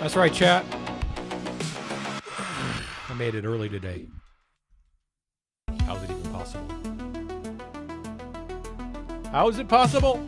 That's right, chat. I made it early today. How's it even possible? How is it possible?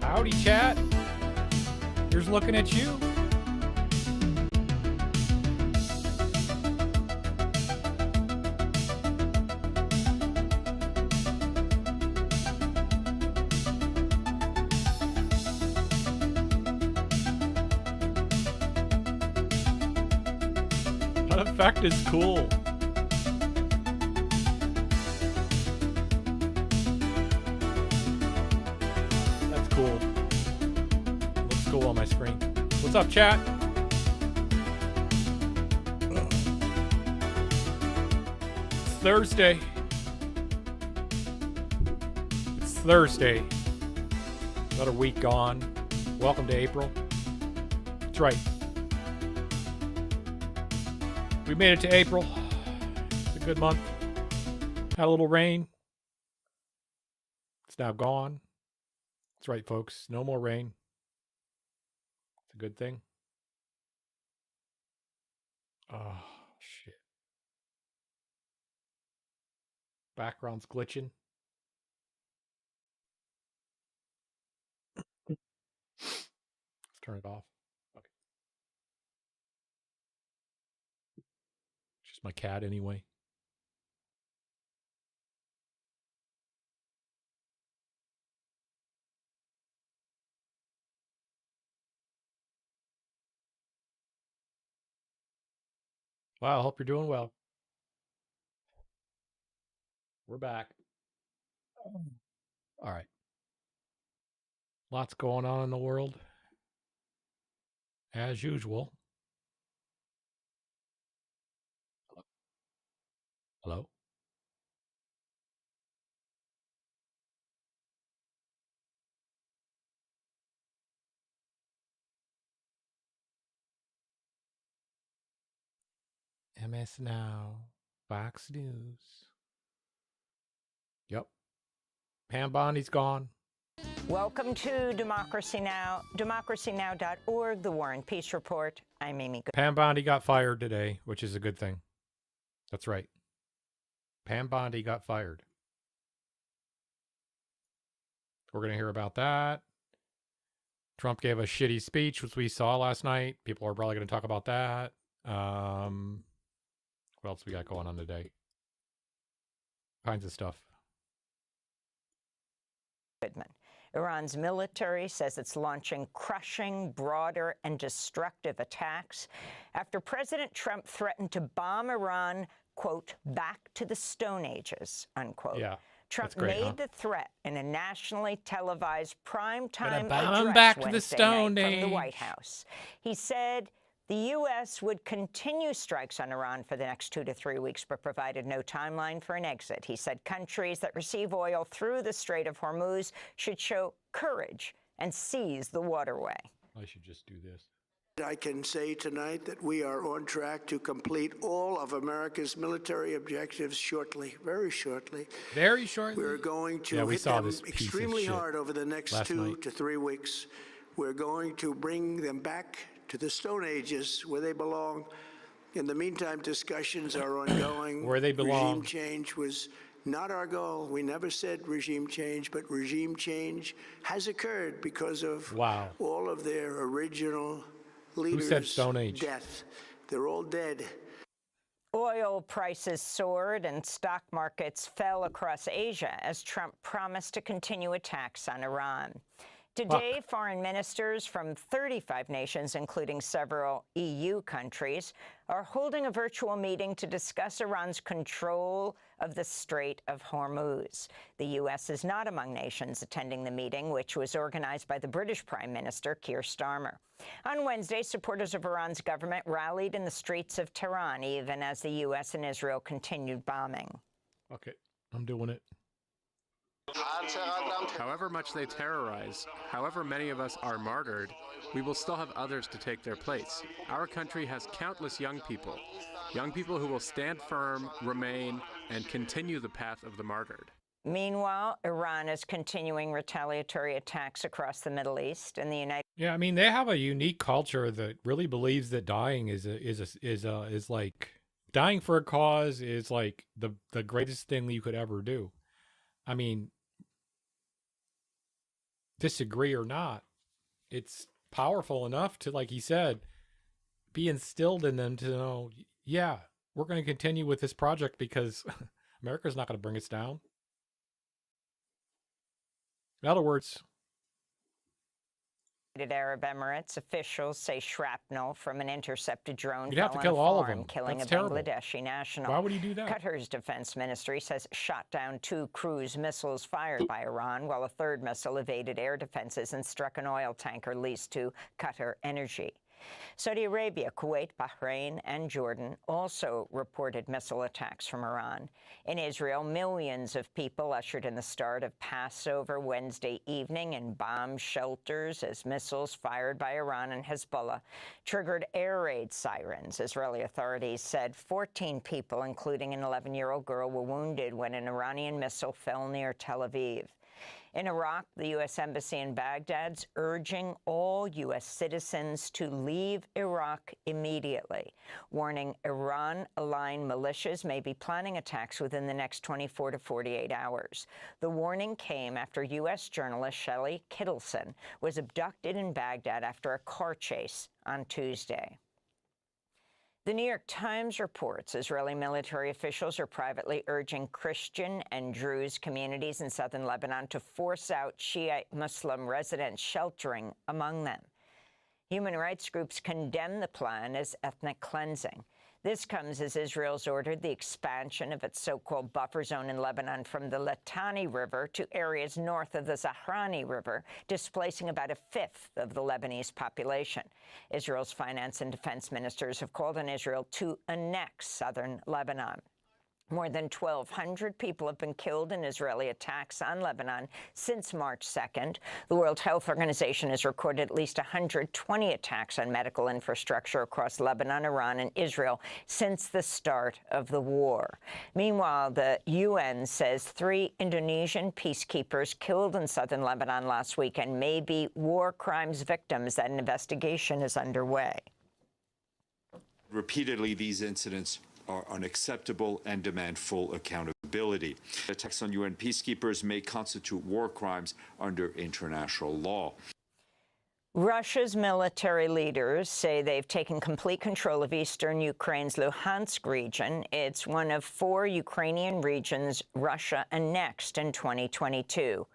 Howdy, chat. Here's looking at you. That effect is cool. Cool. Looks cool on my screen. What's up, chat? It's Thursday. It's Thursday. Another week gone. Welcome to April. That's right. We made it to April. It's a good month. Had a little rain. It's now gone. That's right, folks. No more rain. It's a good thing. Oh, shit. Background's glitching. Let's turn it off. Okay. Just my cat anyway. Wow, I hope you're doing well. We're back. All right. Lots going on in the world. As usual. Hello? MS Now. Fox News. Yep. Pam Bondi's gone. Welcome to Democracy Now!, democracynow.org, The War and Peace Report. I'm Amy Good. Pam Bondi got fired today, which is a good thing. That's right. Pam Bondi got fired. We're going to hear about that. Trump gave a shitty speech, which we saw last night. People are probably going to talk about that. What else we got going on today? Kinds of stuff. Goodman. Iran's military says it's launching crushing, broader, and destructive attacks after President Trump threatened to bomb Iran, quote, back to the Stone Ages, unquote. Yeah. Trump great, made the threat in a nationally televised primetime bomb address back to the Wednesday Stone night from Age. the White House. He said the U.S. would continue strikes on Iran for the next 2 to 3 weeks, but provided no timeline for an exit. He said countries that receive oil through the Strait of Hormuz should show courage and seize the waterway. I should just do this. I can say tonight that we are on track to complete all of America's military objectives shortly, very shortly. Very shortly? We're going to we hit saw them this piece of extremely shit hard over the next last 2 night. to 3 weeks. We're going to bring them back to the Stone Ages where they belong. In the meantime, discussions are ongoing. Where they belong. Regime change was Not our goal. We never said regime change, but regime change has occurred because of Wow. all of their original Who leaders' said Stone Age? death. They're all dead. Oil prices soared and stock markets fell across Asia as Trump promised to continue attacks on Iran. Today, foreign ministers from 35 nations, including several EU countries, are holding a virtual meeting to discuss Iran's control of the Strait of Hormuz. The U.S. is not among nations attending the meeting, which was organized by the British Prime Minister, Keir Starmer. On Wednesday, supporters of Iran's government rallied in the streets of Tehran, even as the U.S. and Israel continued bombing. Okay, I'm doing it. However much they terrorize, however many of us are martyred, we will still have others to take their place. Our country has countless young people who will stand firm, remain, and continue the path of the martyred. Meanwhile, Iran is continuing retaliatory attacks across the Middle East, and the United Yeah, I mean, they have a unique culture that really believes that dying is like dying for a cause is like the greatest thing you could ever do. I mean, disagree or not, it's powerful enough to, like he said, be instilled in them to know, yeah, we're going to continue with this project because America's not going to bring us down. In other words, Arab Emirates officials say shrapnel from an intercepted drone you'd have to fell kill on a all of farm, them. killing That's a terrible. Bangladeshi national. Why would he do that? Qatar's defense ministry says it shot down 2 cruise missiles fired by Iran, while a third missile evaded air defenses and struck an oil tanker leased to Qatar Energy. Saudi Arabia, Kuwait, Bahrain, and Jordan also reported missile attacks from Iran. In Israel, millions of people ushered in the start of Passover Wednesday evening in bomb shelters as missiles fired by Iran and Hezbollah triggered air raid sirens. Israeli authorities said 14 people, including an 11-year-old girl, were wounded when an Iranian missile fell near Tel Aviv. In Iraq, the U.S. Embassy in Baghdad's urging all U.S. citizens to leave Iraq immediately, warning Iran-aligned militias may be planning attacks within the next 24 to 48 hours. The warning came after U.S. journalist Shelley Kittleson was abducted in Baghdad after a car chase on Tuesday. The New York Times reports Israeli military officials are privately urging Christian and Druze communities in southern Lebanon to force out Shiite Muslim residents, sheltering among them. Human rights groups condemn the plan as ethnic cleansing. This comes as Israel's ordered the expansion of its so-called buffer zone in Lebanon from the Litani River to areas north of the Zahrani River, displacing about a fifth of the Lebanese population. Israel's finance and defense ministers have called on Israel to annex southern Lebanon. More than 1,200 people have been killed in Israeli attacks on Lebanon since March 2nd. The World Health Organization has recorded at least 120 attacks on medical infrastructure across Lebanon, Iran, and Israel since the start of the war. Meanwhile, the UN says 3 Indonesian peacekeepers killed in southern Lebanon last weekend may be war crimes victims. That an investigation is underway. Repeatedly, these incidents are unacceptable and demand full accountability. Attacks on UN peacekeepers may constitute war crimes under international law. Russia's military leaders say they've taken complete control of eastern Ukraine's Luhansk region. It's one of 4 Ukrainian regions Russia annexed in 2022.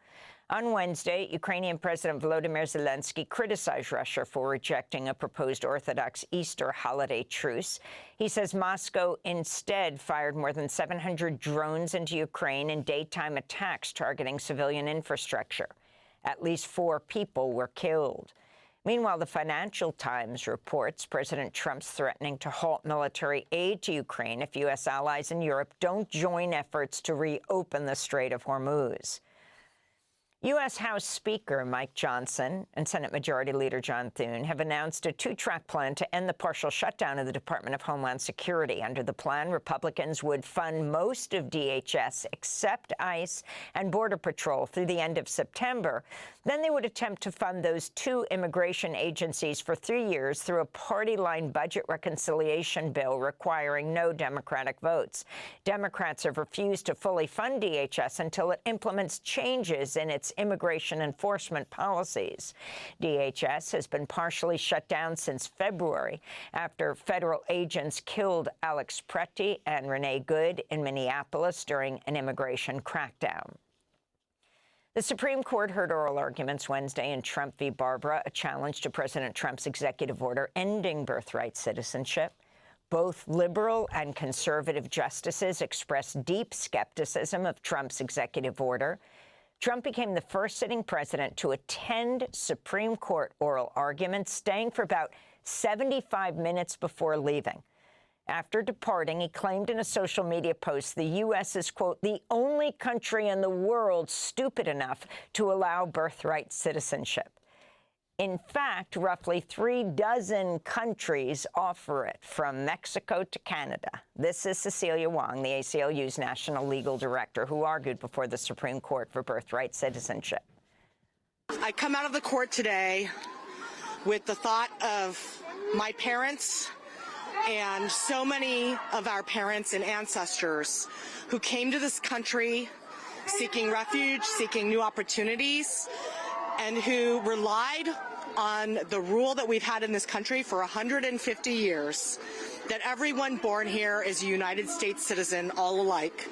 On Wednesday, Ukrainian President Volodymyr Zelensky criticized Russia for rejecting a proposed Orthodox Easter holiday truce. He says Moscow instead fired more than 700 drones into Ukraine in daytime attacks targeting civilian infrastructure. At least 4 people were killed. Meanwhile, the Financial Times reports President Trump's threatening to halt military aid to Ukraine if U.S. allies in Europe don't join efforts to reopen the Strait of Hormuz. U.S. House Speaker Mike Johnson and Senate Majority Leader John Thune have announced a two-track plan to end the partial shutdown of the Department of Homeland Security. Under the plan, Republicans would fund most of DHS except ICE and Border Patrol through the end of September. Then they would attempt to fund those two immigration agencies for 3 years through a party-line budget reconciliation bill requiring no Democratic votes. Democrats have refused to fully fund DHS until it implements changes in its immigration enforcement policies. DHS has been partially shut down since February after federal agents killed Alex Preti and Renee Good in Minneapolis during an immigration crackdown. The Supreme Court heard oral arguments Wednesday in Trump v. Barbara, a challenge to President Trump's executive order ending birthright citizenship. Both liberal and conservative justices expressed deep skepticism of Trump's executive order. Trump became the first sitting president to attend Supreme Court oral arguments, staying for about 75 minutes before leaving. After departing, he claimed in a social media post the U.S. is, quote, the only country in the world stupid enough to allow birthright citizenship. In fact, roughly 36 countries offer it, from Mexico to Canada. This is Cecilia Wong, the ACLU's national legal director, who argued before the Supreme Court for birthright citizenship. I come out of the court today with the thought of my parents and so many of our parents and ancestors who came to this country seeking refuge, seeking new opportunities, and who relied on the rule that we've had in this country for 150 years, that everyone born here is a United States citizen, all alike.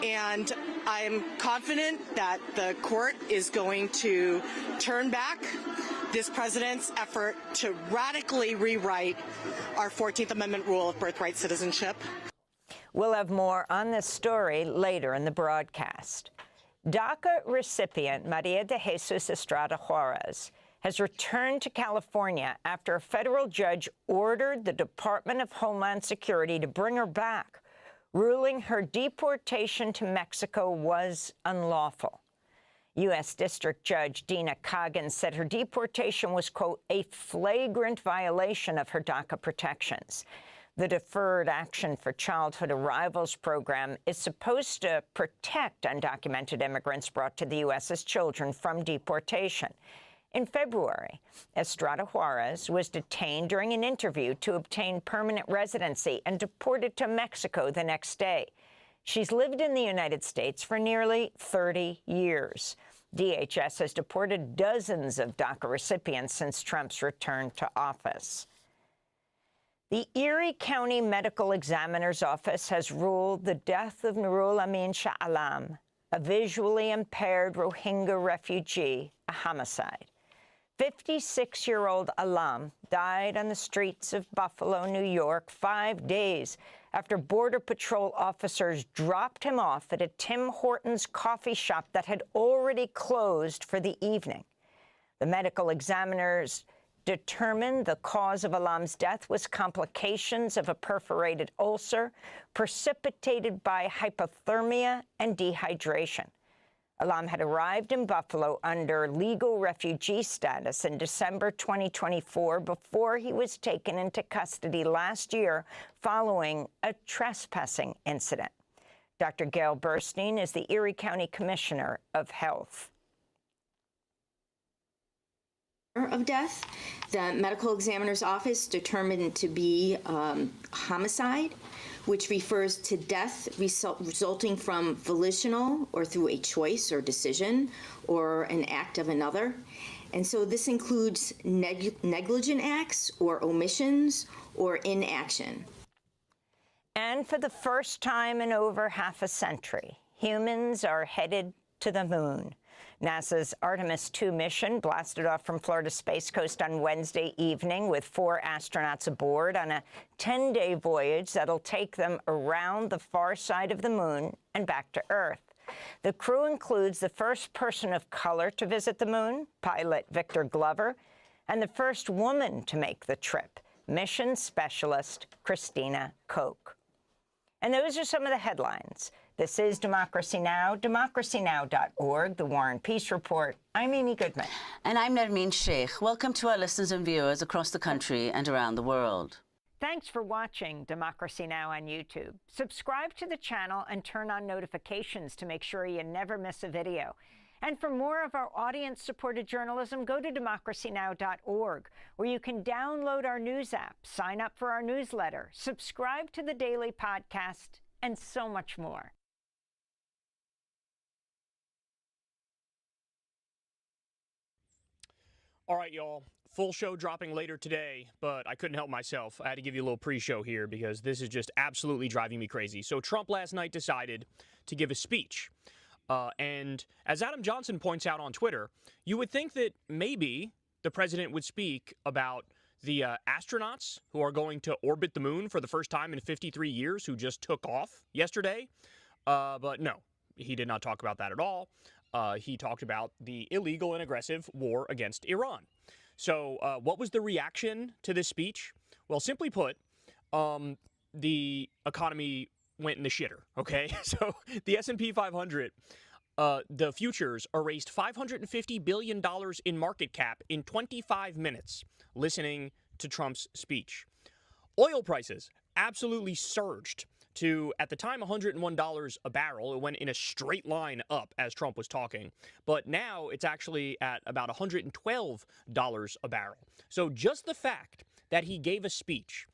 And I am confident that the court is going to turn back this president's effort to radically rewrite our 14th Amendment rule of birthright citizenship. We'll have more on this story later in the broadcast. DACA recipient Maria de Jesus Estrada Juarez has returned to California after a federal judge ordered the Department of Homeland Security to bring her back, ruling her deportation to Mexico was unlawful. U.S. District Judge Dina Kagan said her deportation was, quote, a flagrant violation of her DACA protections. The Deferred Action for Childhood Arrivals program is supposed to protect undocumented immigrants brought to the U.S. as children from deportation. In February, Estrada Juarez was detained during an interview to obtain permanent residency and deported to Mexico the next day. She's lived in the United States for nearly 30 years. DHS has deported dozens of DACA recipients since Trump's return to office. The Erie County Medical Examiner's Office has ruled the death of Nurul Amin Shah Alam, a visually impaired Rohingya refugee, a homicide. 56-year-old Alam died on the streets of Buffalo, New York, 5 days after Border Patrol officers dropped him off at a Tim Hortons coffee shop that had already closed for the evening. The medical examiners determined the cause of Alam's death was complications of a perforated ulcer precipitated by hypothermia and dehydration. Alam had arrived in Buffalo under legal refugee status in December 2024 before he was taken into custody last year following a trespassing incident. Dr. Gail Burstein is the Erie County Commissioner of Health. Of death, the medical examiner's office determined to be homicide, which refers to death resulting from volitional or through a choice or decision or an act of another. And so this includes negligent acts or omissions or inaction. And for the first time in over half a century, humans are headed to the moon. NASA's Artemis II mission blasted off from Florida Space Coast on Wednesday evening with 4 astronauts aboard on a 10-day voyage that'll take them around the far side of the moon and back to Earth. The crew includes the first person of color to visit the moon, pilot Victor Glover, and the first woman to make the trip, mission specialist Christina Koch. And those are some of the headlines. This is Democracy Now!, democracynow.org, The War and Peace Report. I'm Amy Goodman. And I'm Nermeen Sheikh. Welcome to our listeners and viewers across the country and around the world. Thanks for watching Democracy Now! On YouTube. Subscribe to the channel and turn on notifications to make sure you never miss a video. And for more of our audience-supported journalism, go to democracynow.org, where you can download our news app, sign up for our newsletter, subscribe to the daily podcast, and so much more. All right, y'all. Full show dropping later today, but I couldn't help myself. I had to give you a little pre-show here because this is just absolutely driving me crazy. So Trump last night decided to give a speech. And as Adam Johnson points out on Twitter, you would think that maybe the president would speak about the astronauts who are going to orbit the moon for the first time in 53 years who just took off yesterday. But no, he did not talk about that at all. He talked about the illegal and aggressive war against Iran. So what was the reaction to this speech? Well, simply put, the economy went in the shitter, okay? So the S&P 500, the futures erased $550 billion in market cap in 25 minutes listening to Trump's speech. Oil prices absolutely surged to, at the time, $101 a barrel. It went in a straight line up as Trump was talking. But now it's actually at about $112 a barrel. So just the fact that he gave a speech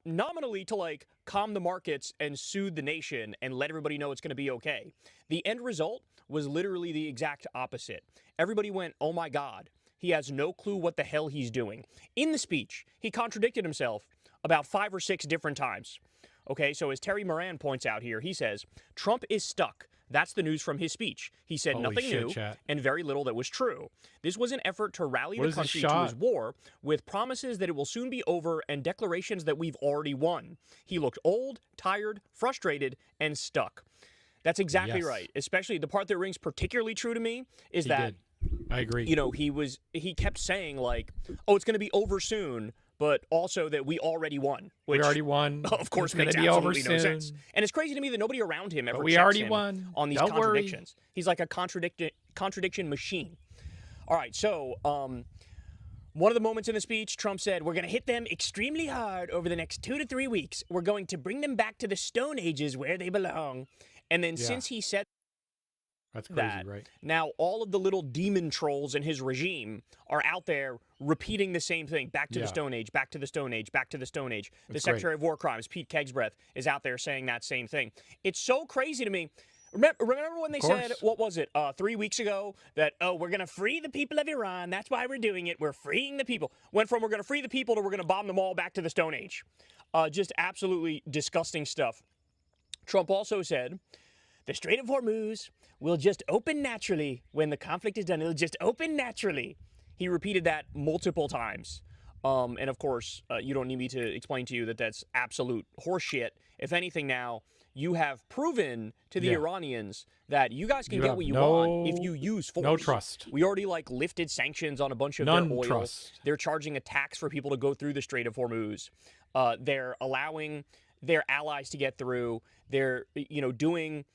nominally to like calm the markets and soothe the nation and let everybody know it's going to be okay. The end result was literally the exact opposite. Everybody went, oh my God, he has no clue what the hell he's doing. In the speech, he contradicted himself about 5 or 6 different times. Okay, so as Terry Moran points out here, he says, Trump is stuck. That's the news from his speech. He said nothing new and very little that was true. This was an effort to rally the country to his war with promises that it will soon be over and declarations that we've already won. He looked old, tired, frustrated, and stuck. That's exactly right. Especially the part that rings particularly true to me is that I agree. You know, he kept saying like, oh, it's going to be over soon, but also that we already won. Which, we already won. Of course, makes absolutely no sense. And it's crazy to me that nobody around him ever checks him on these contradictions. He's like a contradiction machine. All right, so one of the moments in the speech, Trump said, we're going to hit them extremely hard over the next 2 to 3 weeks. We're going to bring them back to the Stone Ages where they belong. And then since he said that's crazy, right? Now all of the little demon trolls in his regime are out there repeating the same thing. Back to the Stone Age, back to the Stone Age, back to the Stone Age. The Secretary of War Crimes, Pete Kegsbreth, is out there saying that same thing. It's so crazy to me. Remember when they said, what was it, 3 weeks ago, that, oh, we're going to free the people of Iran. That's why we're doing it. We're freeing the people. Went from we're going to free the people to we're going to bomb them all back to the Stone Age. Just absolutely disgusting stuff. Trump also said, the Strait of Hormuz will just open naturally when the conflict is done. It'll just open naturally. He repeated that multiple times. And of course, you don't need me to explain to you that that's absolute horseshit. If anything now, you have proven to the Iranians that you guys can get what you want if you use force. No trust. We already lifted sanctions on a bunch of their oil. Trust. They're charging a tax for people to go through the Strait of Hormuz. They're allowing their allies to get through. They're, doing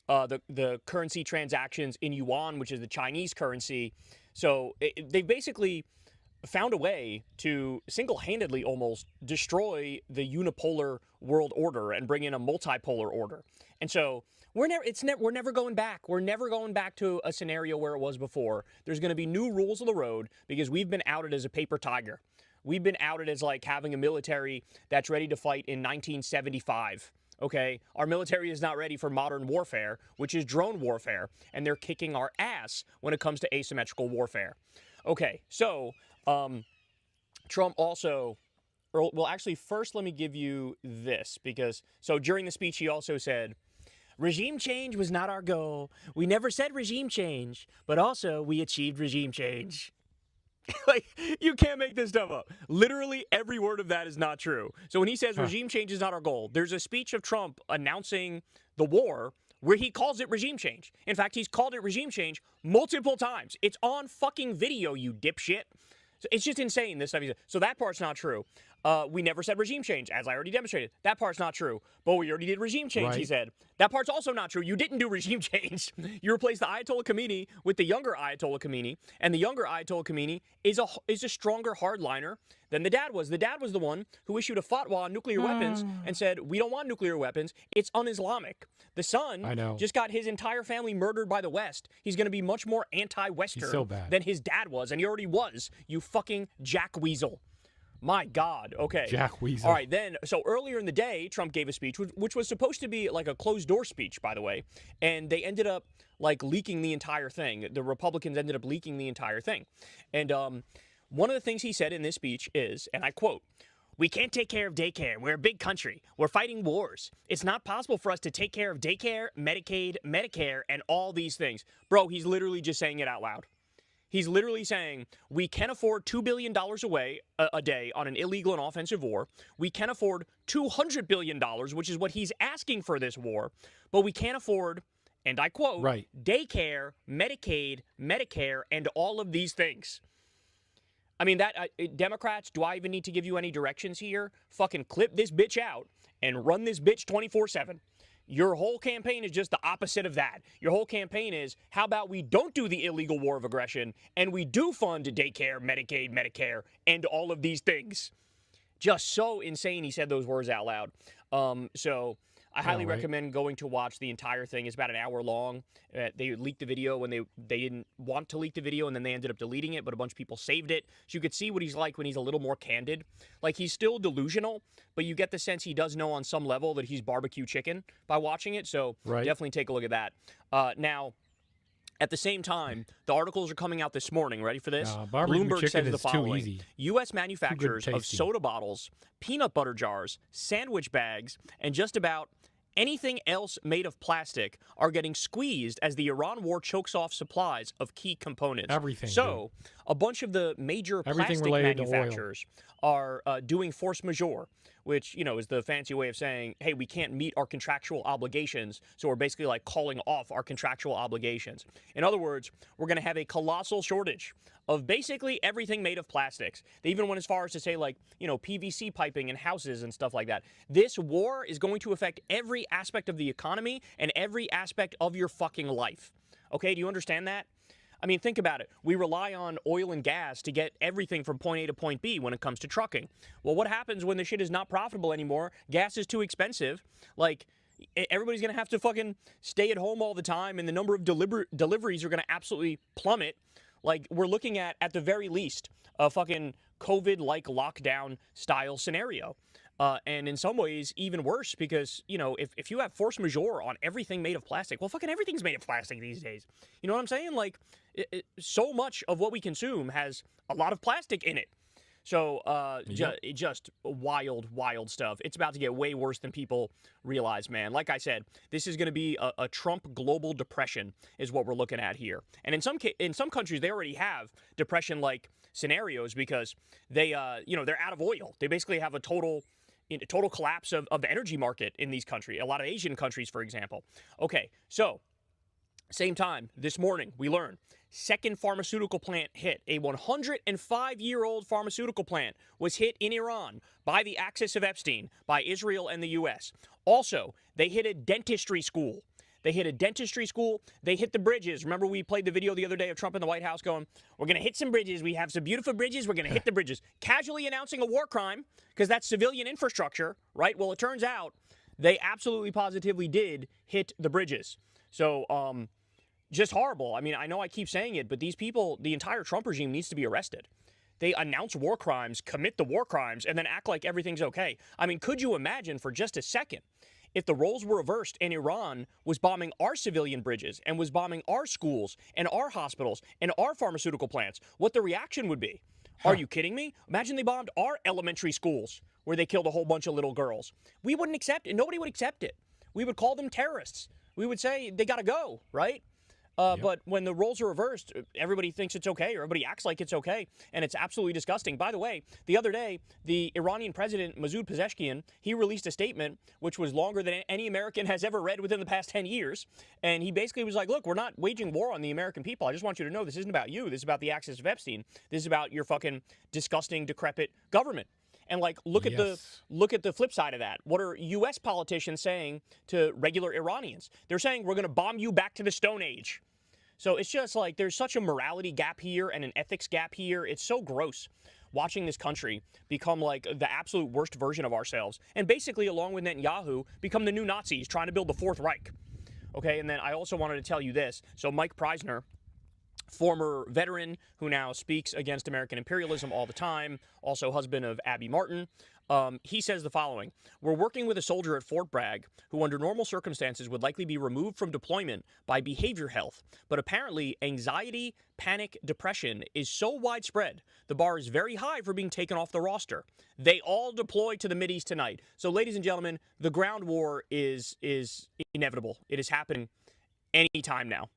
the currency transactions in yuan, which is the Chinese currency. So they basically found a way to single-handedly almost destroy the unipolar world order and bring in a multipolar order. And so we're never going back. We're never going back to a scenario where it was before. There's going to be new rules of the road because we've been outed as a paper tiger. We've been outed as like having a military that's ready to fight in 1975. Okay, our military is not ready for modern warfare, which is drone warfare, and they're kicking our ass when it comes to asymmetrical warfare. Okay, so Trump also, well, actually, first let me give you this, because, so during the speech, he also said, regime change was not our goal. We never said regime change, but also we achieved regime change. Like, you can't make this stuff up. Literally every word of that is not true. So when he says regime change is not our goal, there's a speech of Trump announcing the war where he calls it regime change. In fact, he's called it regime change multiple times. It's on fucking video, you dipshit. So it's just insane, this stuff he said. So that part's not true. We never said regime change, as I already demonstrated. That part's not true. But we already did regime change, he Right. said. That part's also not true. You didn't do regime change. You replaced the Ayatollah Khomeini with the younger Ayatollah Khomeini, and the younger Ayatollah Khomeini is a stronger hardliner than the dad was. The dad was the one who issued a fatwa on nuclear weapons and said, we don't want nuclear weapons. It's un-Islamic. The son just got his entire family murdered by the West. He's going to be much more anti-Western so bad. than his dad was, and he already was, you fucking jack weasel. My God. Okay. Jack Weasel. All right, then. So earlier in the day, Trump gave a speech, which was supposed to be like a closed-door speech, by the way, and they ended up like leaking the entire thing. The Republicans ended up leaking the entire thing. And one of the things he said in this speech is, and I quote, "We can't take care of daycare. We're a big country. We're fighting wars. It's not possible for us to take care of daycare, Medicaid, Medicare, and all these things." Bro, he's literally just saying it out loud. He's literally saying, we can afford $2 billion a day on an illegal and offensive war. We can afford $200 billion, which is what he's asking for this war. But we can't afford, and I quote, daycare, Medicaid, Medicare, and all of these things. I mean, Democrats, do I even need to give you any directions here? Fucking clip this bitch out and run this bitch 24/7. Your whole campaign is just the opposite of that. Your whole campaign is, how about we don't do the illegal war of aggression and we do fund daycare, Medicaid, Medicare, and all of these things. Just so insane he said those words out loud. So I highly recommend going to watch the entire thing. It's about an hour long. They leaked the video when they didn't want to leak the video, and then they ended up deleting it, but a bunch of people saved it. So you could see what he's like when he's a little more candid. Like, he's still delusional, but you get the sense he does know on some level that he's barbecue chicken by watching it. So definitely take a look at that. Now, at the same time, the articles are coming out this morning. Ready for this? Bloomberg says the following. U.S. manufacturers of soda bottles, peanut butter jars, sandwich bags, and just about anything else made of plastic are getting squeezed as the Iran war chokes off supplies of key components. Everything. So, a bunch of the major plastic manufacturers are doing force majeure, which, you know, is the fancy way of saying, hey, we can't meet our contractual obligations, so we're basically like calling off our contractual obligations. In other words, we're going to have a colossal shortage of basically everything made of plastics. They even went as far as to say, like, you know, PVC piping in houses and stuff like that. This war is going to affect every aspect of the economy and every aspect of your fucking life. Okay, do you understand that? I mean, think about it. We rely on oil and gas to get everything from point A to point B when it comes to trucking. Well, what happens when the shit is not profitable anymore? Gas is too expensive. Like, everybody's going to have to fucking stay at home all the time, and the number of deliveries are going to absolutely plummet. Like, we're looking at the very least, a fucking COVID-like lockdown style scenario. And in some ways, even worse, because, you know, if you have force majeure on everything made of plastic, well, fucking everything's made of plastic these days. You know what I'm saying? Like, so much of what we consume has a lot of plastic in it. So, just wild, wild stuff. It's about to get way worse than people realize, man. Like I said, this is going to be a Trump global depression is what we're looking at here. And in some countries, they already have depression-like scenarios because they, you know, they're out of oil. They basically have a total collapse of the energy market in these countries, a lot of Asian countries, for example. Okay, so same time, this morning, we learned second pharmaceutical plant hit. A 105-year-old pharmaceutical plant was hit in Iran by the axis of Epstein, by Israel and the U.S. Also, they hit a dentistry school. They hit the bridges. Remember, we played the video the other day of Trump in the White House going, we're going to hit some bridges. We have some beautiful bridges. We're going to hit the bridges. Casually announcing a war crime because that's civilian infrastructure, right? Well, it turns out they absolutely positively did hit the bridges. So, just horrible. I mean, I know I keep saying it, but these people, the entire Trump regime needs to be arrested. They announce war crimes, commit the war crimes, and then act like everything's okay. I mean, could you imagine for just a second if the roles were reversed and Iran was bombing our civilian bridges and was bombing our schools and our hospitals and our pharmaceutical plants, what the reaction would be? Are you kidding me? Imagine they bombed our elementary schools where they killed a whole bunch of little girls. We wouldn't accept it. Nobody would accept it. We would call them terrorists. We would say they got to go, right? But when the roles are reversed, everybody thinks it's okay, or everybody acts like it's okay, and it's absolutely disgusting. By the way, the other day, the Iranian president, Masoud Pezeshkian, he released a statement which was longer than any American has ever read within the past 10 years, and he basically was like, look, we're not waging war on the American people. I just want you to know this isn't about you. This is about the axis of Epstein. This is about your fucking disgusting, decrepit government. And like, look at the flip side of that. What are U.S. politicians saying to regular Iranians? They're saying we're going to bomb you back to the Stone Age. So it's just like there's such a morality gap here and an ethics gap here. It's so gross watching this country become like the absolute worst version of ourselves, and basically, along with Netanyahu, become the new Nazis trying to build the Fourth Reich. Okay, and then I also wanted to tell you this. So Mike Preisner, former veteran who now speaks against American imperialism all the time, also husband of Abby Martin, he says the following: "We're working with a soldier at Fort Bragg who under normal circumstances would likely be removed from deployment by behavior health, but apparently anxiety, panic, depression is so widespread, the bar is very high for being taken off the roster. They all deploy to the Mideast tonight." So ladies and gentlemen, the ground war is inevitable. It is happening any time now.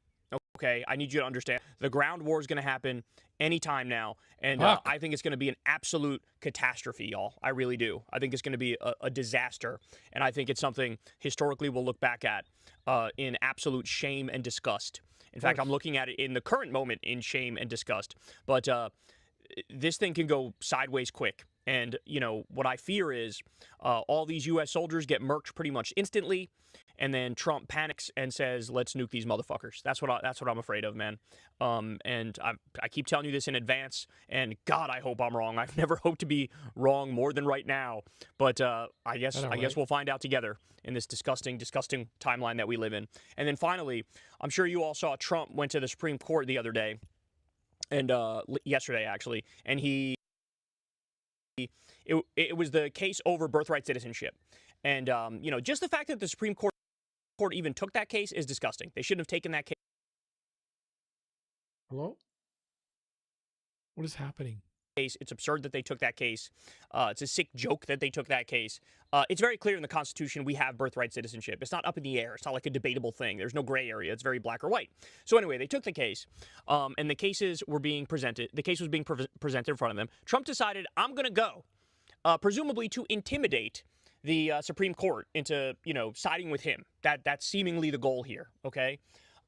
Okay, I need you to understand. The ground war is going to happen anytime now, and I think it's going to be an absolute catastrophe, y'all. I really do. I think it's going to be a disaster, and I think it's something historically we'll look back at in absolute shame and disgust. In fact, I'm looking at it in the current moment in shame and disgust. But this thing can go sideways quick. And, you know, what I fear is all these U.S. soldiers get murked pretty much instantly, and then Trump panics and says, let's nuke these motherfuckers. That's what I'm afraid of, man. And I keep telling you this in advance, and God, I hope I'm wrong. I've never hoped to be wrong more than right now. But I guess we'll find out together in this disgusting timeline that we live in. And then finally, I'm sure you all saw Trump went to the Supreme Court the other day, and yesterday, actually, and it was the case over birthright citizenship. And, you know, just the fact that the Supreme Court even took that case is disgusting. They shouldn't have taken that case. Hello? What is happening? It's absurd that they took that case. It's a sick joke that they took that case. It's very clear in the Constitution we have birthright citizenship. It's not up in the air. It's not like a debatable thing. There's no gray area. It's very black or white. So anyway, they took the case, and the cases were being presented. The case was being presented in front of them. Trump decided, I'm going to go, presumably to intimidate the Supreme Court into, you know, siding with him. That's seemingly the goal here, okay?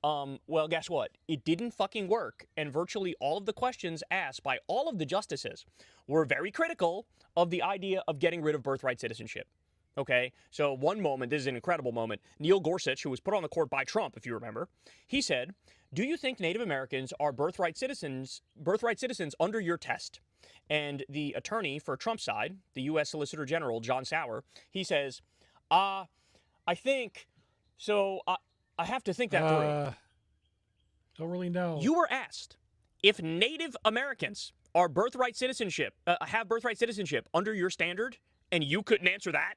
Well, guess what? It didn't fucking work, and virtually all of the questions asked by all of the justices were very critical of the idea of getting rid of birthright citizenship. Okay, so one moment, this is an incredible moment, Neil Gorsuch, who was put on the court by Trump, if you remember, he said, "Do you think Native Americans are birthright citizens under your test?" And the attorney for Trump's side, the U.S. Solicitor General, John Sauer, he says, I think, so I have to think that through. Don't really know. You were asked if Native Americans are birthright citizenship, have birthright citizenship under your standard, and you couldn't answer that.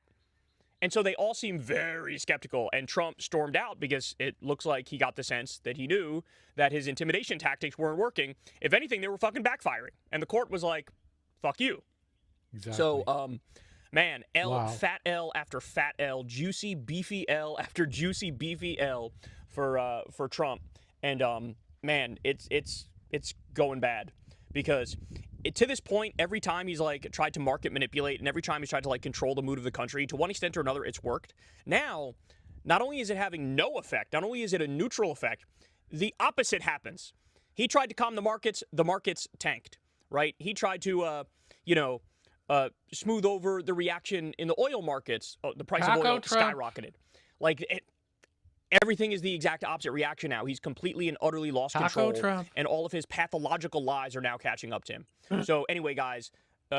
And so they all seem very skeptical, and Trump stormed out because it looks like he got the sense that he knew that his intimidation tactics weren't working. If anything, they were fucking backfiring. And the court was like, fuck you. Exactly. So, man, Wow. fat L after fat L, juicy, beefy L after juicy, beefy L for Trump. And, man, it's going bad because to this point, every time he's like tried to market manipulate, and every time he's tried to like control the mood of the country, to one extent or another, it's worked. Now, not only is it having no effect, not only is it a neutral effect, the opposite happens. He tried to calm the markets tanked, right? He tried to, smooth over the reaction in the oil markets. The price of oil skyrocketed. Everything is the exact opposite reaction now. He's completely and utterly lost control, and all of his pathological lies are now catching up to him. So anyway, guys,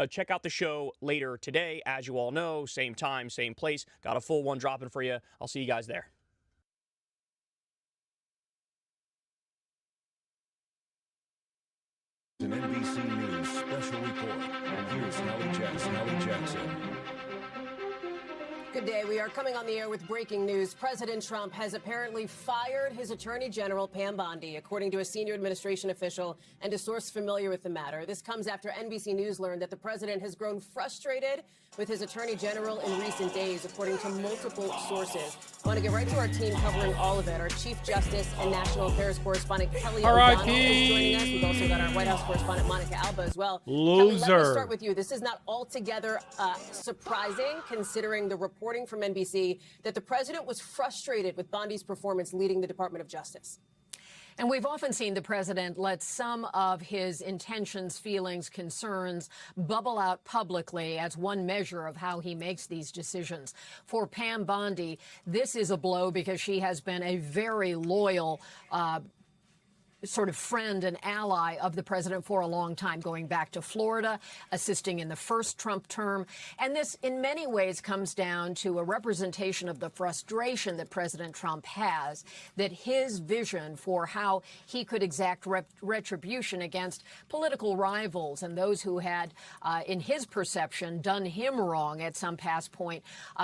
check out the show later today. As you all know, same time, same place. Got a full one dropping for you. I'll see you guys there. An NBC News special report. Here's Hallie Jackson. Good day. We are coming on the air with breaking news. President Trump has apparently fired his Attorney General, Pam Bondi, according to a senior administration official and a source familiar with the matter. This comes after NBC News learned that the president has grown frustrated with his Attorney General in recent days, according to multiple sources. I want to get right to our team covering all of it. Our Chief Justice and National Affairs correspondent Kelly O'Donnell is joining us. We've also got our White House correspondent Monica Alba as well. Kelly, let me start with you. This is not altogether surprising, considering the reporting from NBC that the president was frustrated with Bondi's performance leading the Department of Justice. And we've often seen the president let some of his intentions, feelings, concerns bubble out publicly as one measure of how he makes these decisions. For Pam Bondi, this is a blow because she has been a very loyal sort of friend and ally of the president for a long time, going back to Florida, assisting in the first Trump term. And this, in many ways, comes down to a representation of the frustration that President Trump has, that his vision for how he could exact retribution against political rivals and those who had, in his perception, done him wrong at some past point,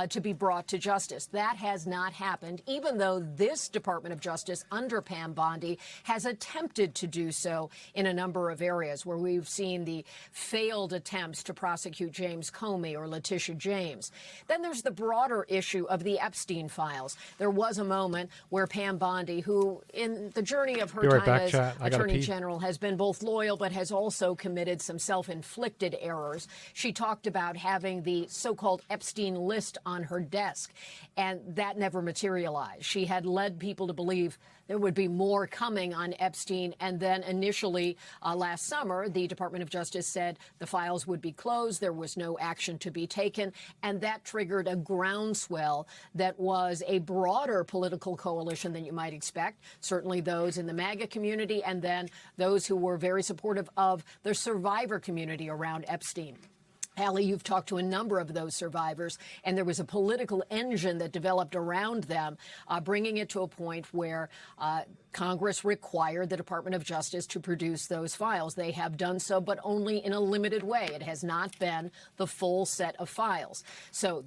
to be brought to justice. That has not happened, even though this Department of Justice under Pam Bondi has attempted to do so in a number of areas where we've seen the failed attempts to prosecute James Comey or Letitia James. Then there's the broader issue of the Epstein files. There was a moment where Pam Bondi, who in the journey of her time as Attorney General has been both loyal but has also committed some self-inflicted errors. She talked about having the so-called Epstein list on her desk, and that never materialized. She had led people to believe there would be more coming on Epstein. And then initially last summer, the Department of Justice said the files would be closed. There was no action to be taken. And that triggered a groundswell that was a broader political coalition than you might expect. Certainly those in the MAGA community and then those who were very supportive of the survivor community around Epstein. Hallie, you've talked to a number of those survivors, and there was a political engine that developed around them, bringing it to a point where Congress required the Department of Justice to produce those files. They have done so, but only in a limited way. It has not been the full set of files. So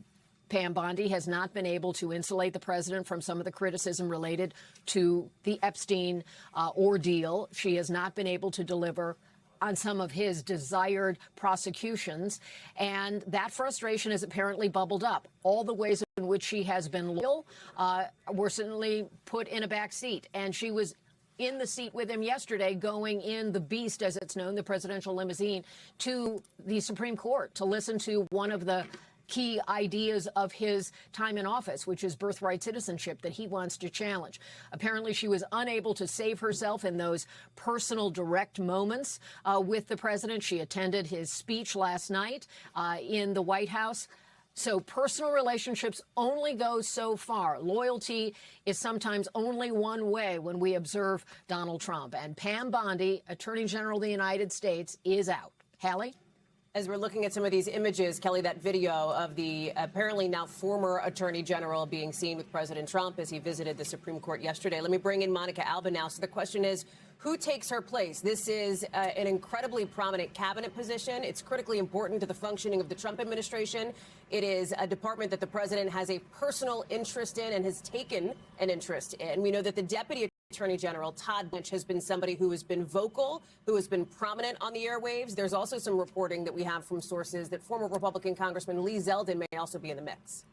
Pam Bondi has not been able to insulate the president from some of the criticism related to the Epstein ordeal. She has not been able to deliver on some of his desired prosecutions, and that frustration has apparently bubbled up. All the ways in which she has been loyal were certainly put in a back seat, and she was in the seat with him yesterday, going in the beast, as it's known, the presidential limousine, to the Supreme Court to listen to one of the key ideas of his time in office, which is birthright citizenship that he wants to challenge. Apparently, she was unable to save herself in those personal, direct moments with the president. She attended his speech last night in the White House. So personal relationships only go so far. Loyalty is sometimes only one way when we observe Donald Trump. And Pam Bondi, Attorney General of the United States, is out. Hallie? As we're looking at some of these images, Kelly, that video of the apparently now former Attorney General being seen with President Trump as he visited the Supreme Court yesterday. Let me bring in Monica Alba now. So the question is, who takes her place? This is an incredibly prominent cabinet position. It's critically important to the functioning of the Trump administration. It is a department that the president has a personal interest in and has taken an interest in. We know that the Deputy Attorney General Todd Blanche has been somebody who has been vocal, who has been prominent on the airwaves. There's also some reporting that we have from sources that former Republican Congressman Lee Zeldin may also be in the mix.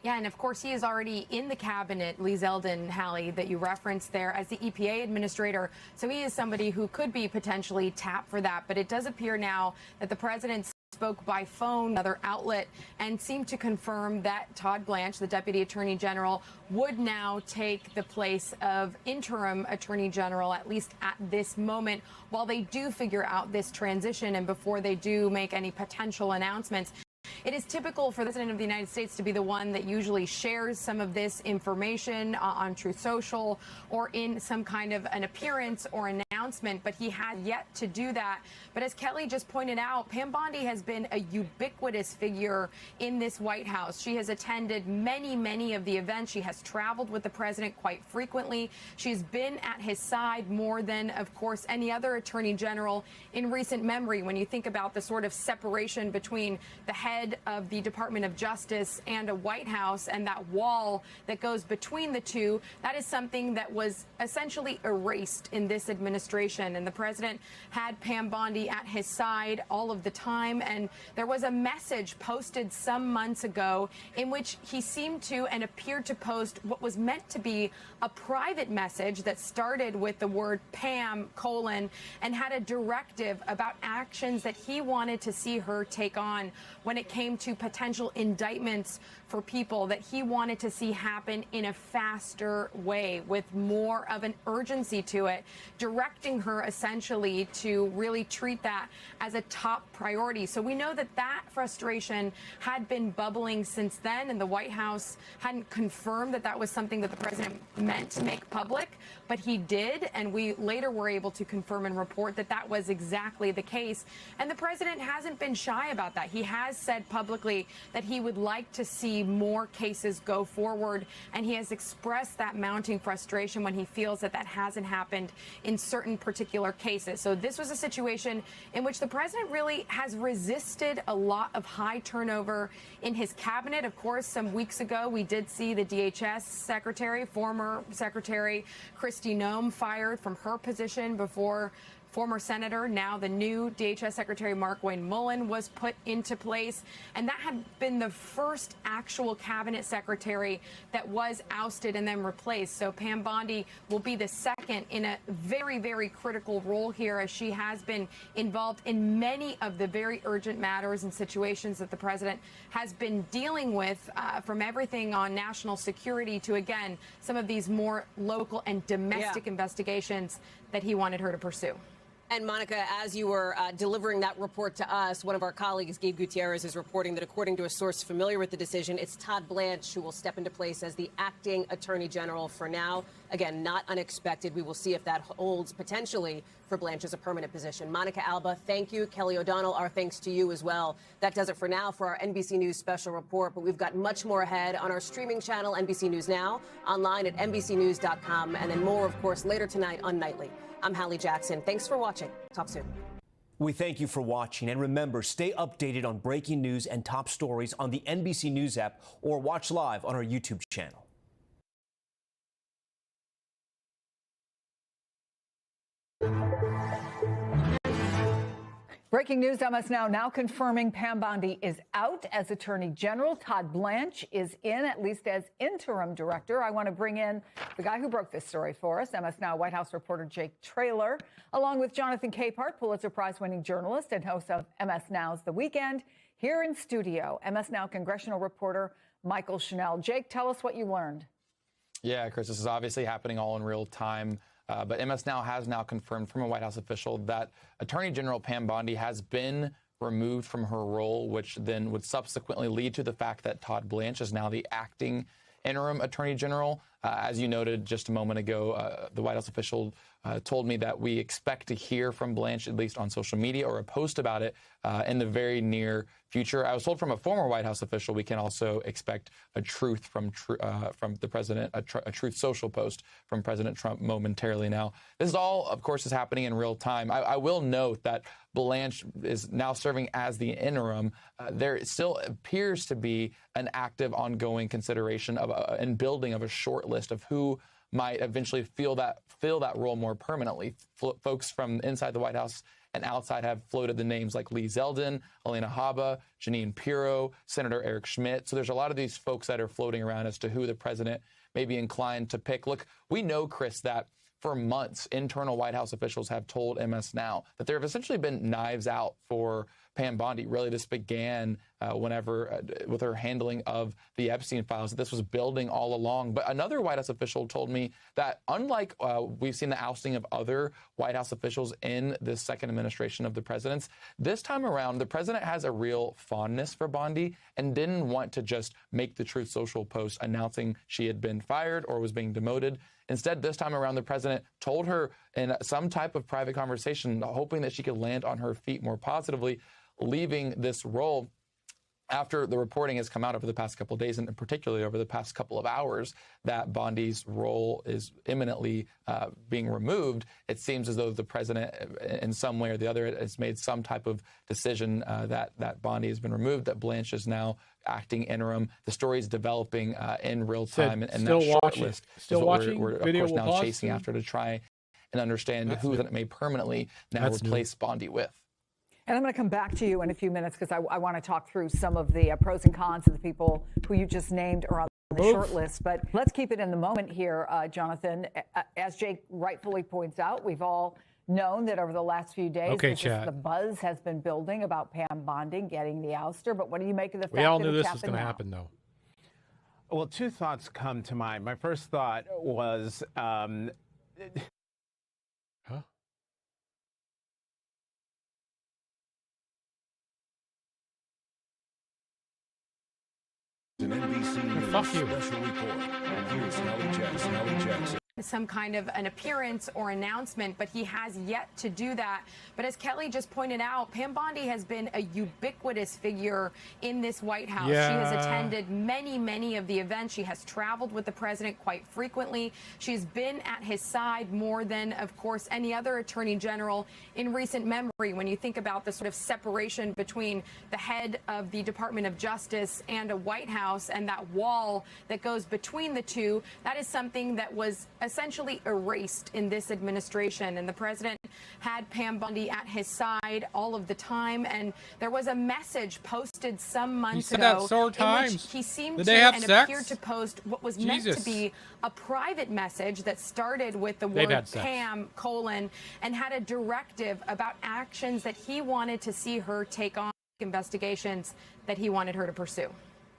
Yeah, and of course he is already in the cabinet, Lee Zeldin, Hallie, that you referenced there as the EPA administrator. So he is somebody who could be potentially tapped for that. But it does appear now that the president spoke by phone, another outlet, and seemed to confirm that Todd Blanche, the Deputy Attorney General, would now take the place of interim Attorney General, at least at this moment, while they do figure out this transition and before they do make any potential announcements. It is typical for the President of the United States to be the one that usually shares some of this information on Truth Social or in some kind of an appearance or announcement, but he has yet to do that. But as Kelly just pointed out, Pam Bondi has been a ubiquitous figure in this White House. She has attended many of the events. She has traveled with the president quite frequently. She's been at his side more than, of course, any other attorney general in recent memory. When you think about the sort of separation between the head of the Department of Justice and a White House and that wall that goes between the two, that is something that was essentially erased in this administration. And the president had Pam Bondi at his side all of the time. And there was a message posted some months ago in which he seemed to and appeared to post what was meant to be a private message that started with the word Pam : and had a directive about actions that he wanted to see her take on when it it came to potential indictments for people that he wanted to see happen in a faster way with more of an urgency to it, directing her essentially to really treat that as a top priority. So we know that that frustration had been bubbling since then, and the White House hadn't confirmed that that was something that the president meant to make public, but he did, and we later were able to confirm and report that that was exactly the case. And the president hasn't been shy about that. He has said publicly that he would like to see more cases go forward, and he has expressed that mounting frustration when he feels that that hasn't happened in certain particular cases. So this was a situation in which the president really has resisted a lot of high turnover in his cabinet. Of course, some weeks ago, we did see the DHS secretary, former Secretary Kristi Noem, fired from her position before former senator, now the new DHS Secretary Markwayne Mullin, was put into place. And that had been the first actual cabinet secretary that was ousted and then replaced. So Pam Bondi will be the second in a very, very critical role here, as she has been involved in many of the very urgent matters and situations that the president has been dealing with, from everything on national security to, again, some of these more local and domestic investigations that he wanted her to pursue. And Monica, as you were delivering that report to us, one of our colleagues, Gabe Gutierrez, is reporting that according to a source familiar with the decision, it's Todd Blanche who will step into place as the acting attorney general for now. Again, not unexpected. We will see if that holds potentially for Blanche as a permanent position. Monica Alba, thank you. Kelly O'Donnell, our thanks to you as well. That does it for now for our NBC News special report, but we've got much more ahead on our streaming channel, NBC News Now, online at NBCnews.com, and then more, of course, later tonight on Nightly. I'm Hallie Jackson. Thanks for watching. Talk soon. We thank you for watching. And remember, stay updated on breaking news and top stories on the NBC News app or watch live on our YouTube channel. Breaking news, MS now confirming Pam Bondi is out as Attorney General. Todd Blanche is in, at least as interim director. I want to bring in the guy who broke this story for us, MS Now White House reporter Jake Traylor, along with Jonathan Capehart, Pulitzer Prize-winning journalist and host of MS Now's The Weekend. Here in studio, MS Now congressional reporter Michael Chanel. Jake, tell us what you learned. Yeah, Chris, this is obviously happening all in real time. But MS Now has now confirmed from a White House official that Attorney General Pam Bondi has been removed from her role, which then would subsequently lead to the fact that Todd Blanche is now the acting interim Attorney General. As you noted just a moment ago, the White House official told me that we expect to hear from Blanche, at least on social media or a post about it, in the very near future. I was told from a former White House official we can also expect a truth from the president, a Truth Social post from President Trump momentarily now. This is all, of course, is happening in real time. I will note that Blanche is now serving as the interim. There still appears to be an active, ongoing consideration of and building of a short list of who might eventually fill that role more permanently. Folks from inside the White House and outside have floated the names like Lee Zeldin, Alina Habba, Jeanine Pirro, Senator Eric Schmidt. So there's a lot of these folks that are floating around as to who the president may be inclined to pick. Look, we know, Chris, that for months, internal White House officials have told MS Now that there have essentially been knives out for Pam Bondi. Really, this began with her handling of the Epstein files, that this was building all along. But another White House official told me that unlike we've seen the ousting of other White House officials in this second administration of the president's, this time around, the president has a real fondness for Bondi and didn't want to just make the Truth Social post announcing she had been fired or was being demoted. Instead, this time around, the president told her in some type of private conversation, hoping that she could land on her feet more positively, leaving this role. After the reporting has come out over the past couple of days, and particularly over the past couple of hours, that Bondi's role is imminently being removed, it seems as though the president, in some way or the other, has made some type of decision that Bondi has been removed, that Blanche is now acting interim. The story is developing in real time, and that short list is what we're of course now chasing after to try and understand who that may permanently now replace Bondi with. And I'm going to come back to you in a few minutes because I want to talk through some of the pros and cons of the people who you just named are on the short list. But let's keep it in the moment here, Jonathan. As Jake rightfully points out, we've all known that over the last few days, Okay, the chat. buzz has been building about Pam Bondi getting the ouster. But what do you make of the fact We all that knew it's this was going to now? happen, though. Well, two thoughts come to mind. My first thought was, Huh? An NBC News Fuck you. special report. And here's Hallie Jackson. Hallie Jackson. Some kind of an appearance or announcement, but he has yet to do that. But as Kelly just pointed out, Pam Bondi has been a ubiquitous figure in this White House. She has attended many of the events. She has traveled with the president quite frequently. She's been at his side more than, of course, any other attorney general in recent memory. When you think about the sort of separation between the head of the Department of Justice and a White House and that wall that goes between the two, that is something that was essentially erased in this administration. And the president had Pam Bondi at his side all of the time. And there was a message posted some months said ago that 4 in which times. he seemed Did to they have and sex? appeared to post what was meant to Jesus. be a private message that started with the They've word had sex. Pam, and had a directive about actions that he wanted to see her take on, investigations that he wanted her to pursue.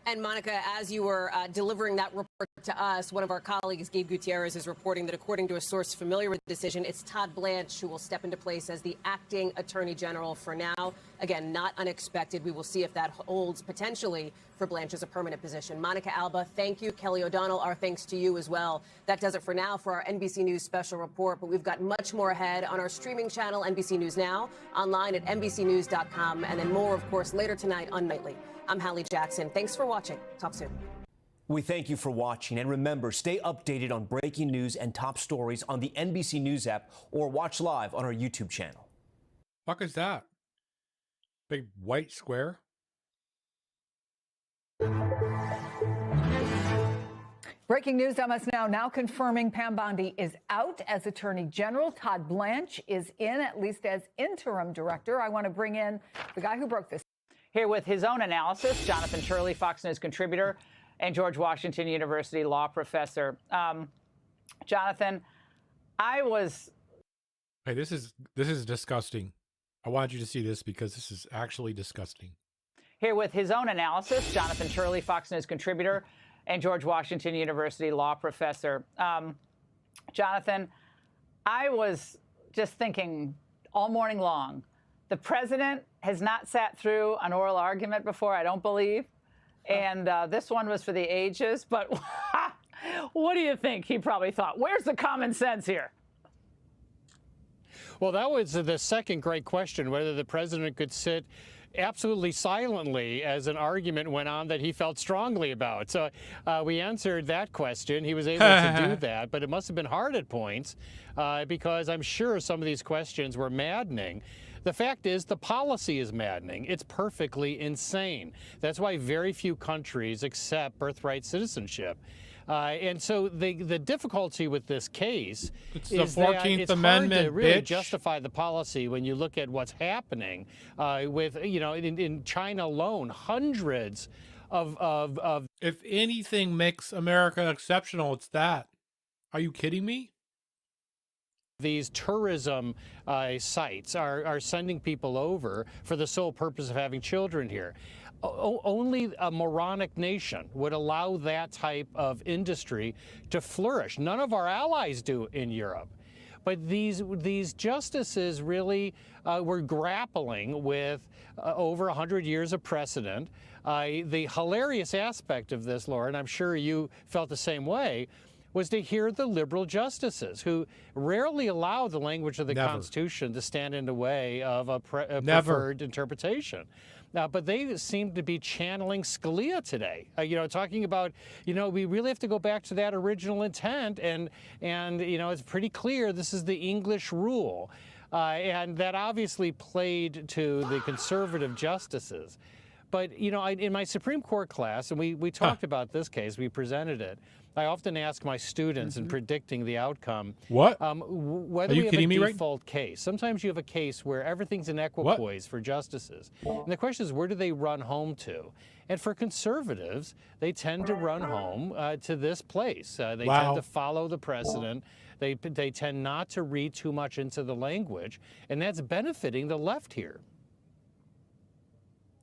And Monica, as you were delivering that report to us, one of our colleagues, Gabe Gutierrez, is reporting that according to a source familiar with the decision, it's Todd Blanche who will step into place as the acting attorney general for now. Again, not unexpected. We will see if that holds potentially for Blanche as a permanent position. Monica Alba, thank you. Kelly O'Donnell, our thanks to you as well. That does it for now for our NBC News special report, but we've got much more ahead on our streaming channel, NBC News Now, online at NBCnews.com, and then more, of course, later tonight on Nightly. I'm Hallie Jackson. Thanks for watching. Talk soon. We thank you for watching. And remember, stay updated on breaking news and top stories on the NBC News app or watch live on our YouTube channel. Fuck is that? Big white square? Breaking news on us now confirming Pam Bondi is out as Attorney General. Todd Blanche is in, at least as interim director. I want to bring in the guy who broke this. Here with his own analysis, Jonathan Turley, Fox News contributor and George Washington University law professor. Jonathan, I was... Hey, this is disgusting. I wanted you to see this because this is actually disgusting. Here with his own analysis, Jonathan Turley, Fox News contributor and George Washington University law professor. Jonathan, I was just thinking all morning long, the president has not sat through an oral argument before, I don't believe. And this one was for the ages. But what do you think? He probably thought, where's the common sense here? Well, that was the second great question, whether the president could sit absolutely silently as an argument went on that he felt strongly about. So we answered that question. He was able to do that, but it must have been hard at points because I'm sure some of these questions were maddening. The fact is, the policy is maddening. It's perfectly insane. That's why very few countries accept birthright citizenship. And so the difficulty with this case is the 14th it's Amendment, hard to really bitch. justify the policy when you look at what's happening with, in China alone, hundreds of... If anything makes America exceptional, it's that. Are you kidding me? These tourism sites are sending people over for the sole purpose of having children here. Only a moronic nation would allow that type of industry to flourish. None of our allies do in Europe. But these justices really were grappling with over 100 years of precedent. The hilarious aspect of this, Laura, and I'm sure you felt the same way, was to hear the liberal justices who rarely allow the language of the Constitution to stand in the way of a preferred interpretation. But they seem to be channeling Scalia today, talking about, we really have to go back to that original intent. And it's pretty clear this is the English rule. And that obviously played to the conservative justices. But, in my Supreme Court class, and we talked about this case, we presented it, I often ask my students in predicting the outcome, whether we have a default case. Sometimes you have a case where everything's in equipoise for justices. And the question is, where do they run home to? And for conservatives, they tend to run home to this place. They tend to follow the precedent They tend not to read too much into the language, and that's benefiting the left here.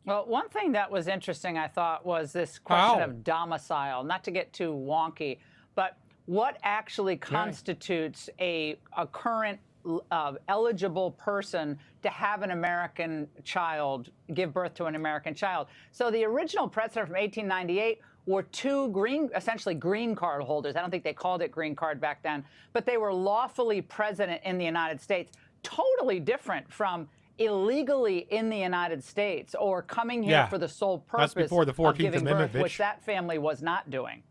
Well, one thing that was interesting, I thought, was this question of domicile. Not to get too wonky, but what actually constitutes a current eligible person to have an American child, give birth to an American child? So the original precedent from 1898 were two essentially green card holders. I don't think they called it green card back then, but they were lawfully present in the United States. Totally different from illegally in the United States or coming here for the sole purpose of giving birth, which that family was not doing.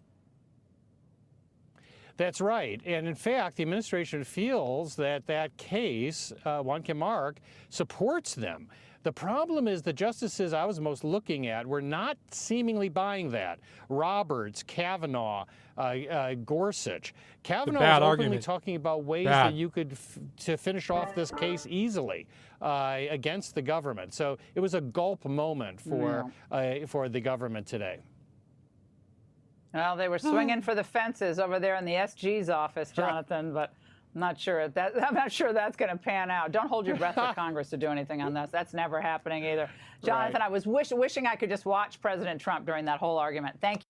That's right. And in fact, the administration feels that that case, One Kim Mark, supports them. The problem is the justices I was most looking at were not seemingly buying that. Roberts, Kavanaugh, Gorsuch. Kavanaugh was openly talking about ways that you could to finish off this case easily against the government. So it was a gulp moment for the government today. Well, they were swinging for the fences over there in the SG's office, Jonathan, but I'm not sure that's going to pan out. Don't hold your breath for Congress to do anything on this. That's never happening either. Jonathan, I was wishing I could just watch President Trump during that whole argument. Thank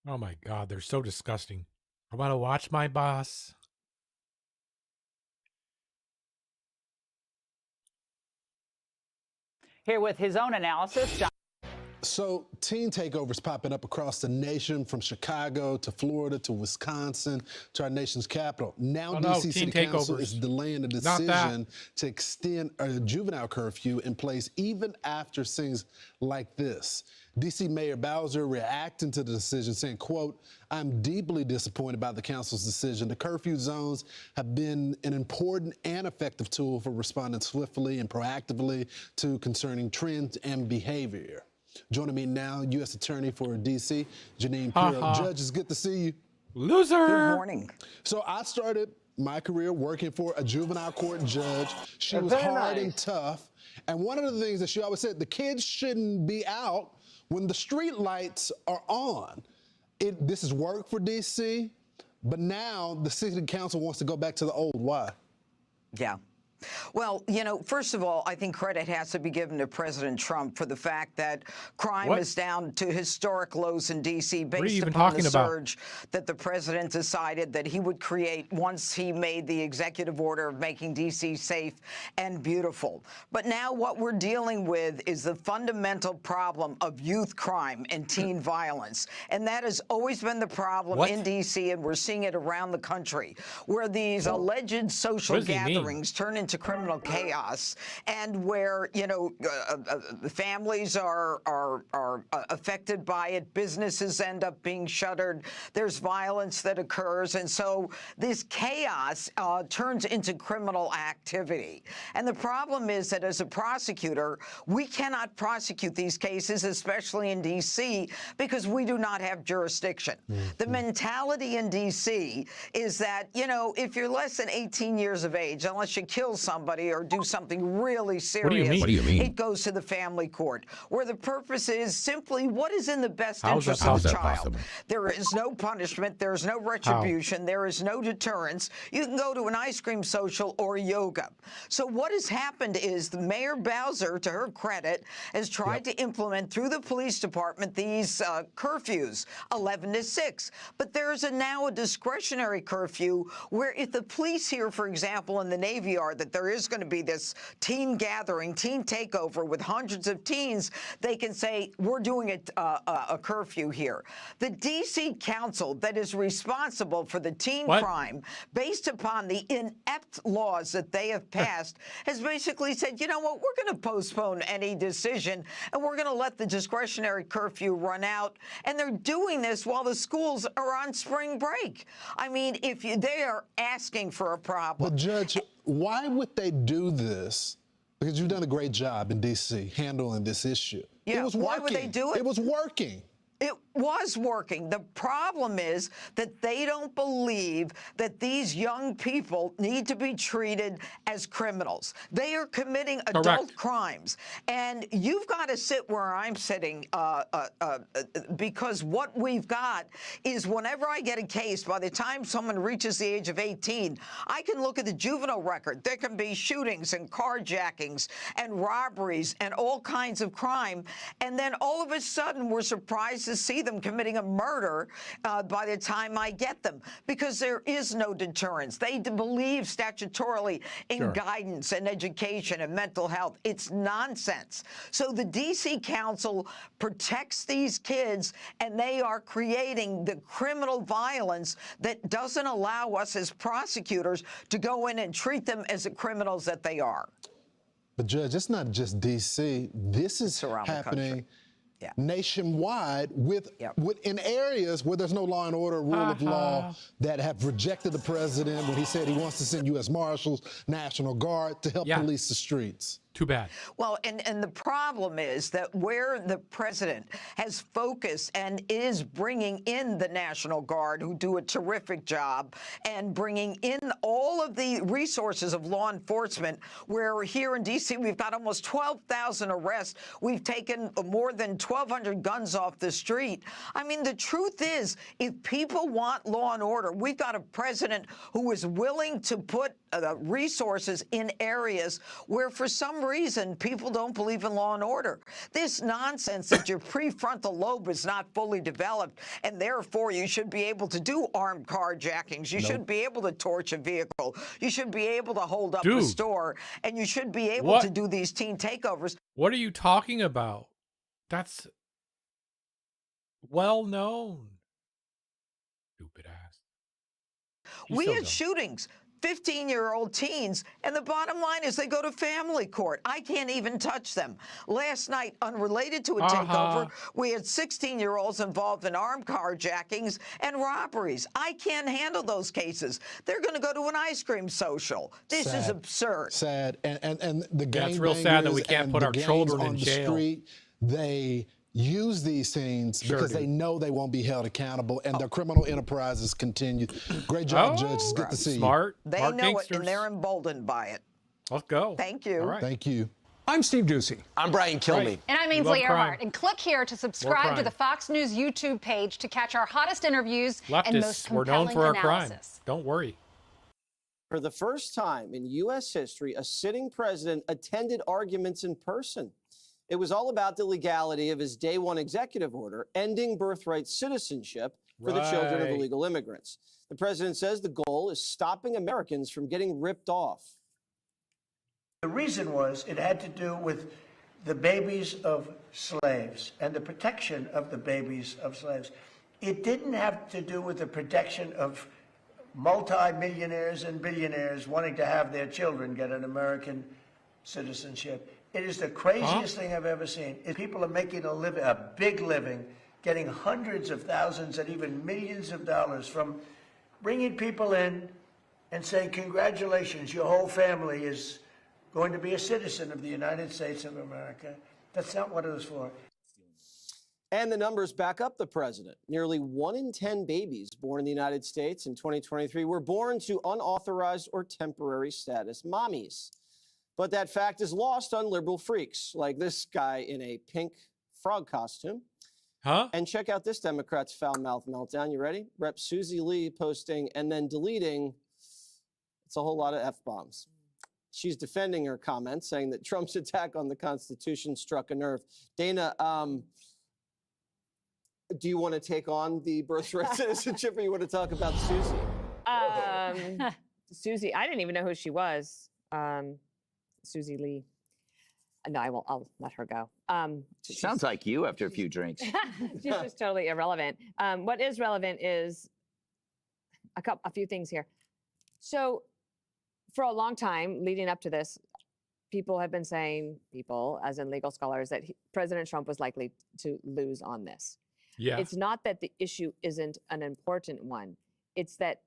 you. Oh, my God. They're so disgusting. I want to watch my boss. Here with his own analysis, So teen takeovers popping up across the nation, from Chicago to Florida to Wisconsin to our nation's capital. Now D.C. City Council is delaying the decision to extend a juvenile curfew in place even after things like this. D.C. Mayor Bowser reacting to the decision, saying, quote, "I'm deeply disappointed by the council's decision. The curfew zones have been an important and effective tool for responding swiftly and proactively to concerning trends and behavior." Joining me now, U.S. Attorney for D.C., Janine Pirro. Judge, it's good to see you. Loser. Good morning. So I started my career working for a juvenile court judge. She was hard and tough. And one of the things that she always said, the kids shouldn't be out when the street lights are on. This is work for D.C., but now the city council wants to go back to the old. Why? Yeah. Well, you know, first of all, I think credit has to be given to President Trump for the fact that crime is down to historic lows in D.C. based upon the surge that the president decided that he would create once he made the executive order of making D.C. safe and beautiful. But now what we're dealing with is the fundamental problem of youth crime and teen violence. And that has always been the problem in D.C., and we're seeing it around the country, where these alleged social gatherings turn into criminal chaos, and where, you know, families are affected by it, businesses end up being shuttered, there's violence that occurs, and so this chaos turns into criminal activity. And the problem is that as a prosecutor, we cannot prosecute these cases, especially in D.C., because we do not have jurisdiction. The mentality in D.C. is that, you know, if you're less than 18 years of age, unless you kill somebody or do something really serious, What do you mean? It goes to the family court, where the purpose is simply what is in the best interest of the child. Possible? There is no punishment, there is no retribution, there is no deterrence. You can go to an ice cream social or yoga. So what has happened is the Mayor Bowser, to her credit, has tried to implement through the police department these curfews, 11 to 6. But there's now a discretionary curfew where if the police hear, for example, in the Navy Yard that there is going to be this teen gathering, teen takeover with hundreds of teens, they can say, we're doing a curfew here. The D.C. Council that is responsible for the teen crime, based upon the inept laws that they have passed, has basically said, you know what, we're going to postpone any decision, and we're going to let the discretionary curfew run out. And they're doing this while the schools are on spring break. I mean, they are asking for a problem. But Judge, why would they do this? Because you've done a great job in D.C. handling this issue. Yeah, it was working. why would they do it? It was working. It was working. The problem is that they don't believe that these young people need to be treated as criminals. They are committing adult crimes. And you've got to sit where I'm sitting because what we've got is whenever I get a case, by the time someone reaches the age of 18, I can look at the juvenile record. There can be shootings and carjackings and robberies and all kinds of crime. And then all of a sudden, we're surprised to see them committing a murder by the time I get them, because there is no deterrence. They believe statutorily in guidance and education and mental health. It's nonsense. So the D.C. Council protects these kids, and they are creating the criminal violence that doesn't allow us as prosecutors to go in and treat them as the criminals that they are. But Judge, it's not just D.C. This is happening nationwide in areas where there's no law and order, rule of law, that have rejected the president when he said he wants to send U.S. Marshals, National Guard to help police the streets. Too bad. Well, and the problem is that where the president has focused and is bringing in the National Guard, who do a terrific job, and bringing in all of the resources of law enforcement, where here in D.C. we've got almost 12,000 arrests. We've taken more than 1,200 guns off the street. I mean, the truth is, if people want law and order, we've got a president who is willing to put resources in areas where, for some reason, people don't believe in law and order. This nonsense that your prefrontal lobe is not fully developed, and therefore you should be able to do armed carjackings. You should be able to torch a vehicle. You should be able to hold up a store, and you should be able to do these teen takeovers. What are you talking about? That's well known. Stupid ass. We had shootings. 15-year-old teens, and the bottom line is they go to family court. I can't even touch them. Last night, unrelated to a takeover, we had 16-year-olds involved in armed carjackings and robberies. I can't handle those cases. They're going to go to an ice cream social. This is absurd. Sad. And the gang it's real sad that we can't put our children in jail. Street, they use these scenes because they know they won't be held accountable, and their criminal enterprises continue. Great job, Judge. It's good to see you. They know it, and they're emboldened by it. Let's go. Thank you. All right. Thank you. I'm Steve Ducey. I'm Brian Kilmeade. And I'm Ainsley Earhart. And click here to subscribe to the Fox News YouTube page to catch our hottest interviews and most compelling we're known for our crime. analysis. Don't worry. For the first time in U.S. history, a sitting president attended arguments in person. It was all about the legality of his day one executive order, ending birthright citizenship for the children of illegal immigrants. The president says the goal is stopping Americans from getting ripped off. The reason was it had to do with the babies of slaves and the protection of the babies of slaves. It didn't have to do with the protection of multi-millionaires and billionaires wanting to have their children get an American citizenship. It is the craziest thing I've ever seen. People are making a big living, getting hundreds of thousands and even millions of dollars from bringing people in and saying, congratulations, your whole family is going to be a citizen of the United States of America. That's not what it was for. And the numbers back up the president. Nearly 1 in 10 babies born in the United States in 2023 were born to unauthorized or temporary status mommies. But that fact is lost on liberal freaks like this guy in a pink frog costume. And check out this Democrat's foul-mouthed meltdown. You ready? Rep. Susie Lee posting and then deleting. It's a whole lot of F-bombs. She's defending her comments, saying that Trump's attack on the Constitution struck a nerve. Dana, do you want to take on the birthright citizenship, or you want to talk about Susie? Susie, I didn't even know who she was. Susie Lee. No, I'll let her go. Sounds like you after a few drinks. She's just totally irrelevant. What is relevant is a few things here. So for a long time leading up to this, people have been saying, as in legal scholars, that President Trump was likely to lose on this. Yeah. It's not that the issue isn't an important one. It's that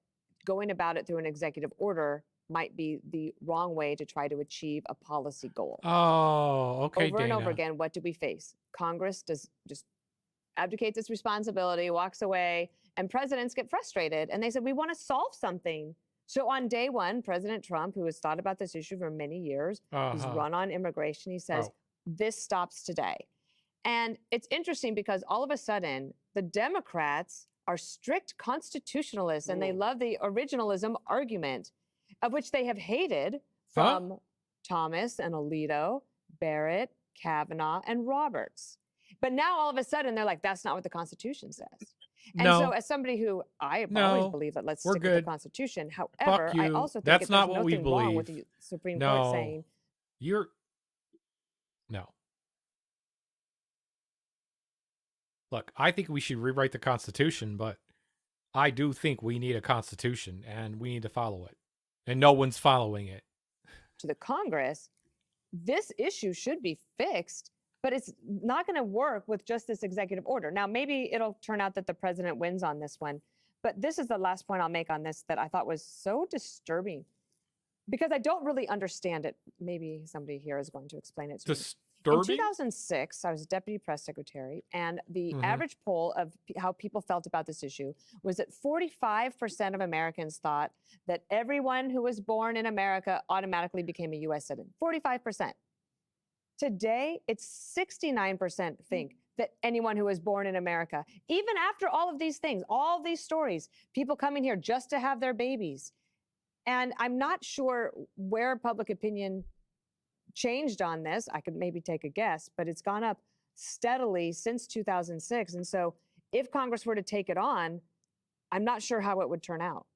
going about it through an executive order might be the wrong way to try to achieve a policy goal. Oh, okay, Over and Dana. over again, what do we face? Congress does just abdicates its responsibility, walks away, and presidents get frustrated. And they said, we want to solve something. So on day one, President Trump, who has thought about this issue for many years, he's run on immigration, he says, this stops today. And it's interesting because all of a sudden, the Democrats are strict constitutionalists and they love the originalism argument, of which they have hated from Thomas and Alito, Barrett, Kavanaugh, and Roberts. But now all of a sudden, they're like, that's not what the Constitution says. And so as somebody who I have always believed that let's stick with the Constitution. However, I also think that's not what we nothing wrong with believe. the Supreme Court saying Look, I think we should rewrite the Constitution, but I do think we need a Constitution and we need to follow it. And no one's following it. To the Congress, this issue should be fixed, but it's not going to work with just this executive order. Now, maybe it'll turn out that the president wins on this one, but this is the last point I'll make on this that I thought was so disturbing because I don't really understand it. Maybe somebody here is going to explain it to me. In 2006, I was deputy press secretary, and the average poll of how people felt about this issue was that 45% of Americans thought that everyone who was born in America automatically became a U.S. citizen. 45%. Today, it's 69% think that anyone who was born in America, even after all of these things, all these stories, people coming here just to have their babies. And I'm not sure where public opinion changed on this. I could maybe take a guess, but it's gone up steadily since 2006. And so if Congress were to take it on, I'm not sure how it would turn out.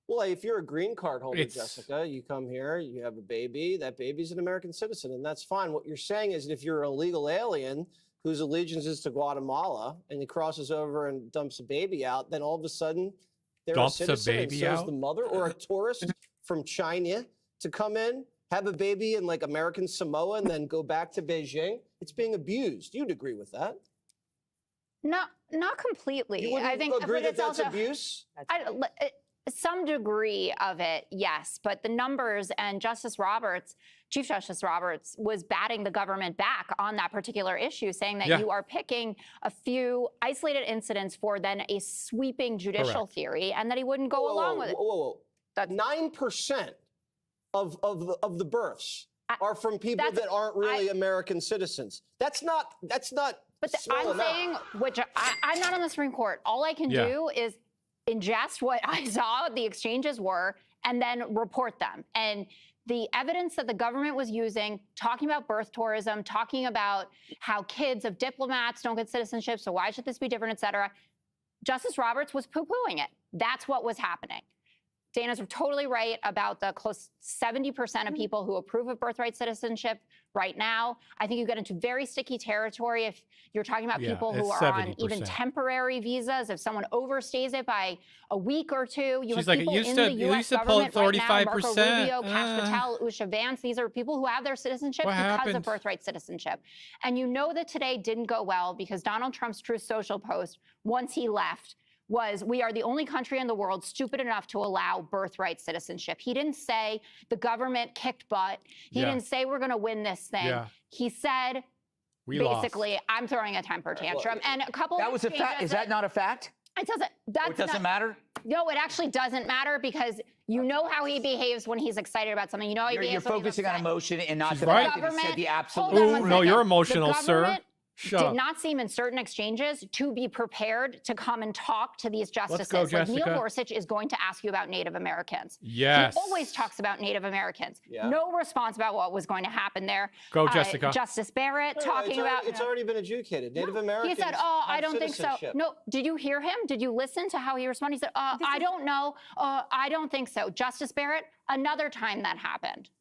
Well, if you're a green card holder, Jessica, you come here, you have a baby, that baby's an American citizen, and that's fine. What you're saying is that if you're an illegal alien whose allegiance is to Guatemala and he crosses over and dumps a baby out, then all of a sudden they're a citizen, and so is the mother, or a tourist from China to come in, have a baby in like American Samoa and then go back to Beijing. It's being abused. You'd agree with that? Not completely. You wouldn't I think agree that that's also abuse? Some degree of it, yes, but the numbers, and Chief Justice Roberts was batting the government back on that particular issue, saying that you are picking a few isolated incidents for then a sweeping judicial theory, and that he wouldn't go along with it. Whoa. 9% of the births are from people that aren't really American citizens. That's not. But I'm saying, which I'm not on the Supreme Court. All I can do is ingest what I saw, the exchanges were, and then report them. And the evidence that the government was using, talking about birth tourism, talking about how kids of diplomats don't get citizenship, so why should this be different, et cetera. Justice Roberts was poo-pooing it. That's what was happening. Dana's totally right about the close 70% of people who approve of birthright citizenship right now. I think you get into very sticky territory if you're talking about people who are 70%. On even temporary visas. If someone overstays it by a week or two, you have people in the U.S. government right now, Marco Rubio, Kash Patel, Usha Vance. These are people who have their citizenship because of birthright citizenship. And you know that today didn't go well because Donald Trump's Truth Social post, once he left, was we are the only country in the world stupid enough to allow birthright citizenship. He didn't say the government kicked butt. He didn't say we're going to win this thing. He said, basically, I'm throwing a temper tantrum. And a couple that was a fact. Is that not a fact? It doesn't. It doesn't matter? No, it actually doesn't matter because you know how he behaves when he's excited about something. You know how he behaves You're focusing on emotion and not the right. fact that he said the absolute. Oh, no, you're emotional, sir. Did not seem in certain exchanges to be prepared to come and talk to these justices. Let's go, Jessica. Neil Gorsuch is going to ask you about Native Americans. Yes. He always talks about Native Americans. No response about what was going to happen there. Go, Jessica. Justice Barrett talking about... It's already been adjudicated. Native Americans He said, I don't think so. No, did you hear him? Did you listen to how he responded? He said, I don't know. I don't think so. Justice Barrett, another time that happened.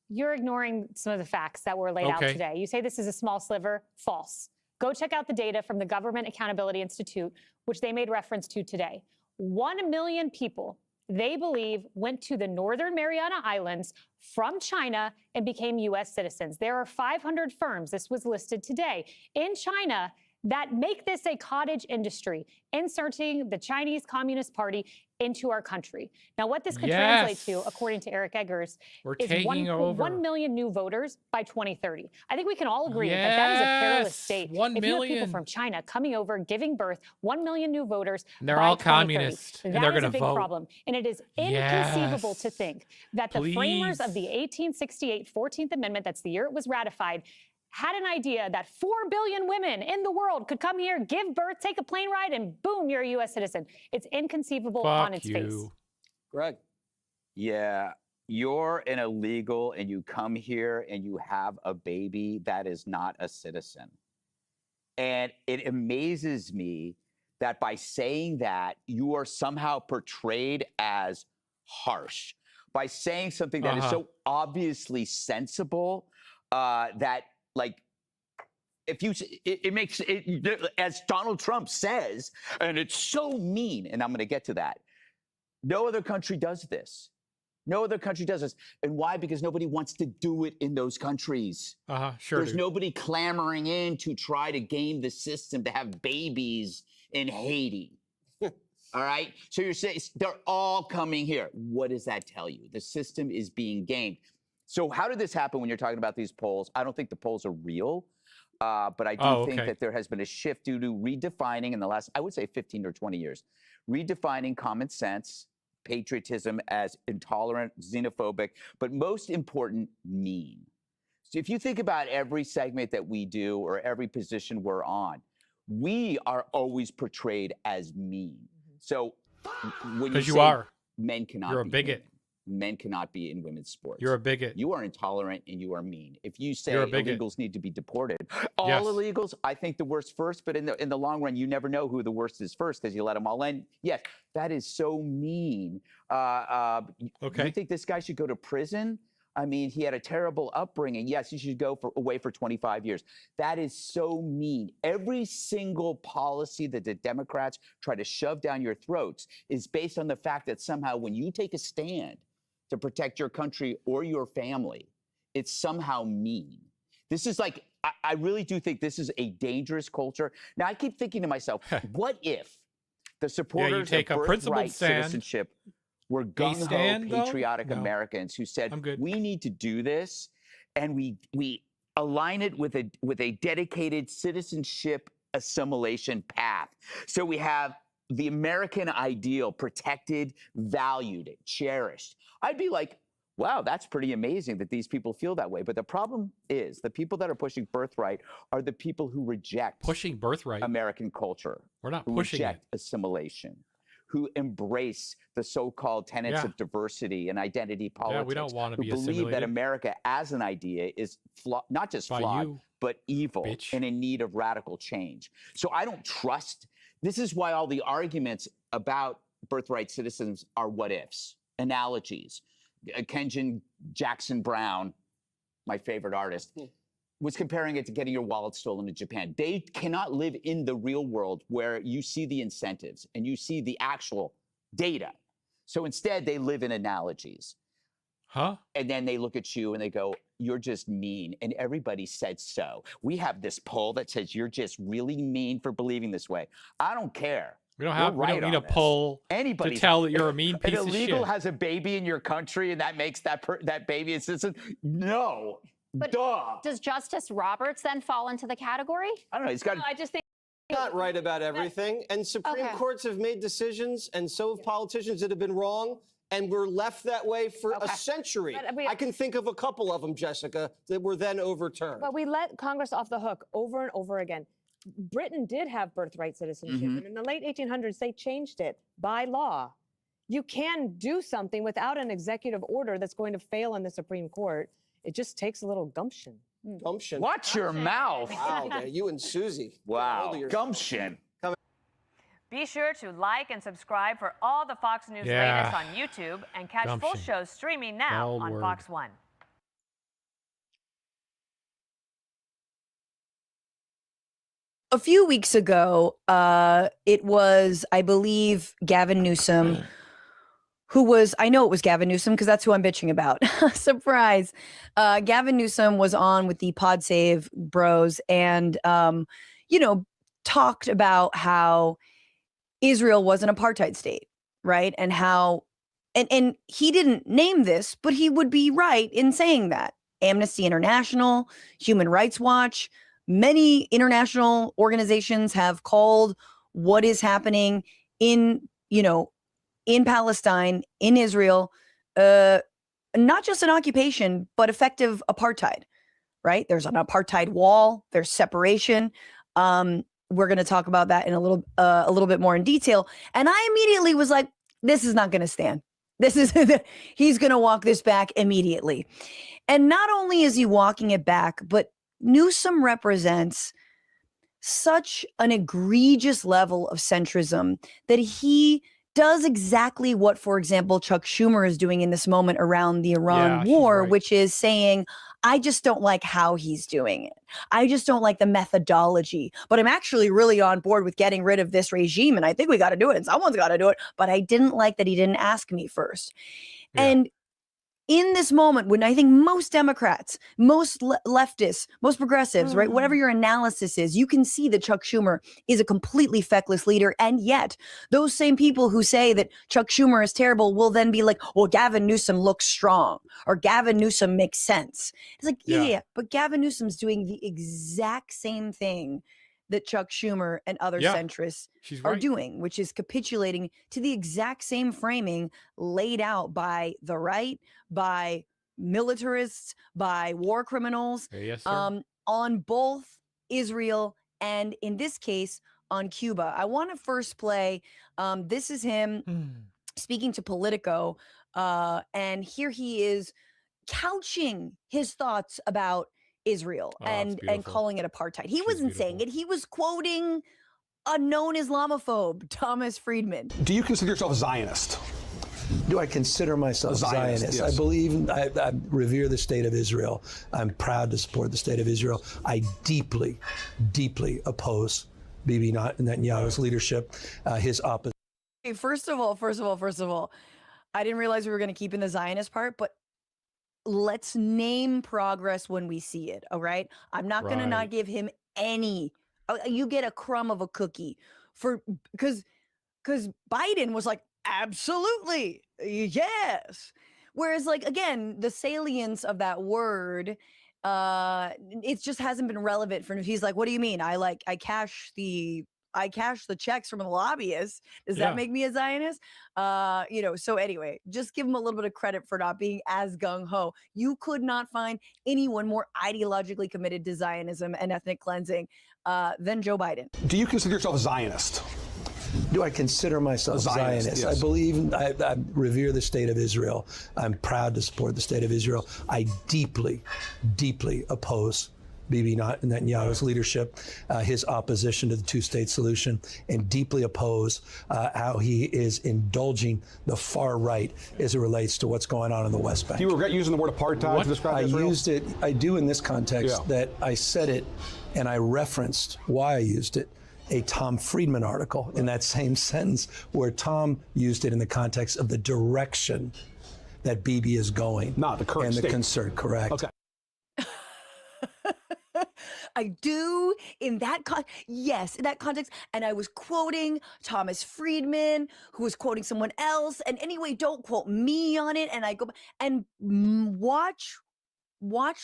You're ignoring some of the facts that were laid out today. You say this is a small sliver. False. Go check out the data from the Government Accountability Institute, which they made reference to today. 1 million people, they believe, went to the Northern Mariana Islands from China and became U.S. citizens. There are 500 firms. This was listed today. In China, that make this a cottage industry, inserting the Chinese Communist Party into our country. Now, what this could translate to, according to Eric Eggers, is 1 million new voters by 2030. I think we can all agree that that is a perilous state. 1 if you have million. people from China coming over, giving birth, 1 million new voters And they're by all 2030. communist, and That they're is gonna a big vote. problem. And it is inconceivable to think that the framers of the Please. 1868 14th Amendment, that's the year it was ratified, had an idea that 4 billion women in the world could come here, give birth, take a plane ride, and boom, you're a U.S. citizen. It's inconceivable on its face. Greg. Yeah, you're an illegal and you come here and you have a baby that is not a citizen. And it amazes me that by saying that, you are somehow portrayed as harsh. By saying something that is so obviously sensible that, like, if you, it makes it, as Donald Trump says, and it's so mean, and I'm going to get to that. No other country does this. No other country does this. And why? Because nobody wants to do it in those countries. Sure. There's nobody clamoring in to try to game the system to have babies in Haiti. All right? So you're saying they're all coming here. What does that tell you? The system is being gamed. So how did this happen when you're talking about these polls? I don't think the polls are real, but I do think that there has been a shift due to redefining in the last, I would say 15 or 20 years, redefining common sense, patriotism as intolerant, xenophobic, but most important, mean. So if you think about every segment that we do or every position we're on, we are always portrayed as mean. So when you say men cannot You're a be bigot. mean, men cannot be in women's sports. You're a bigot. You are intolerant and you are mean. If you say You're a bigot. illegals need to be deported, all illegals, I think the worst first, but in the long run, you never know who the worst is first because you let them all in. Yes, that is so mean. You think this guy should go to prison? I mean, he had a terrible upbringing. Yes, he should go away for 25 years. That is so mean. Every single policy that the Democrats try to shove down your throats is based on the fact that somehow when you take a stand to protect your country or your family, it's somehow mean. This is like, I really do think this is a dangerous culture. Now, I keep thinking to myself, what if the supporters of birthright citizenship were gung-ho, patriotic Americans who said, we need to do this, and we align it with a dedicated citizenship assimilation path. So we have the American ideal protected, valued, cherished. I'd be like, wow, that's pretty amazing that these people feel that way. But the problem is the people that are pushing birthright are the people who reject American culture. We're not who pushing reject assimilation, who embrace the so-called tenets of diversity and identity politics. we don't want to be who believe assimilated. that America as an idea is not just flawed, but evil and in need of radical change. So I don't trust. This is why all the arguments about birthright citizens are what ifs, analogies. Kenji Jackson Brown, my favorite artist, was comparing it to getting your wallet stolen in Japan. They cannot live in the real world where you see the incentives and you see the actual data. So instead, they live in analogies. And then they look at you and they go, you're just mean. And everybody said so. We have this poll that says you're just really mean for believing this way. I don't care. We don't need a poll to tell that you're a mean piece of shit. An illegal has a baby in your country and that makes that baby a citizen? No. But does Justice Roberts then fall into the category? I don't know. He's got. I just think not right about everything, and Supreme Courts have made decisions, and so have politicians that have been wrong, and we're left that way for a century. I can think of a couple of them, Jessica, that were then overturned. But we let Congress off the hook over and over again. Britain did have birthright citizenship, and in the late 1800s, they changed it by law. You can do something without an executive order that's going to fail in the Supreme Court. It just takes a little gumption. Gumption. Watch your mouth. Wow, man, you and Susie. Wow, gumption. Be sure to like and subscribe for all the Fox News latest on YouTube and catch full shows streaming now on Fox One. A few weeks ago, it was, I believe, Gavin Newsom, I know it was Gavin Newsom because that's who I'm bitching about. Surprise. Gavin Newsom was on with the Pod Save bros and, talked about how Israel was an apartheid state, right? And how, and he didn't name this, but he would be right in saying that. Amnesty International, Human Rights Watch, many international organizations have called what is happening in, in Palestine, in Israel, not just an occupation, but effective apartheid, right? There's an apartheid wall, there's separation. We're going to talk about that in a little bit more in detail. And I immediately was like, this is not going to stand. He's going to walk this back immediately. And not only is he walking it back, but Newsom represents such an egregious level of centrism that he does exactly what, for example, Chuck Schumer is doing in this moment around the Iran war, which is saying, I just don't like how he's doing it. I just don't like the methodology, but I'm actually really on board with getting rid of this regime. And I think we got to do it and someone's got to do it. But I didn't like that he didn't ask me first. Yeah. And in this moment, when I think most Democrats, most leftists, most progressives, right, whatever your analysis is, you can see that Chuck Schumer is a completely feckless leader. And yet those same people who say that Chuck Schumer is terrible will then be like, well, Gavin Newsom looks strong or Gavin Newsom makes sense. It's like, yeah, but Gavin Newsom's doing the exact same thing that Chuck Schumer and other centrists are doing, which is capitulating to the exact same framing laid out by the right, by militarists, by war criminals, on both Israel and, in this case, on Cuba. I want to first play, this is him speaking to Politico, and here he is couching his thoughts about Israel and calling it apartheid. He wasn't saying it. He was quoting a known Islamophobe, Thomas Friedman. Do you consider yourself a Zionist? Do I consider myself a Zionist? Yes. I believe, I revere the state of Israel. I'm proud to support the state of Israel. I deeply, deeply oppose Bibi Netanyahu's leadership, his opposition. Okay, first of all, I didn't realize we were going to keep in the Zionist part, but let's name progress when we see it. All right. I'm not going to not give him any, you get a crumb of a cookie because Biden was like, absolutely. Yes. Whereas like, again, the salience of that word, it just hasn't been relevant for him. He's like, what do you mean? I cash the checks from the lobbyists. Does that make me a Zionist? So anyway, just give him a little bit of credit for not being as gung-ho. You could not find anyone more ideologically committed to Zionism and ethnic cleansing than Joe Biden. Do you consider yourself a Zionist? Do I consider myself a Zionist? Yes. I believe, I revere the state of Israel. I'm proud to support the state of Israel. I deeply, deeply oppose Bibi Netanyahu's leadership, his opposition to the two-state solution, and deeply oppose how he is indulging the far right as it relates to what's going on in the West Bank. Do you regret using the word apartheid to describe Israel? I used it, I do in this context, that I said it and I referenced why I used it. A Tom Friedman article in that same sentence where Tom used it in the context of the direction that Bibi is going. Not the current and state. The concern, correct. Okay. I do in that in that context. And I was quoting Thomas Friedman, who was quoting someone else. And anyway, don't quote me on it. And I go and watch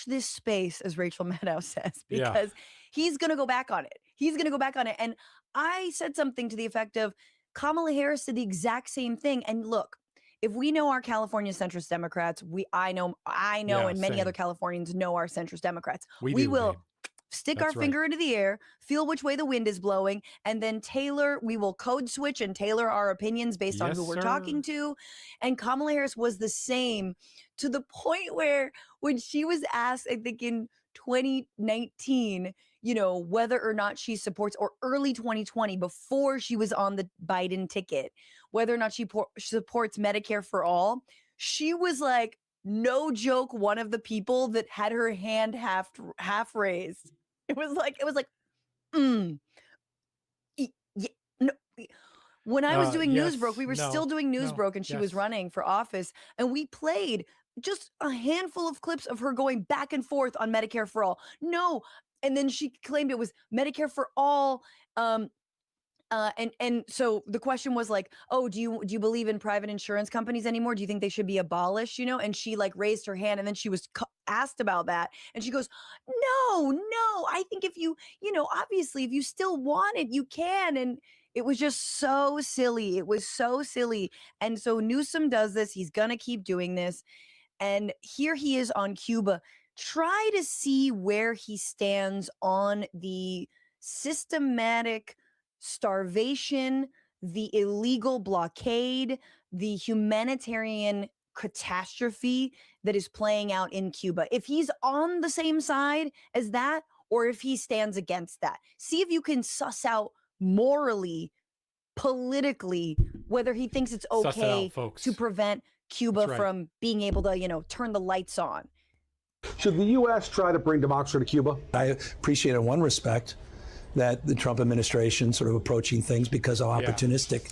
this space, as Rachel Maddow says, because he's going to go back on it. He's going to go back on it. And I said something to the effect of Kamala Harris did the exact same thing. And look, if we know our California centrist Democrats, I know, and many other Californians know our centrist Democrats. We will stick our finger into the air, feel which way the wind is blowing, and then we will code switch and tailor our opinions based on who we're talking to. And Kamala Harris was the same, to the point where when she was asked, I think in 2019, whether or not she supports, or early 2020, before she was on the Biden ticket, whether or not she supports Medicare for all, she was like, no joke, one of the people that had her hand half raised. It was like, no. When I was doing Newsbroke, we were still doing Newsbroke, and she was running for office, and we played just a handful of clips of her going back and forth on Medicare for all. No. And then she claimed it was Medicare for all And so the question was like, oh, do you believe in private insurance companies anymore? Do you think they should be abolished? You know, and she like raised her hand, and then she was asked about that, and she goes, no, I think if you know, obviously if you still want it, you can. And it was just so silly. It was so silly. And so Newsom does this. He's gonna keep doing this. And here he is on Cuba. Try to see where he stands on the systematic starvation, the illegal blockade, the humanitarian catastrophe that is playing out in Cuba. If he's on the same side as that, or if he stands against that, see if you can suss out morally, politically, whether he thinks it's okay to prevent Cuba from being able to, you know, turn the lights on. Should the U.S. try to bring democracy to Cuba? I appreciate in one respect that the Trump administration sort of approaching things because of opportunistic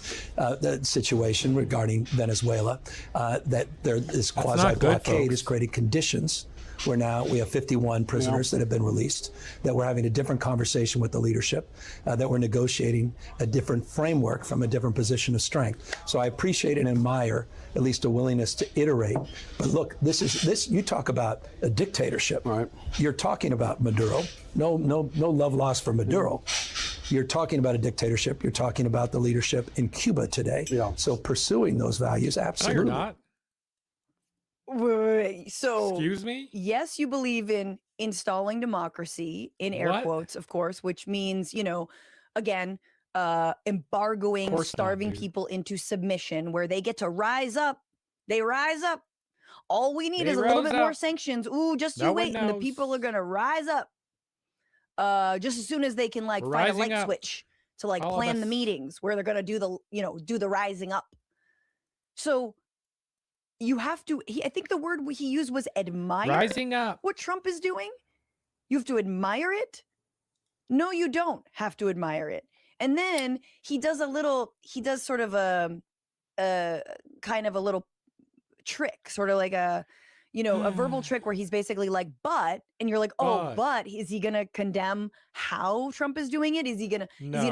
the situation regarding Venezuela, that this quasi-blockade has created conditions where now we have 51 prisoners that have been released, that we're having a different conversation with the leadership, that we're negotiating a different framework from a different position of strength. So I appreciate and admire at least a willingness to iterate. But look, this you talk about a dictatorship. Right. You're talking about Maduro. No love lost for Maduro. You're talking about a dictatorship. You're talking about the leadership in Cuba today. Yeah. So pursuing those values, absolutely. No, you're not. Wait, so excuse me? Yes, you believe in installing democracy, in air quotes, of course, which means, you know, again, embargoing, starving people into submission where they get to rise up. They rise up. All we need is a little bit more sanctions. Ooh, just you wait, and the people are gonna rise up. Just as soon as they can like find a light switch to like plan the meetings where they're gonna do the rising up. So you have to, I think the word he used was admire. Rising up. What Trump is doing? You have to admire it? No, you don't have to admire it. And then he does sort of a kind of a little trick, sort of like a verbal trick where he's basically like, but, and you're like, oh, but is he going to condemn how Trump is doing it? Is he going to,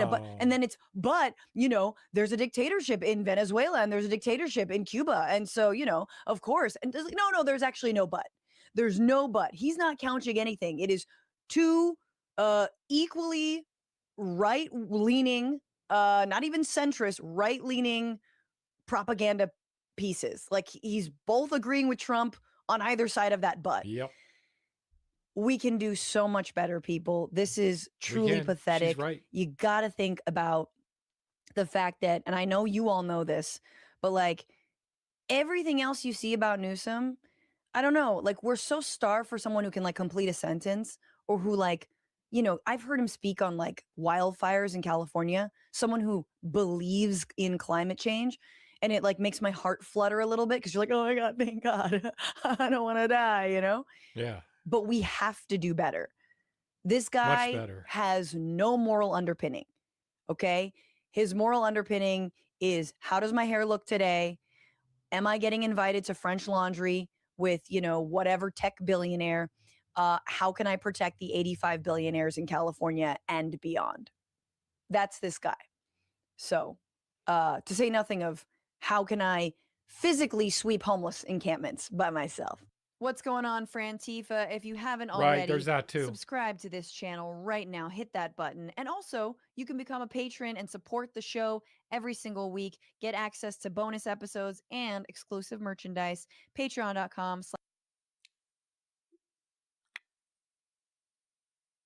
but, and then it's, but, you know, there's a dictatorship in Venezuela and there's a dictatorship in Cuba. And so, you know, of course, and no, there's actually no but. There's no but. He's not couching anything. It is two equally right-leaning, not even centrist, right-leaning propaganda pieces. Like he's both agreeing with Trump on either side of that but. Yep. We can do so much better, people. This is truly pathetic. She's right. You got to think about the fact that, and I know you all know this, but like everything else you see about Newsom, I don't know, like we're so starved for someone who can like complete a sentence or who like, you know, I've heard him speak on like wildfires in California, someone who believes in climate change. And it like makes my heart flutter a little bit because you're like, oh my God, thank God. I don't want to die, you know? Yeah. But we have to do better. This guy has no moral underpinning, okay? His moral underpinning is, how does my hair look today? Am I getting invited to French Laundry with, you know, whatever tech billionaire? How can I protect the 85 billionaires in California and beyond? That's this guy. So to say nothing of, how can I physically sweep homeless encampments by myself? What's going on, Frantifa? If you haven't already, there's that too. Subscribe to this channel right now. Hit that button. And also, you can become a patron and support the show every single week. Get access to bonus episodes and exclusive merchandise. Patreon.com.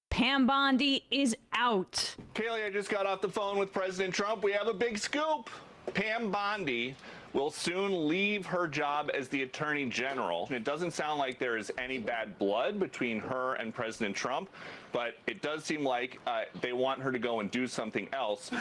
Pam Bondi is out. Kaylee, I just got off the phone with President Trump. We have a big scoop. Pam Bondi will soon leave her job as the Attorney General. It doesn't sound like there is any bad blood between her and President Trump, but it does seem like they want her to go and do something else.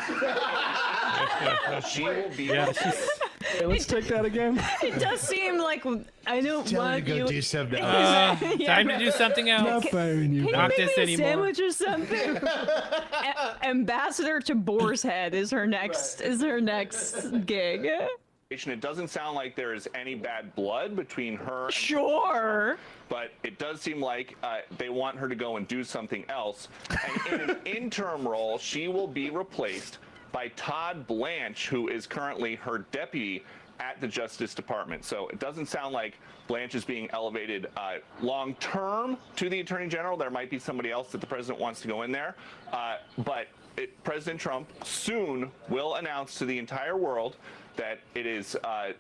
She will be... Hey, let's take that again. It does seem like I don't want you to go do something else. Time to do something else. Not firing you. Not this anymore. Sandwich or something. Ambassador to Boar's Head is her next gig. It doesn't sound like there is any bad blood between her. Sure. but it does seem like they want her to go and do something else. And in an interim role, she will be replaced by Todd Blanche, who is currently her deputy at the Justice Department. So it doesn't sound like Blanche is being elevated long term to the Attorney General. There might be somebody else that the president wants to go in there. But President Trump soon will announce to the entire world that it is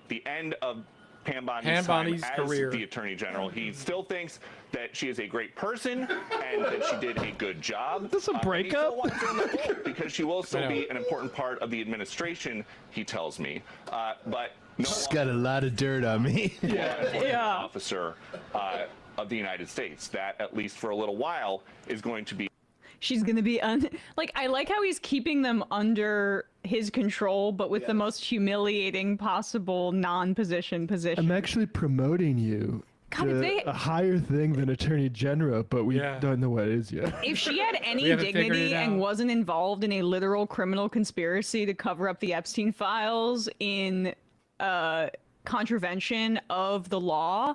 the end of Pam Bondi's time as career. The Attorney General. He still thinks that she is a great person and that she did a good job. Is this a breakup? Because she will still be an important part of the administration, he tells me. But no She's got a lot of dirt on me. officer of the United States. That, at least for a little while, is going to be. She's going to be like, I like how he's keeping them under his control, but with the most humiliating possible non-position position. I'm actually promoting you to a higher thing than Attorney General, but we don't know what it is yet. If she had any dignity and wasn't involved in a literal criminal conspiracy to cover up the Epstein files in contravention of the law,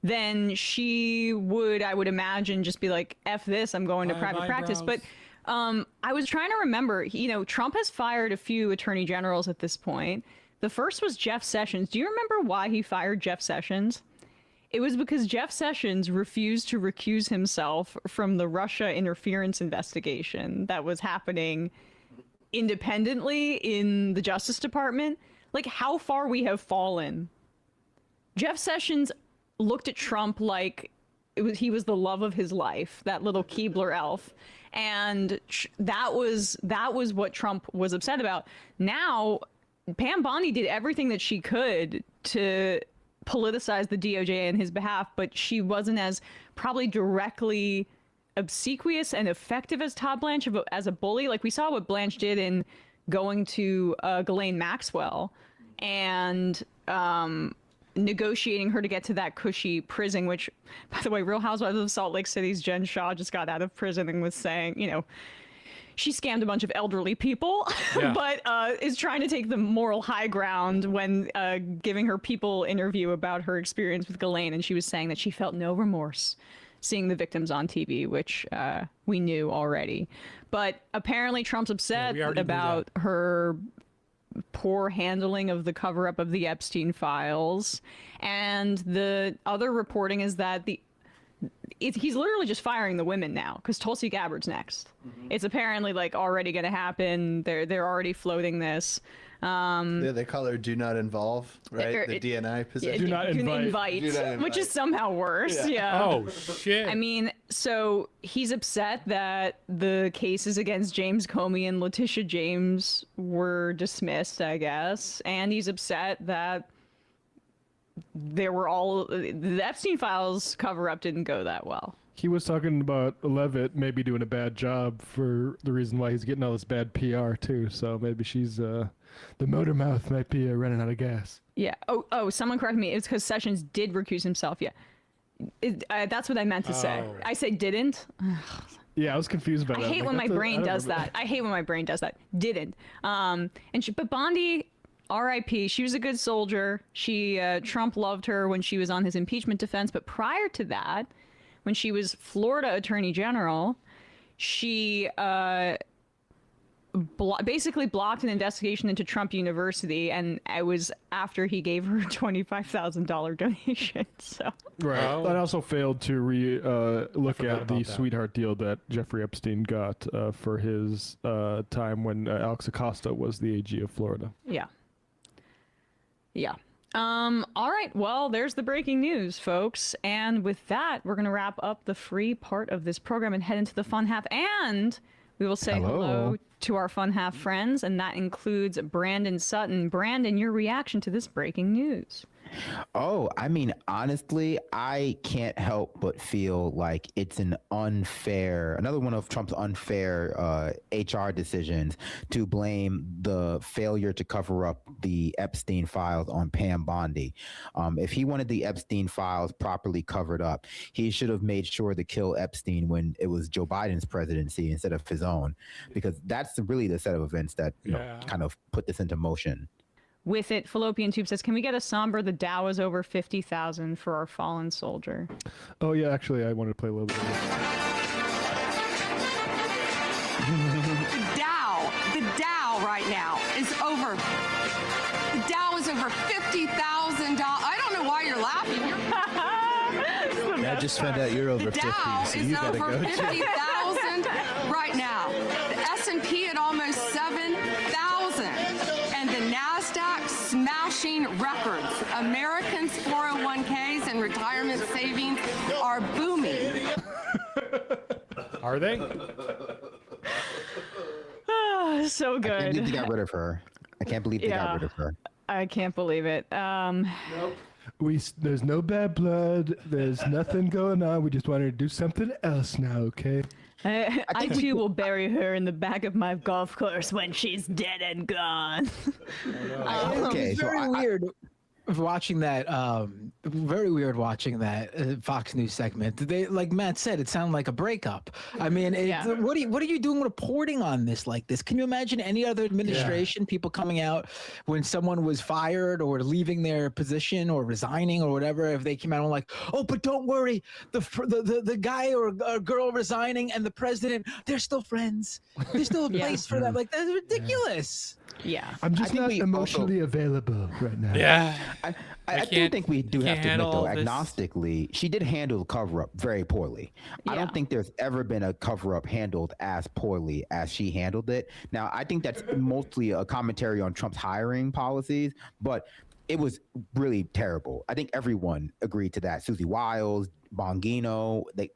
then she would, I would imagine, just be like, F this, I'm going to private practice. But I was trying to remember, you know, Trump has fired a few attorney generals at this point. The first was Jeff Sessions. Do you remember why he fired Jeff Sessions? It was because Jeff Sessions refused to recuse himself from the Russia interference investigation that was happening independently in the Justice Department. Like, how far we have fallen. Jeff Sessions looked at Trump like he was the love of his life, that little Keebler elf. And that was what Trump was upset about. Now, Pam Bondi did everything that she could to politicize the DOJ in his behalf, but she wasn't as probably directly obsequious and effective as Todd Blanche as a bully. Like, we saw what Blanche did in going to Ghislaine Maxwell and negotiating her to get to that cushy prison, which, by the way, Real Housewives of Salt Lake City's Jen Shaw just got out of prison and was saying, you know, she scammed a bunch of elderly people, but is trying to take the moral high ground when giving her People interview about her experience with Ghislaine. And she was saying that she felt no remorse seeing the victims on TV, which we knew already. But apparently Trump's upset about her poor handling of the cover-up of the Epstein files. And the other reporting is that he's literally just firing the women now, because Tulsi Gabbard's next. It's apparently like already going to happen. They're already floating this. They call her "Do Not Involve," right? The DNI position. Do not invite. Which is somehow worse. Yeah. Oh shit. I mean, so he's upset that the cases against James Comey and Letitia James were dismissed, I guess, and he's upset that the Epstein files cover-up didn't go that well. He was talking about Levitt maybe doing a bad job for the reason why he's getting all this bad PR too. So maybe she's the motor mouth might be running out of gas. Yeah. Oh, someone corrected me. It's because Sessions did recuse himself. Yeah. That's what I meant to say. I said didn't. Yeah, I was confused about that. I hate when my brain does that. I hate when my brain does that. Didn't. But Bondi, R.I.P. She was a good soldier. Trump loved her when she was on his impeachment defense. But prior to that, when she was Florida Attorney General, she basically blocked an investigation into Trump University, and it was after he gave her a $25,000 donation. So right. I also failed to look at the sweetheart deal that Jeffrey Epstein got for his time when Alex Acosta was the AG of Florida. Yeah. Yeah. All right. Well, there's the breaking news, folks. And with that, we're going to wrap up the free part of this program and head into the fun half. And we will say hello to our fun half friends, and that includes Brandon Sutton. Brandon, your reaction to this breaking news? Oh, I mean, honestly, I can't help but feel like it's another one of Trump's unfair HR decisions to blame the failure to cover up the Epstein files on Pam Bondi. If he wanted the Epstein files properly covered up, he should have made sure to kill Epstein when it was Joe Biden's presidency instead of his own, because that's really the set of events that kind of put this into motion. with it, Fallopian Tube says, can we get a somber? The Dow is over 50,000 for our fallen soldier. Oh, yeah, actually, I wanted to play a little bit of this. The Dow right now is over. The Dow is over $50,000. I don't know why you're laughing. I just found out you're over 50, Dow so is you gotta over go. 50,000 right now. The S&P at almost 7,000, and the Nasdaq smashing records. Americans' 401ks and retirement savings are booming. Are they? Oh, so good. I can't believe they got rid of her. I can't believe they got rid of her. I can't believe it. There's no bad blood. There's nothing going on. We just wanted to do something else now, okay? I too will bury her in the back of my golf course when she's dead and gone. Okay, it's very weird watching that. Very weird watching that Fox News segment. They, like Matt said, it sounded like a breakup. I mean, what are you doing reporting on this like this? Can you imagine any other administration, people coming out when someone was fired or leaving their position or resigning or whatever, if they came out and like, oh, but don't worry, the guy or girl resigning and the president, they're still friends. There's still a place for that. Like, that's ridiculous. Yeah. I'm just not emotionally available right now. Yeah. I do think we do have to admit, though, this. agnostically, she did handle the cover-up very poorly. I don't think there's ever been a cover-up handled as poorly as she handled it. Now, I think that's mostly a commentary on Trump's hiring policies, but it was really terrible. I think everyone agreed to that. Susie Wiles, Bongino, it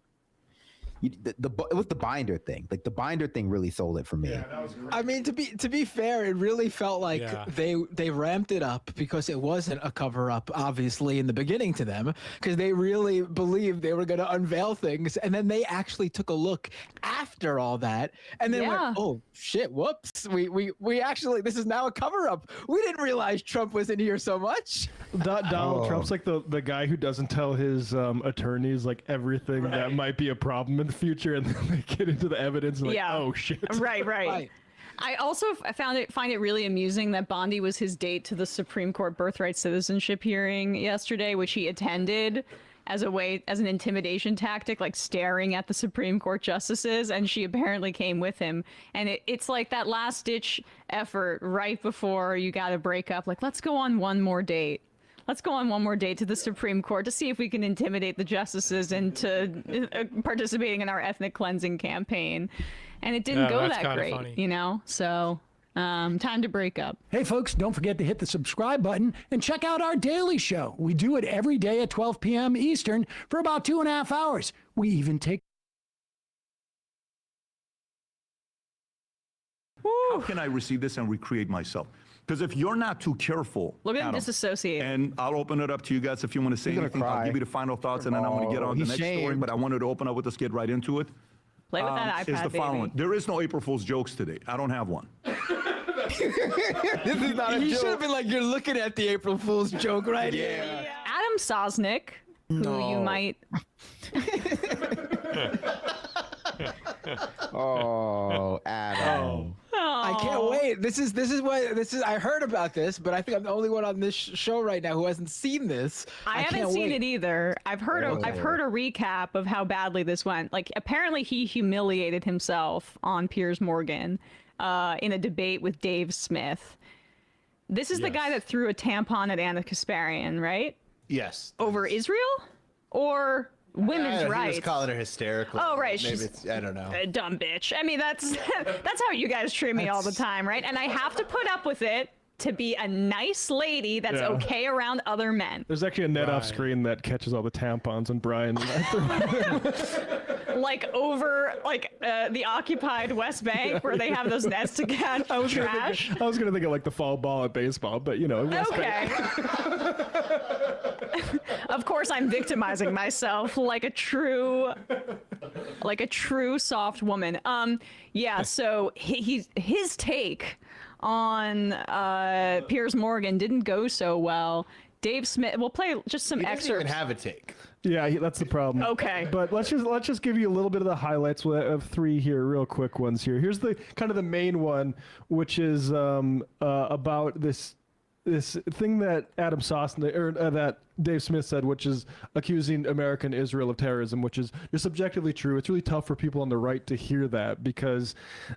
was the binder thing. Like the binder thing really sold it for me. Yeah, that was great. I mean, to be fair, it really felt like they ramped it up because it wasn't a cover up, obviously, in the beginning to them, because they really believed they were going to unveil things, and then they actually took a look after all that, and then went, oh shit, whoops, we actually, this is now a cover up. We didn't realize Trump was in here so much. Donald Trump's like the guy who doesn't tell his attorneys like everything that might be a problem in the future, and then they get into the evidence and like, oh shit. Right. I also find it really amusing that Bondi was his date to the Supreme Court birthright citizenship hearing yesterday, which he attended as an intimidation tactic, like staring at the Supreme Court justices, and she apparently came with him. And it's like that last ditch effort right before you got to break up. Like, let's go on one more date. Let's go on one more date to the Supreme Court to see if we can intimidate the justices into participating in our ethnic cleansing campaign. And it didn't go that great, funny. You know? So, time to break up. Hey, folks, don't forget to hit the subscribe button and check out our daily show. We do it every day at 12 p.m. Eastern for about 2.5 hours. We even take... How can I receive this and recreate myself? Because if you're not too careful, look at him disassociate. And I'll open it up to you guys if you want to say anything. I'll give you the final thoughts, and then I'm going to get on the next story. But I wanted to open up with this, get right into it. Play with that iPad, is the following. There is no April Fool's jokes today. I don't have one. This is not a joke. You should have been like, you're looking at the April Fool's joke right here. Adam Sosnick, who you might... Oh, Adam. I can't wait. This is I heard about this, but I think I'm the only one on this show right now who hasn't seen this. I haven't seen it either. I've heard a recap of how badly this went. Like, apparently he humiliated himself on Piers Morgan in a debate with Dave Smith. This is the guy that threw a tampon at Anna Kasparian, right? Yes. Over Israel? Or women's rights? He was calling her hysterical. Oh, right. Maybe it's, I don't know. A dumb bitch. I mean, that's how you guys treat me all the time, right? And I have to put up with it to be a nice lady that's okay around other men. There's actually a net off screen that catches all the tampons and Brian. Like over the occupied West Bank where they have those nets to catch trash. I was gonna think of like the foul ball at baseball, but you know. Okay. Of course, I'm victimizing myself like a true soft woman. So his take on Piers Morgan didn't go so well. Dave Smith, we'll play just some excerpts. He doesn't even have a take. Yeah, that's the problem. Okay. But let's just give you a little bit of the highlights of three here, real quick ones here. Here's the kind of the main one, which is about this this thing that Adam Sosnick or that Dave Smith said, which is accusing America and Israel of terrorism, which is just objectively true. It's really tough for people on the right to hear that because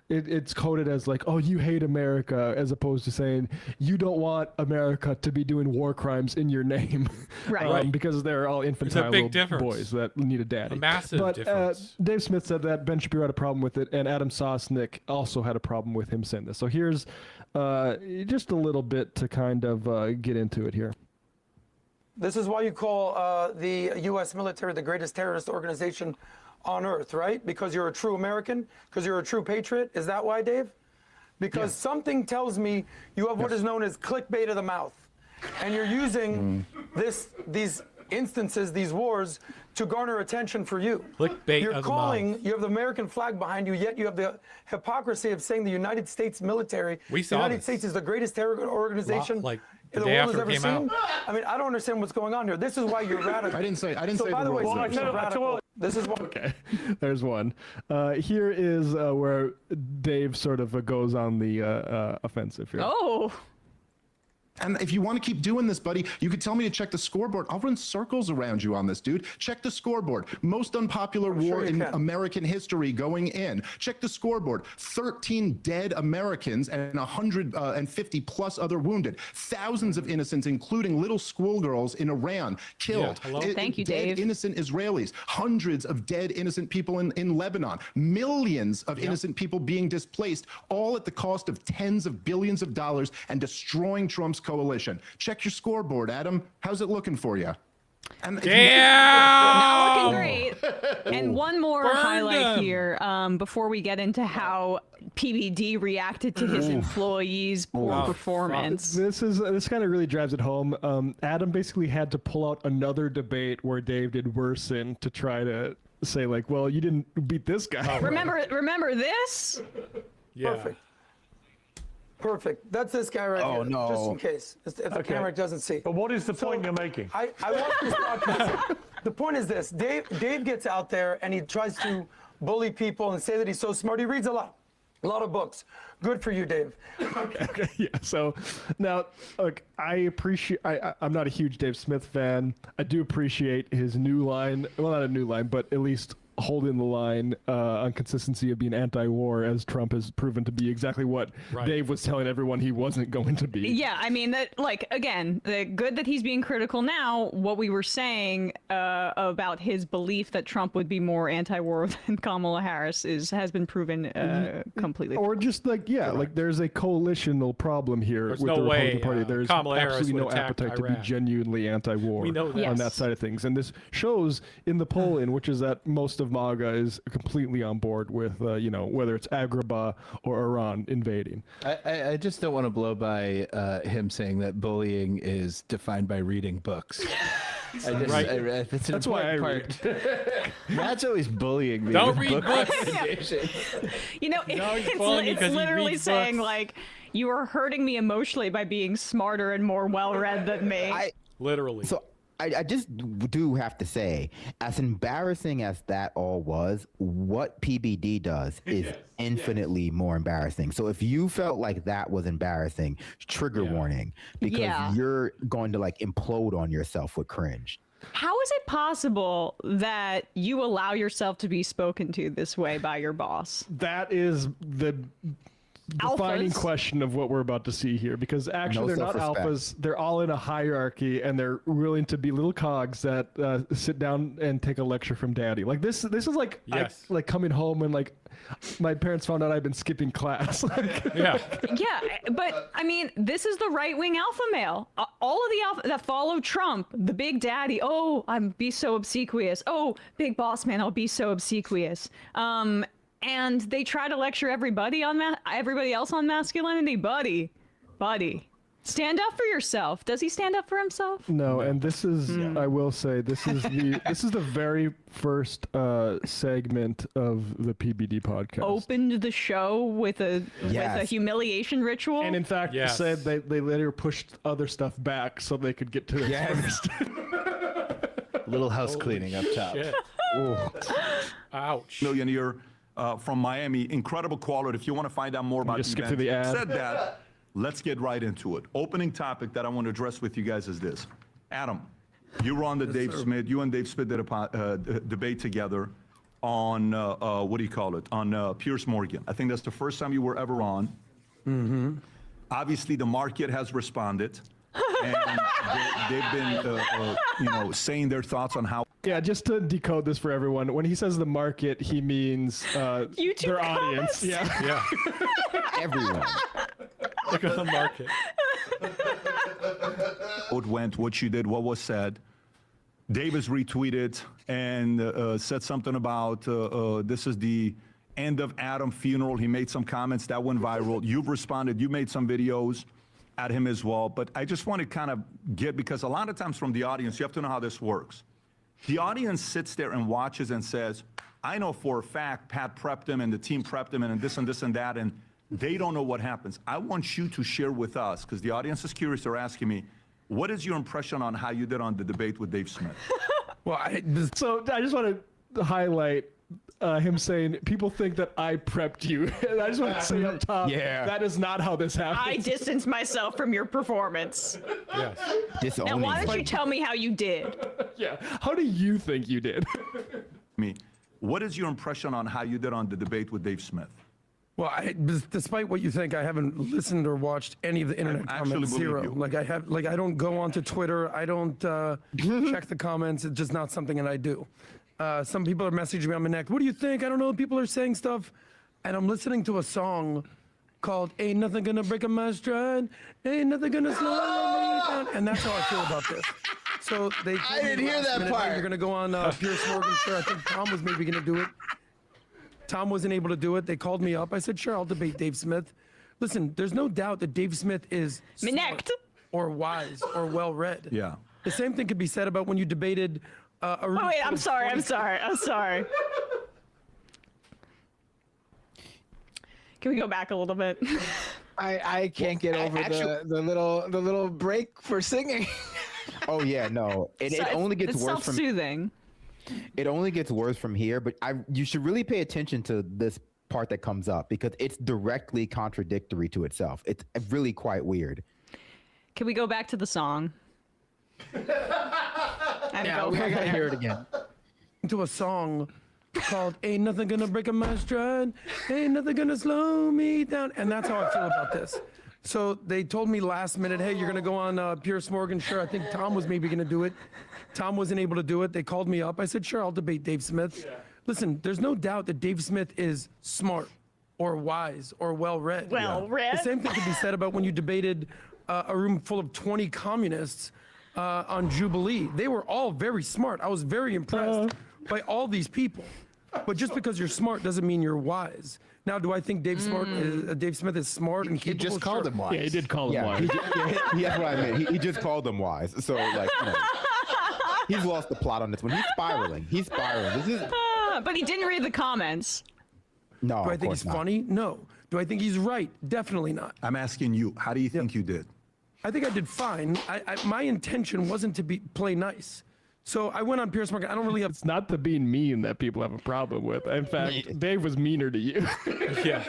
it's coded as like, oh, you hate America, as opposed to saying you don't want America to be doing war crimes in your name, right? Because they're all infantile little boys that need a daddy. A massive difference. Dave Smith said that, Ben Shapiro had a problem with it, and Adam Sosnick also had a problem with him saying this. So here's just a little bit to kind of get into it here. This is why you call the U.S. military the greatest terrorist organization on earth, right? Because you're a true American? Because you're a true patriot? Is that why, Dave? Because something tells me you have what is known as clickbait of the mouth. And you're using these instances, these wars, to garner attention for you. Clickbait You're of the calling, mouth. you have the American flag behind you, yet you have the hypocrisy of saying the United States military, We the saw United this. States is the greatest terror organization Like the the day world has after ever it came seen. out. I mean, I don't understand what's going on here. This is why you're radical. I didn't say So by the way, world speaking of radical, this is why. Okay, there's one. Here is where Dave sort of goes on the offensive here. Oh. And if you want to keep doing this, buddy, you could tell me to check the scoreboard. I'll run circles around you on this, dude. Check the scoreboard. Most unpopular war in American history going in. Check the scoreboard. 13 dead Americans and 150 plus other wounded. Thousands of innocents, including little schoolgirls in Iran, killed. Thank you, dead Dave. Innocent Israelis. Hundreds of dead innocent people in Lebanon. Millions of innocent people being displaced, all at the cost of tens of billions of dollars and destroying Trump's coalition. Check your scoreboard, Adam. How's it looking for you? And Not looking great. And one more highlight here before we get into how PBD reacted to his employees' poor performance. This kind of really drives it home. Adam basically had to pull out another debate where Dave did worse in to try to say like, well, you didn't beat this guy. Remember this? Yeah. Perfect. That's this guy right here. no. Just in case, if the camera doesn't see. But what is the point you're making? I want this podcast. The point is this: Dave gets out there and he tries to bully people and say that he's so smart. He reads a lot of books. Good for you, Dave. Okay, yeah. So now, look, I appreciate. I'm not a huge Dave Smith fan. I do appreciate his new line. Well, not a new line, but at least holding the line on consistency of being anti-war, as Trump has proven to be exactly what Dave was telling everyone he wasn't going to be. Yeah, I mean, that, like, again, good that he's being critical now. What we were saying about his belief that Trump would be more anti-war than Kamala Harris has been proven completely. Or just like, like there's a coalitional problem here with no the Republican way, Party. There's Kamala Harris absolutely no would attack appetite to Iran. be genuinely anti-war We know that. on that side of things. And this shows in the polling, which is that most of MAGA is completely on board with, whether it's Agrabah or Iran invading. I just don't want to blow by him saying that bullying is defined by reading books. That's why I read. Matt's always bullying me. Don't with read books. recommendations. It's literally saying like, you are hurting me emotionally by being smarter and more well-read than me. Literally. So I just do have to say, as embarrassing as that all was, what PBD does is infinitely more embarrassing. So if you felt like that was embarrassing, trigger warning, because you're going to like implode on yourself with cringe. How is it possible that you allow yourself to be spoken to this way by your boss? That is the defining question of what we're about to see here, because actually they're not alphas. They're all in a hierarchy, and they're willing to be little cogs that sit down and take a lecture from daddy. Like this is like like coming home and like my parents found out I've been skipping class. Yeah, but I mean, this is the right-wing alpha male. All of the alpha that follow Trump, the big daddy. Oh, I'm be so obsequious. Oh, big boss man, I'll be so obsequious. And they try to lecture everybody else on masculinity. Buddy, stand up for yourself. Does he stand up for himself? No, and this is, I will say, this is the very first segment of the PBD podcast. Opened the show with a humiliation ritual. And in fact, said they later pushed other stuff back so they could get to it first. Little house cleaning up top. Ouch. Millionaire from Miami, incredible quality. If you want to find out more about just skip event, to the ad. said that. let's get right into it. Opening topic that I want to address with you guys is this. Adam, you were on the you and Dave Smith did a debate together on, what do you call it, on Piers Morgan. I think that's the first time you were ever on. Mm-hmm. Obviously, the market has responded. And they've been, saying their thoughts on how. Yeah, just to decode this for everyone, when he says the market, he means their audience. Yeah. Everyone. Look at the market. What went, what you did, what was said. Davis retweeted and said something about this is the end of Adam funeral. He made some comments that went viral. You've responded. You made some videos at him as well. But I just want to kind of because a lot of times from the audience, you have to know how this works. The audience sits there and watches and says, I know for a fact Pat prepped him and the team prepped him and this and this and that, and they don't know what happens. I want you to share with us, because the audience is curious. They're asking me, what is your impression on how you did on the debate with Dave Smith? Well, so I just want to highlight him saying, people think that I prepped you. And I just want to say up top, that is not how this happened. I distanced myself from your performance. Yes. Now, why don't you tell me how you did? Yeah. How do you think you did? What is your impression on how you did on the debate with Dave Smith? Well, despite what you think, I haven't listened or watched any of the internet comments. Zero. I don't go onto Twitter. I don't check the comments. It's just not something that I do. Some people are messaging me on my neck. What do you think? I don't know. People are saying stuff, and I'm listening to a song called "Ain't Nothing Gonna Break My Stride, Ain't Nothing Gonna Slow Me Down," and that's how I feel about this. So they. I didn't hear that part. You're gonna go on Piers Morgan. Sure, I think Tom was maybe gonna do it. Tom wasn't able to do it. They called me up. I said, sure, I'll debate Dave Smith. Listen, there's no doubt that Dave Smith is smart or wise or well-read. Yeah. The same thing could be said about when you debated a room. Oh, wait, I'm sorry. Can we go back a little bit? I can't get over the little break for singing. Oh yeah, no. It only gets worse from self-soothing. It only gets worse from here, but you should really pay attention to this part that comes up because it's directly contradictory to itself. It's really quite weird. Can we go back to the song? Yeah, we gotta hear it again. To a song called "Ain't Nothing Gonna Break My Stride, Ain't Nothing Gonna Slow Me Down," and that's how I feel about this. So they told me last minute, hey, you're gonna go on Piers Morgan. Sure, I think Tom was maybe gonna do it. Tom wasn't able to do it. They called me up. I said, sure, I'll debate Dave Smith. Yeah. Listen, there's no doubt that Dave Smith is smart or wise or well-read. Well-read? The same thing could be said about when you debated a room full of 20 communists on Jubilee. They were all very smart. I was very impressed by all these people. But just because you're smart doesn't mean you're wise. Now, do I think Dave Smith is smart and capable? He just called him wise. Yeah, he did call him wise. That's what I meant. He just called him wise. So, he's lost the plot on this one. He's spiraling. But he didn't read the comments. No. Do I think he's funny? No. Do I think he's right? Definitely not. I'm asking you, how do you think you did? I think I did fine. My intention wasn't to play nice. So I went on Piers Morgan. I don't really have. It's not the being mean that people have a problem with. In fact, Dave was meaner to you. Yeah.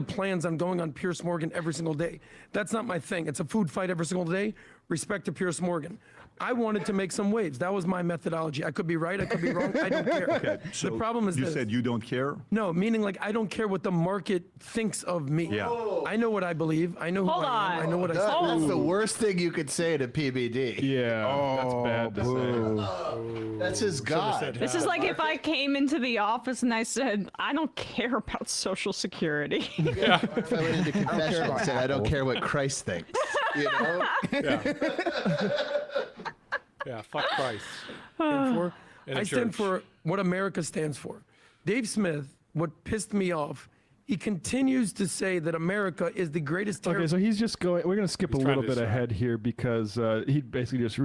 Plans on going on Piers Morgan every single day. That's not my thing. It's a food fight every single day. Respect to Piers Morgan. I wanted to make some waves. That was my methodology. I could be right. I could be wrong. I don't care. Okay, so the problem is you said you don't care? No, meaning I don't care what the market thinks of me. Yeah. I know what I believe. I know who I am. I know what I stand. That's the worst thing you could say to PBD. Yeah, that's bad to say. That's his God. This is like if I came into the office and I said, I don't care about Social Security. Yeah. If I went into confession and said, I don't care what Christ thinks. You know? Yeah, fuck Christ. I stand for what America stands for. Dave Smith, what pissed me off, he continues to say that America is the greatest terror. Okay, so he's just going. We're going to skip a little bit ahead here because he basically just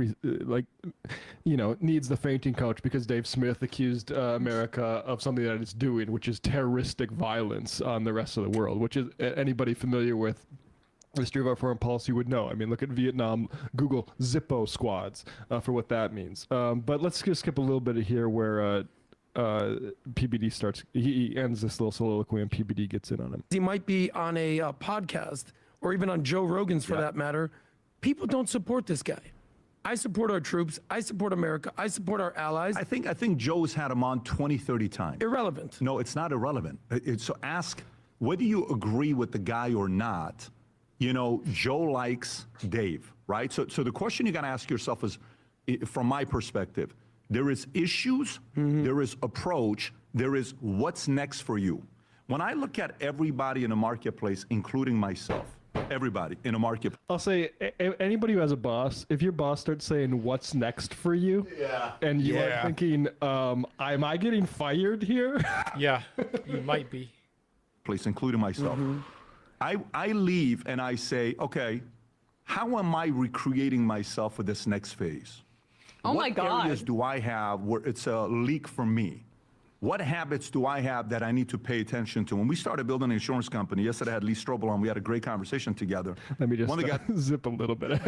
needs the fainting couch because Dave Smith accused America of something that it's doing, which is terroristic violence on the rest of the world, which is anybody familiar with the history of our foreign policy would know. I mean, look at Vietnam, Google Zippo squads for what that means. But let's just skip a little bit here where PBD starts. He ends this little soliloquy and PBD gets in on him. He might be on a podcast or even on Joe Rogan's for that matter, people don't support this guy. I support our troops. I support America. I support our allies. I think Joe's had him on 20, 30 times. Irrelevant. No, it's not irrelevant. So ask whether you agree with the guy or not. You know, Joe likes Dave, right? So the question you got to ask yourself is, from my perspective, there is issues, there is approach, there is what's next for you. When I look at everybody in the marketplace, including myself, everybody in a market. I'll say anybody who has a boss, if your boss starts saying what's next for you, and you are thinking, am I getting fired here? Yeah, you might be. Place, including myself. I leave and I say, okay, how am I recreating myself for this next phase? Oh my God. What areas do I have where it's a leak for me? What habits do I have that I need to pay attention to? When we started building an insurance company, yesterday I had Lee Strobel on, we had a great conversation together. Let me just zip a little bit.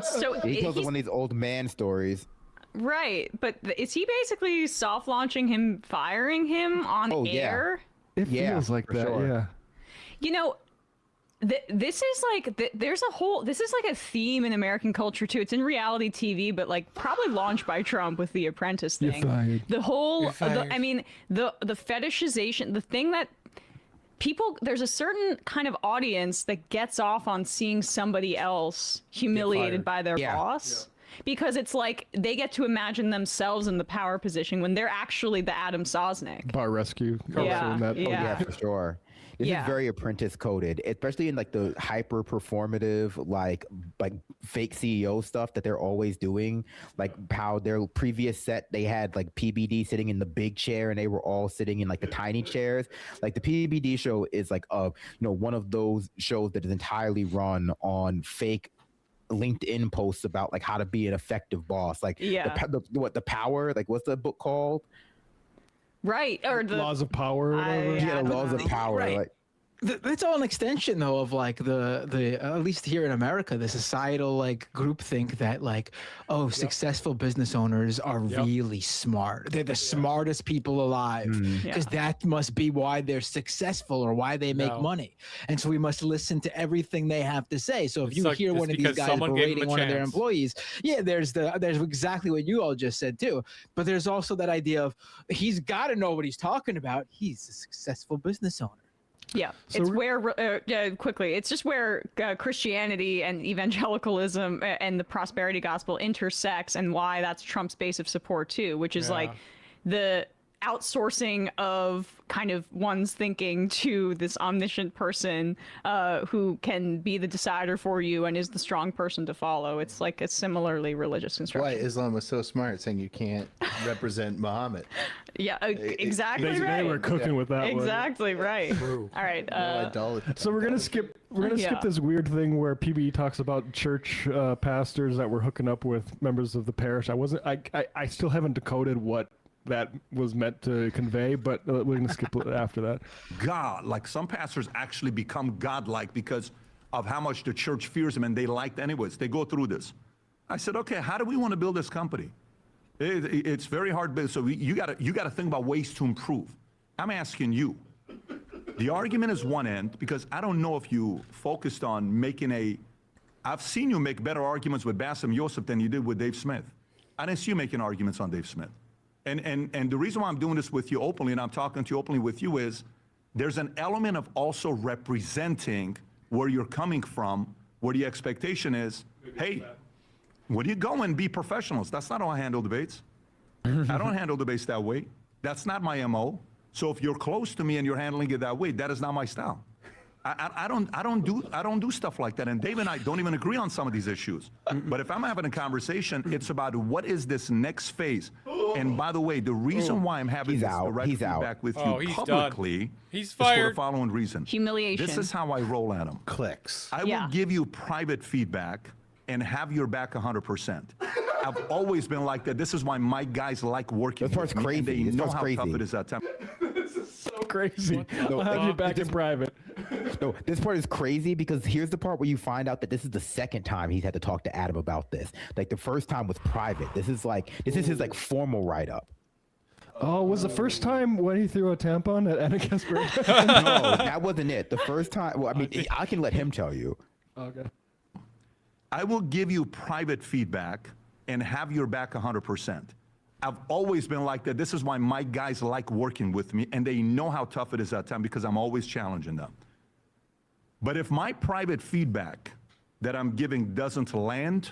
So he tells one of these old man stories. Right, but is he basically soft launching him, firing him on air? It feels like that, yeah. You know, this is like this is like a theme in American culture too. It's in reality TV, but like probably launched by Trump with the Apprentice thing. You're fired. The whole, You're fired. the fetishization, the thing that people, there's a certain kind of audience that gets off on seeing somebody else humiliated by their boss. Because it's like they get to imagine themselves in the power position when they're actually the Adam Sosnick. Bar rescue. Yeah, for sure. This is very Apprentice coded, especially in like the hyper performative, like fake CEO stuff that they're always doing. Like how their previous set, they had like PBD sitting in the big chair and they were all sitting in like the tiny chairs. Like the PBD show is like one of those shows that is entirely run on fake LinkedIn posts about like how to be an effective boss. Like the power, like what's the book called? Right, or the Laws of Power. Or whatever. Laws of Power. Right. Like, it's all an extension though of like the at least here in America, the societal like groupthink that like, successful business owners are really smart. They're the smartest people alive because that must be why they're successll or why they make money. And so we must listen to everything they have to say. So if you hear one of these guys berating one of their employees, there's exactly what you all just said too. But there's also that idea of he's got to know what he's talking about. He's a successful business owner. Yeah, so it's where, quickly, it's just where Christianity and evangelicalism and the prosperity gospel intersects, and why that's Trump's base of support too, which is like the outsourcing of kind of one's thinking to this omniscient person who can be the decider for you and is the strong person to follow. It's like a similarly religious construction. Why Islam was so smart, saying you can't represent Muhammad. Yeah, exactly right. They were cooking with that exactly right. All right. So we're gonna skip this weird thing where PB talks about church pastors that were hooking up with members of the parish. I still haven't decoded what that was meant to convey, but we're going to skip after that. God, like some pastors actually become godlike because of how much the church fears them, and they liked anyways. They go through this. I said, okay, how do we want to build this company? It's very hard business. So you got to think about ways to improve. I'm asking you. The argument is one end, because I don't know if you focused on making I've seen you make better arguments with Bassem Youssef than you did with Dave Smith. I didn't see you making arguments on Dave Smith. And the reason why I'm doing this with you openly, and I'm talking to you openly with you, is there's an element of also representing where you're coming from, where the expectation is, hey, when you go and be professionals, that's not how I handle debates. I don't handle debates that way. That's not my MO. So if you're close to me and you're handling it that way, that is not my style. I don't do stuff like that. And Dave and I don't even agree on some of these issues. But if I'm having a conversation, it's about what is this next phase. And by the way, the reason why I'm having this direct feedback with you publicly is for the following reason. Humiliation. This is how I roll at them. Clicks. I will give you private feedback and have your back 100%. I've always been like that. This is why my guys like working with me. They know how tough it is at times. This is so crazy. I'll have you back in private. No, this part is crazy because here's the part where you find out that this is the second time he's had to talk to Adam about this. Like the first time was private. This is his like formal write-up. Oh, was the first time when he threw a tampon at Annika's birthday? No, that wasn't it. The first time. Well, I mean, I can let him tell you. Okay. I will give you private feedback and have your back 100%. I've always been like that. This is why my guys like working with me, and they know how tough it is at times because I'm always challenging them. But if my private feedback that I'm giving doesn't land,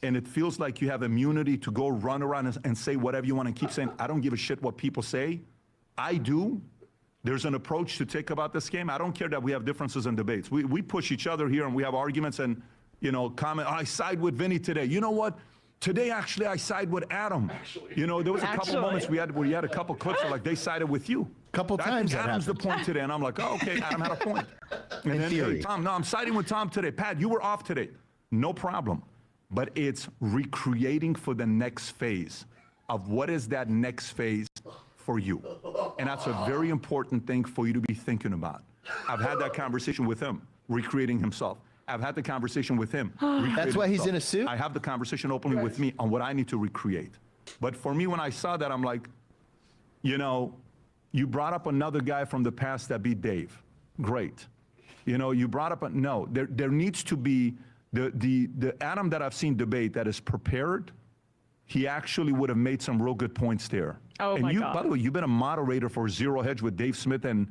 and it feels like you have immunity to go run around and say whatever you want and keep saying, I don't give a shit what people say, I do. There's an approach to take about this game. I don't care that we have differences in debates. We push each other here and we have arguments and, you know, comment, I side with Vinny today. You know what? Today, actually, I side with Adam. You know, there was a couple moments we had where you had a couple clips where, like, they sided with you. Couple times that Adam's happened. the point today. And I'm like, oh, okay, Adam had a point. And then, hey, Tom, no, I'm siding with Tom today. Pat, you were off today. No problem. But it's recreating for the next phase of what is that next phase for you. And that's a very important thing for you to be thinking about. I've had that conversation with him, recreating himself. I've had the conversation with him. That's why he's in a suit? I have the conversation openly with me on what I need to recreate. But for me, when I saw that, I'm like, you know, you brought up another guy from the past that beat Dave. Great. You know, you brought up, no, there needs to be, the Adam that I've seen debate that is prepared, he actually would have made some real good points there. Oh, and my you, God. by the way, you've been a moderator for Zero Hedge with Dave Smith and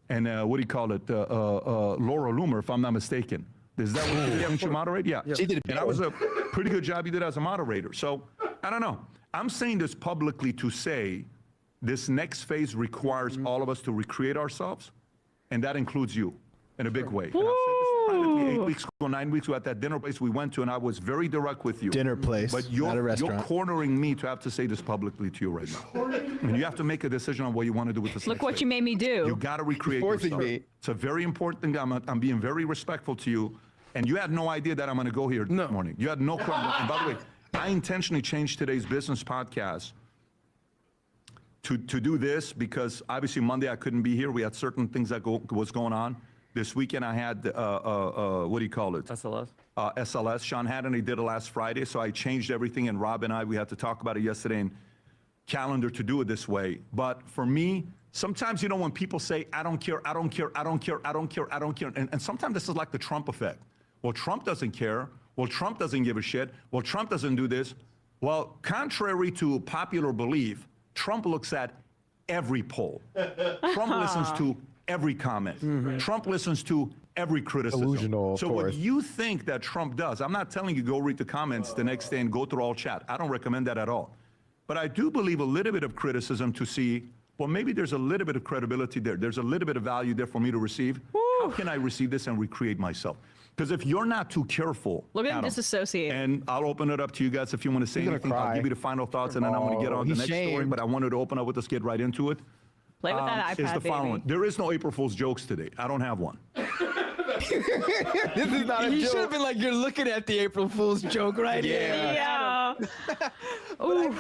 what do you call it, Laura Loomer, if I'm not mistaken. Is that what you did? Didn't you moderate? Yeah. She did. And that was a pretty good job you did as a moderator. So, I don't know. I'm saying this publicly to say this next phase requires all of us to recreate ourselves, and that includes you in a big way. And I've said this privately 8 weeks ago, 9 weeks ago at that dinner place we went to, and I was very direct with you. Dinner place, But not a restaurant. you're cornering me to have to say this publicly to you right now. And you have to make a decision on what you want to do with this Look next what phase. you made me do. You got to recreate Forcing yourself. me. It's a very important thing. I'm being very respectful to you. And you had no idea that I'm going to go here this morning. You had no clue. And by the way, I intentionally changed today's business podcast to do this because obviously Monday I couldn't be here. We had certain things that was going on. This weekend I had, what do you call it? SLS. SLS. Sean Hannity did it last Friday, so I changed everything. And Rob and I, we had to talk about it yesterday and calendar to do it this way. But for me, sometimes, you know, when people say, I don't care, I don't care, I don't care, I don't care, I don't care. And sometimes this is like the Trump effect. Well, Trump doesn't care. Well, Trump doesn't give a shit. Well, Trump doesn't do this. Well, contrary to popular belief, Trump looks at every poll. Trump listens to every comment. Trump listens to every criticism. Delusional, so of what course. you think that Trump does, I'm not telling you go read the comments the next day and go through all chat. I don't recommend that at all. But I do believe a little bit of criticism to see, well, maybe there's a little bit of credibility there. There's a little bit of value there for me to receive. How can I receive this and recreate myself? Because if you're not too careful, Look at him Adam, disassociate. and I'll open it up to you guys if you want to say He's gonna anything. I'll cry. give you the final thoughts, and then I'm going to get on the he's next story. shamed. But I wanted to open up with this, get right into it. Play with that Is iPad, the baby. following. There is no April Fool's jokes today. I don't have one. This is not a You should joke. have been like, you're looking at the April Fool's joke right here. Yeah. But I mean,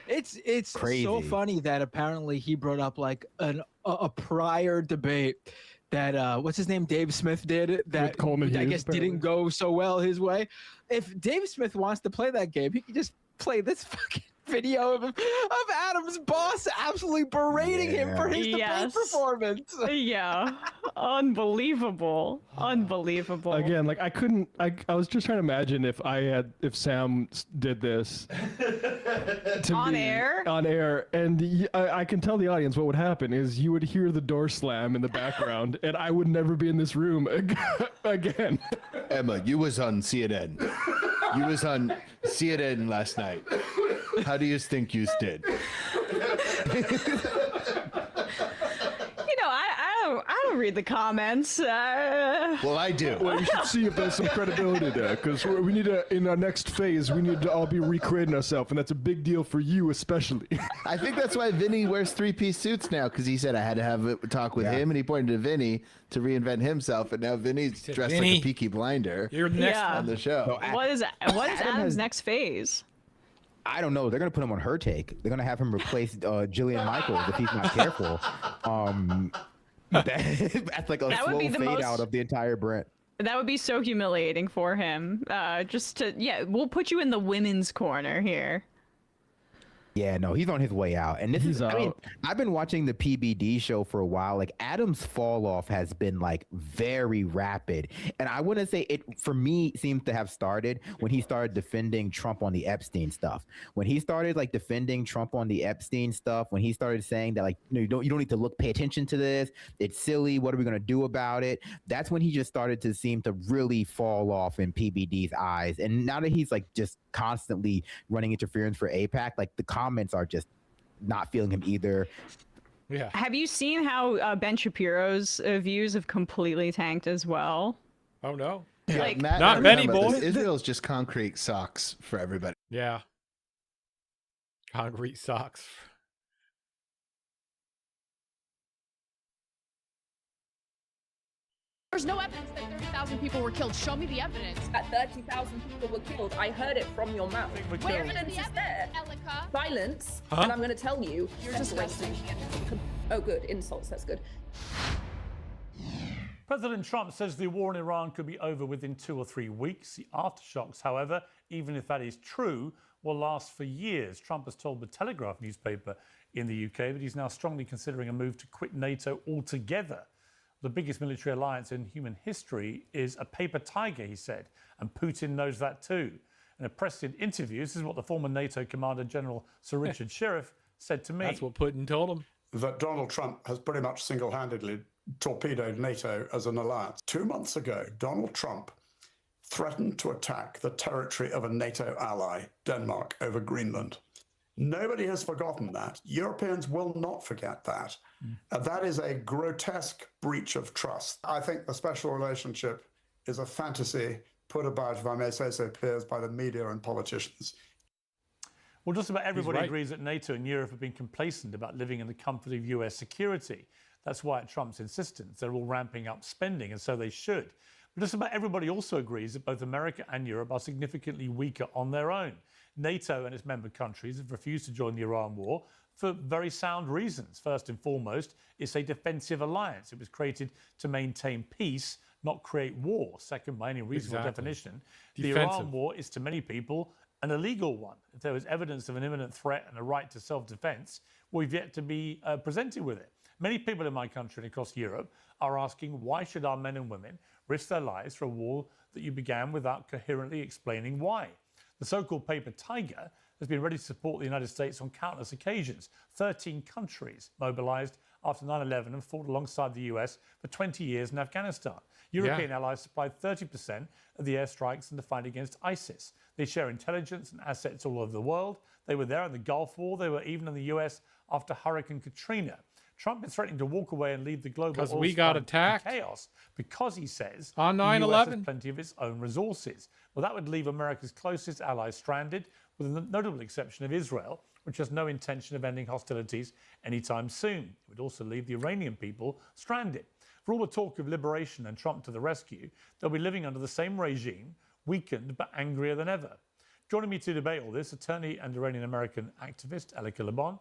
it's Crazy. so funny that apparently he brought up like a prior debate that what's his name, Dave Smith did that Coleman I Hughes, guess apparently. didn't go so well his way. If Dave Smith wants to play that game, he can just play this fucking video of Adam's boss absolutely berating him for his debate Yes. performance. Yeah. Unbelievable. Unbelievable. Again, like I was just trying to imagine if Sam did this to On me, air? on air, and I can tell the audience what would happen is you would hear the door slam in the background, and I would never be in this room again. Emma, you was on CNN. You was on CNN last night. How do you think you did? You know, I don't read the comments. Well, I do. Well, you should see if there's some credibility there, because we need to, in our next phase, we need to all be recreating ourselves, and that's a big deal for you especially. I think that's why Vinny wears three-piece suits now, because he said I had to have a talk with him, and he pointed to Vinny to reinvent himself, and now Vinny's dressed like "Vinny, a Peaky Blinder You're the next Yeah. on the show. What is Adam's next phase? I don't know. They're gonna put him on her take. They're gonna have him replace Jillian Michaels if he's not careful. That's like a That would slow be the fade most- out of the entire brand. That would be so humiliating for him. We'll put you in the women's corner here. Yeah, no, he's on his way out. And this is, I mean, I've been watching the PBD show for a while. Like, Adam's fall off has been like very rapid. And I wouldn't say it, for me, seems to have started when he started defending Trump on the Epstein stuff. When he started like defending Trump on the Epstein stuff, when he started saying that, like, no, you don't need to pay attention to this. It's silly. What are we going to do about it? That's when he just started to seem to really fall off in PBD's eyes. And now that he's like just constantly running interference for AIPAC, like the comments are just not feeling him either. Yeah. Have you seen how Ben Shapiro's views have completely tanked as well? Oh no. Yeah, like, Matt, not many boys. Israel's just concrete socks for everybody. Yeah. Concrete socks. There's no evidence that 30,000 people were killed. Show me the evidence. That 30,000 people were killed. I heard it from your mouth. Where Evidence is there. Elika? Violence. Huh? And I'm going to tell you. You're disgusting. Oh, good. Insults. That's good. President Trump says the war in Iran could be over within 2 or 3 weeks. The aftershocks, however, even if that is true, will last for years. Trump has told the Telegraph newspaper in the UK that he's now strongly considering a move to quit NATO altogether. The biggest military alliance in human history is a paper tiger, he said, and Putin knows that too. In a press interview, this is what the former NATO Commander General Sir Richard Sheriff said to me. That's what Putin told him. That Donald Trump has pretty much single-handedly torpedoed NATO as an alliance. 2 months ago, Donald Trump threatened to attack the territory of a NATO ally, Denmark, over Greenland. Nobody has forgotten that. Europeans will not forget that. That is a grotesque breach of trust. I think the special relationship is a fantasy put about, if I may say so, Piers, by the media and politicians. Well, just about everybody agrees that NATO and Europe have been complacent about living in the comfort of US security. That's why at Trump's insistence, they're all ramping up spending, and so they should. But just about everybody also agrees that both America and Europe are significantly weaker on their own. NATO and its member countries have refused to join the Iran war for very sound reasons. First and foremost, it's a defensive alliance. It was created to maintain peace, not create war. Second, by any reasonable definition, the Iran war is to many people an illegal one. If there was evidence of an imminent threat and a right to self-defense, we've yet to be presented with it. Many people in my country and across Europe are asking, why should our men and women risk their lives for a war that you began without coherently explaining why? The so-called paper tiger has been ready to support the United States on countless occasions. 13 countries mobilized after 9/11 and fought alongside the US for 20 years in Afghanistan. European allies supplied 30% of the airstrikes in the fight against ISIS. They share intelligence and assets all over the world. They were there in the Gulf War. They were even in the US after Hurricane Katrina. Trump is threatening to walk away and leave the global oil we got attacked in chaos because he says on 9/11 the US has plenty of its own resources. Well, that would leave America's closest allies stranded, with the notable exception of Israel, which has no intention of ending hostilities anytime soon. It would also leave the Iranian people stranded. For all the talk of liberation and Trump to the rescue, they'll be living under the same regime, weakened but angrier than ever. Joining me to debate all this, attorney and Iranian-American activist Elika Lebon,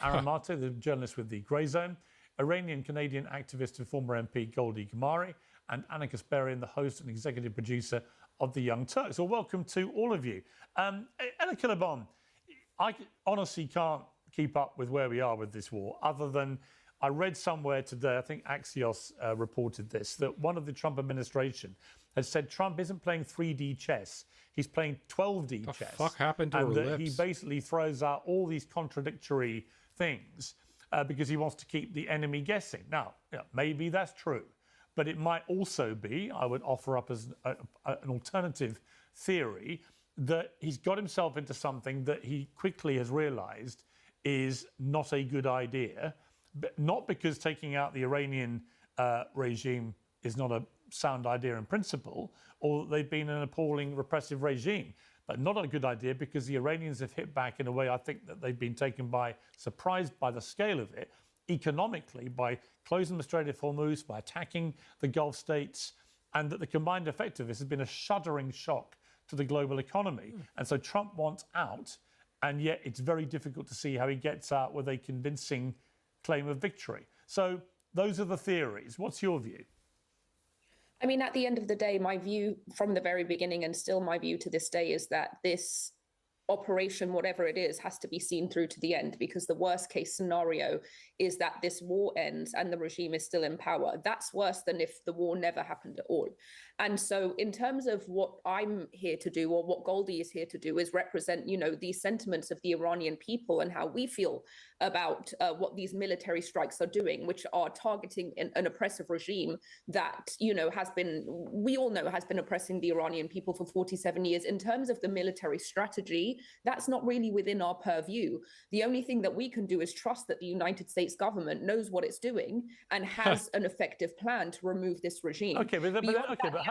Aaron Mate, the journalist with the Grey Zone, Iranian-Canadian activist and former MP Goldy Gamari, and Anna Kasparian, the host and executive producer of The Young Turks. Well, welcome to all of you. Elika Lebon, I honestly can't keep up with where we are with this war, other than I read somewhere today, I think Axios reported this, that one of the Trump administration had said Trump isn't playing 3D chess, he's playing 12D chess. What the fuck happened to her lips? And that he lips? basically throws out all these contradictory things because he wants to keep the enemy guessing. Now, maybe that's true, but it might also be, I would offer up as an alternative theory, that he's got himself into something that he quickly has realized is not a good idea, but not because taking out the Iranian regime is not a sound idea in principle, or that they've been an appalling repressive regime, but not a good idea because the Iranians have hit back in a way I think that they've been taken by surprise by the scale of it, economically, by closing the Strait of Hormuz, by attacking the Gulf states, and that the combined effect of this has been a shuddering shock to the global economy. And so Trump wants out, and yet it's very difficult to see how he gets out with a convincing claim of victory. So those are the theories. What's your view? I mean, at the end of the day, my view from the very beginning, and still my view to this day, is that this operation, whatever it is, has to be seen through to the end, because the worst case scenario is that this war ends and the regime is still in power. That's worse than if the war never happened at all. And so in terms of what I'm here to do, or what Goldie is here to do, is represent, you know, these sentiments of the Iranian people and how we feel about what these military strikes are doing, which are targeting an oppressive regime that, you know, has been, we all know, has been oppressing the Iranian people for 47 years. In terms of the military strategy, that's not really within our purview. The only thing that we can do is trust that the United States government knows what it's doing and has an effective plan to remove this regime. Okay, but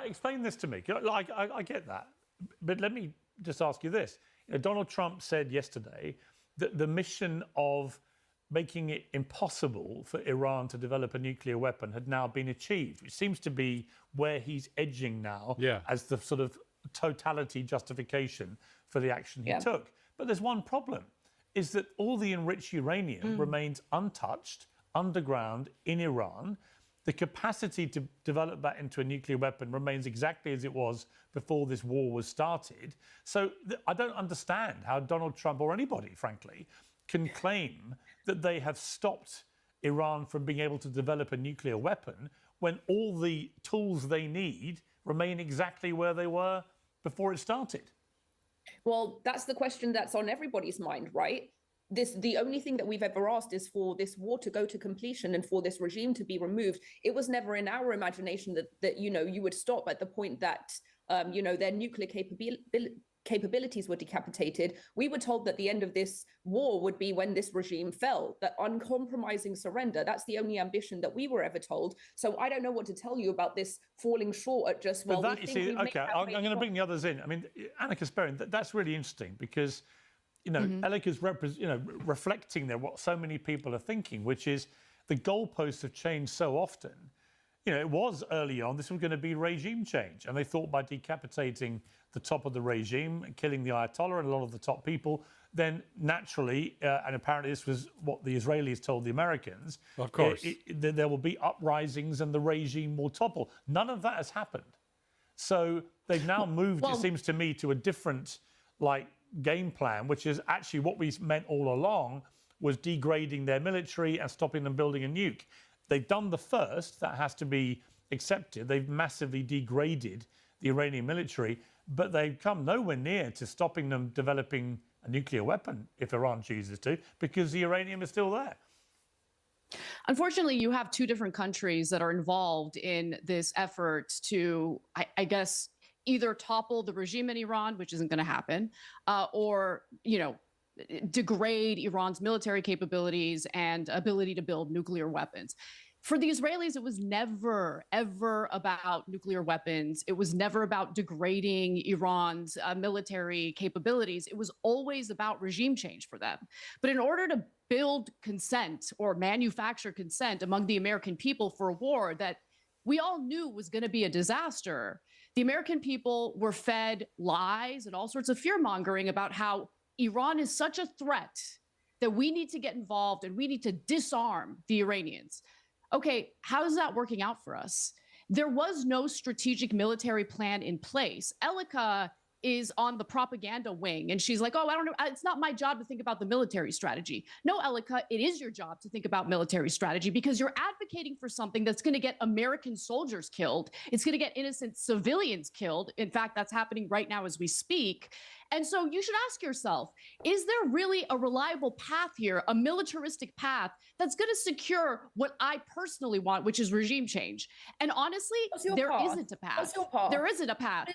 explain this to me. I get that, but let me just ask you this. You know, Donald Trump said yesterday that the mission of making it impossible for Iran to develop a nuclear weapon had now been achieved, which seems to be where he's edging now as the sort of totality justification for the action he took. But there's one problem, is that all the enriched uranium remains untouched, underground in Iran. The capacity to develop that into a nuclear weapon remains exactly as it was before this war was started. So I don't understand how Donald Trump, or anybody, frankly, can claim that they have stopped Iran from being able to develop a nuclear weapon when all the tools they need remain exactly where they were before it started. Well, that's the question that's on everybody's mind, right? The only thing that we've ever asked is for this war to go to completion and for this regime to be removed. It was never in our imagination that you know, you would stop at the point that you know, their nuclear capabilities were decapitated. We were told that the end of this war would be when this regime fell, that uncompromising surrender. That's the only ambition that we were ever told. So I don't know what to tell you about this falling short at just, well, but that, you see, okay, I'm going to bring the others in. I mean, Anna Kasparian, that's really interesting, because you know, Elika's reflecting there what so many people are thinking, which is the goalposts have changed so often. You know, it was early on, this was going to be regime change. And they thought by decapitating the top of the regime and killing the Ayatollah and a lot of the top people, then naturally, and apparently this was what the Israelis told the Americans, of course, there will be uprisings and the regime will topple. None of that has happened. So they've now moved, it seems to me, to a different, game plan, which is actually what we meant all along, was degrading their military and stopping them building a nuke. They've done the first, that has to be accepted. They've massively degraded the Iranian military, but they've come nowhere near to stopping them developing a nuclear weapon if Iran chooses to, because the uranium is still there. Unfortunately, you have two different countries that are involved in this effort to, I guess, either topple the regime in Iran, which isn't going to happen, or, you know, degrade Iran's military capabilities and ability to build nuclear weapons. For the Israelis, it was never, ever about nuclear weapons. It was never about degrading Iran's military capabilities. It was always about regime change for them. But in order to build consent or manufacture consent among the American people for a war that we all knew was going to be a disaster, the American people were fed lies and all sorts of fear-mongering about how Iran is such a threat that we need to get involved and we need to disarm the Iranians. Okay, how is that working out for us? There was no strategic military plan in place. Elika is on the propaganda wing, and she's like, oh, I don't know, it's not my job to think about the military strategy. No, Elika, it is your job to think about military strategy, because you're advocating for something that's going to get American soldiers killed. It's going to get innocent civilians killed. In fact, that's happening right now as we speak. And so you should ask yourself, is there really a reliable path here, a militaristic path that's going to secure what I personally want, which is regime change? And honestly, there isn't a path. There isn't a path.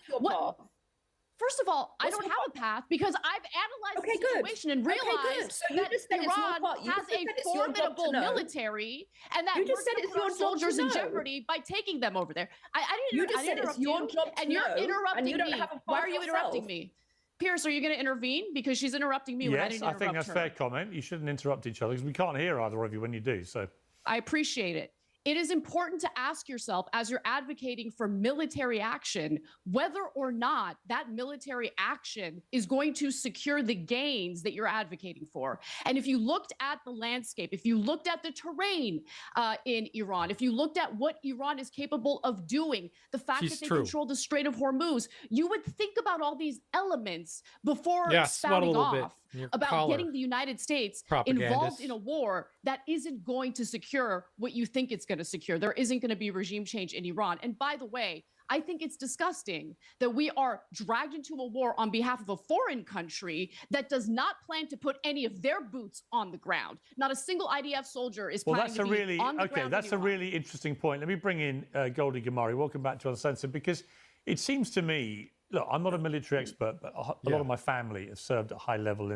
First of all, I don't have a path, because I've analyzed the situation and realized that Iran has a formidable military, and that we're going to put our soldiers in jeopardy by taking them over there. I didn't interrupt you, and you're interrupting me. Why are you interrupting me? Pierce, are you going to intervene? Because she's interrupting me when I didn't interrupt her. Yes, I think that's fair comment. You shouldn't interrupt each other, because we can't hear either of you when you do. So I appreciate it. it is important to ask yourself, as you're advocating for military action, whether or not that military action is going to secure the gains that you're advocating for. And if you looked at the landscape, if you looked at the terrain in Iran, if you looked at what Iran is capable of doing, the fact that they control the Strait of Hormuz, you would think about all these elements before spouting off about getting the United States involved in a war that isn't going to secure what you think it's going to secure. There isn't going to be regime change in Iran. And by the way, I think it's disgusting that we are dragged into a war on behalf of a foreign country that does not plan to put any of their boots on the ground. Not a single IDF soldier is planning to be on the ground. That's a really interesting point. Let me bring in Goldie Gamari. Welcome back to Uncensored, because it seems to me, look, I'm not a military expert, but a lot of my family have served at high level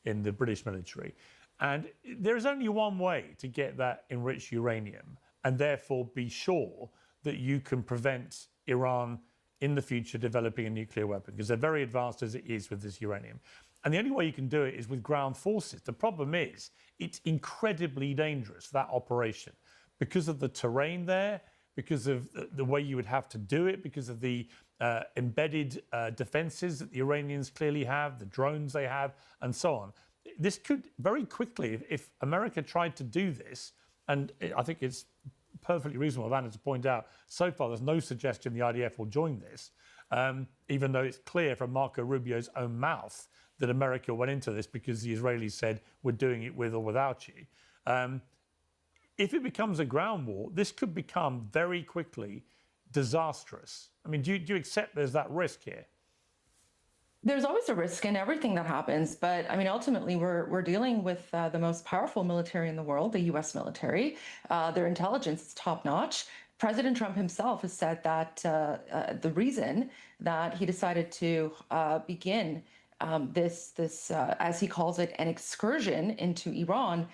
in the British military. And there's only one way to get that enriched uranium and therefore be sure that you can prevent Iran in the future developing a nuclear weapon, because they're very advanced as it is with this uranium. And the only way you can do it is with ground forces. The problem is it's incredibly dangerous, that operation, because of the terrain there, because of the way you would have to do it, because of the embedded defenses that the Iranians clearly have, the drones they have, and so on. This could very quickly, if America tried to do this, and I think it's perfectly reasonable, Anna, to point out, so far there's no suggestion the IDF will join this, even though it's clear from Marco Rubio's own mouth that America went into this because the Israelis said, we're doing it with or without you. If it becomes a ground war, this could become very quickly disastrous. I mean, do you accept there's that risk here? There's always a risk in everything that happens, but I mean, ultimately, we're dealing with the most powerful military in the world, the U.S. military. Their intelligence is top notch. President Trump himself has said that the reason that he decided to begin this as he calls it, an excursion into Iran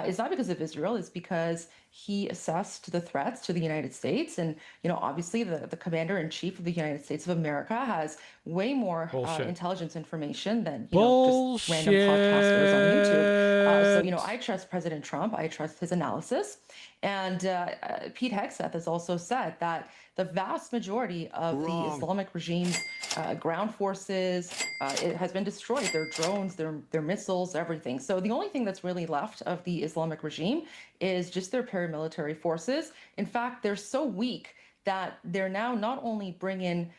is not because of Israel, it's because he assessed the threats to the United States. And, you know, obviously the commander-in-chief of the United States of America has way more intelligence information than, you know, just random podcasters on YouTube. So, you know, I trust President Trump. I trust his analysis. And Pete Hegseth has also said that the vast majority of the Islamic regime's ground forces, it has been destroyed. Their drones, their missiles, everything. So the only thing that's really left of the Islamic regime is just their paramilitary forces. In fact, they're so weak that they're now not only bringing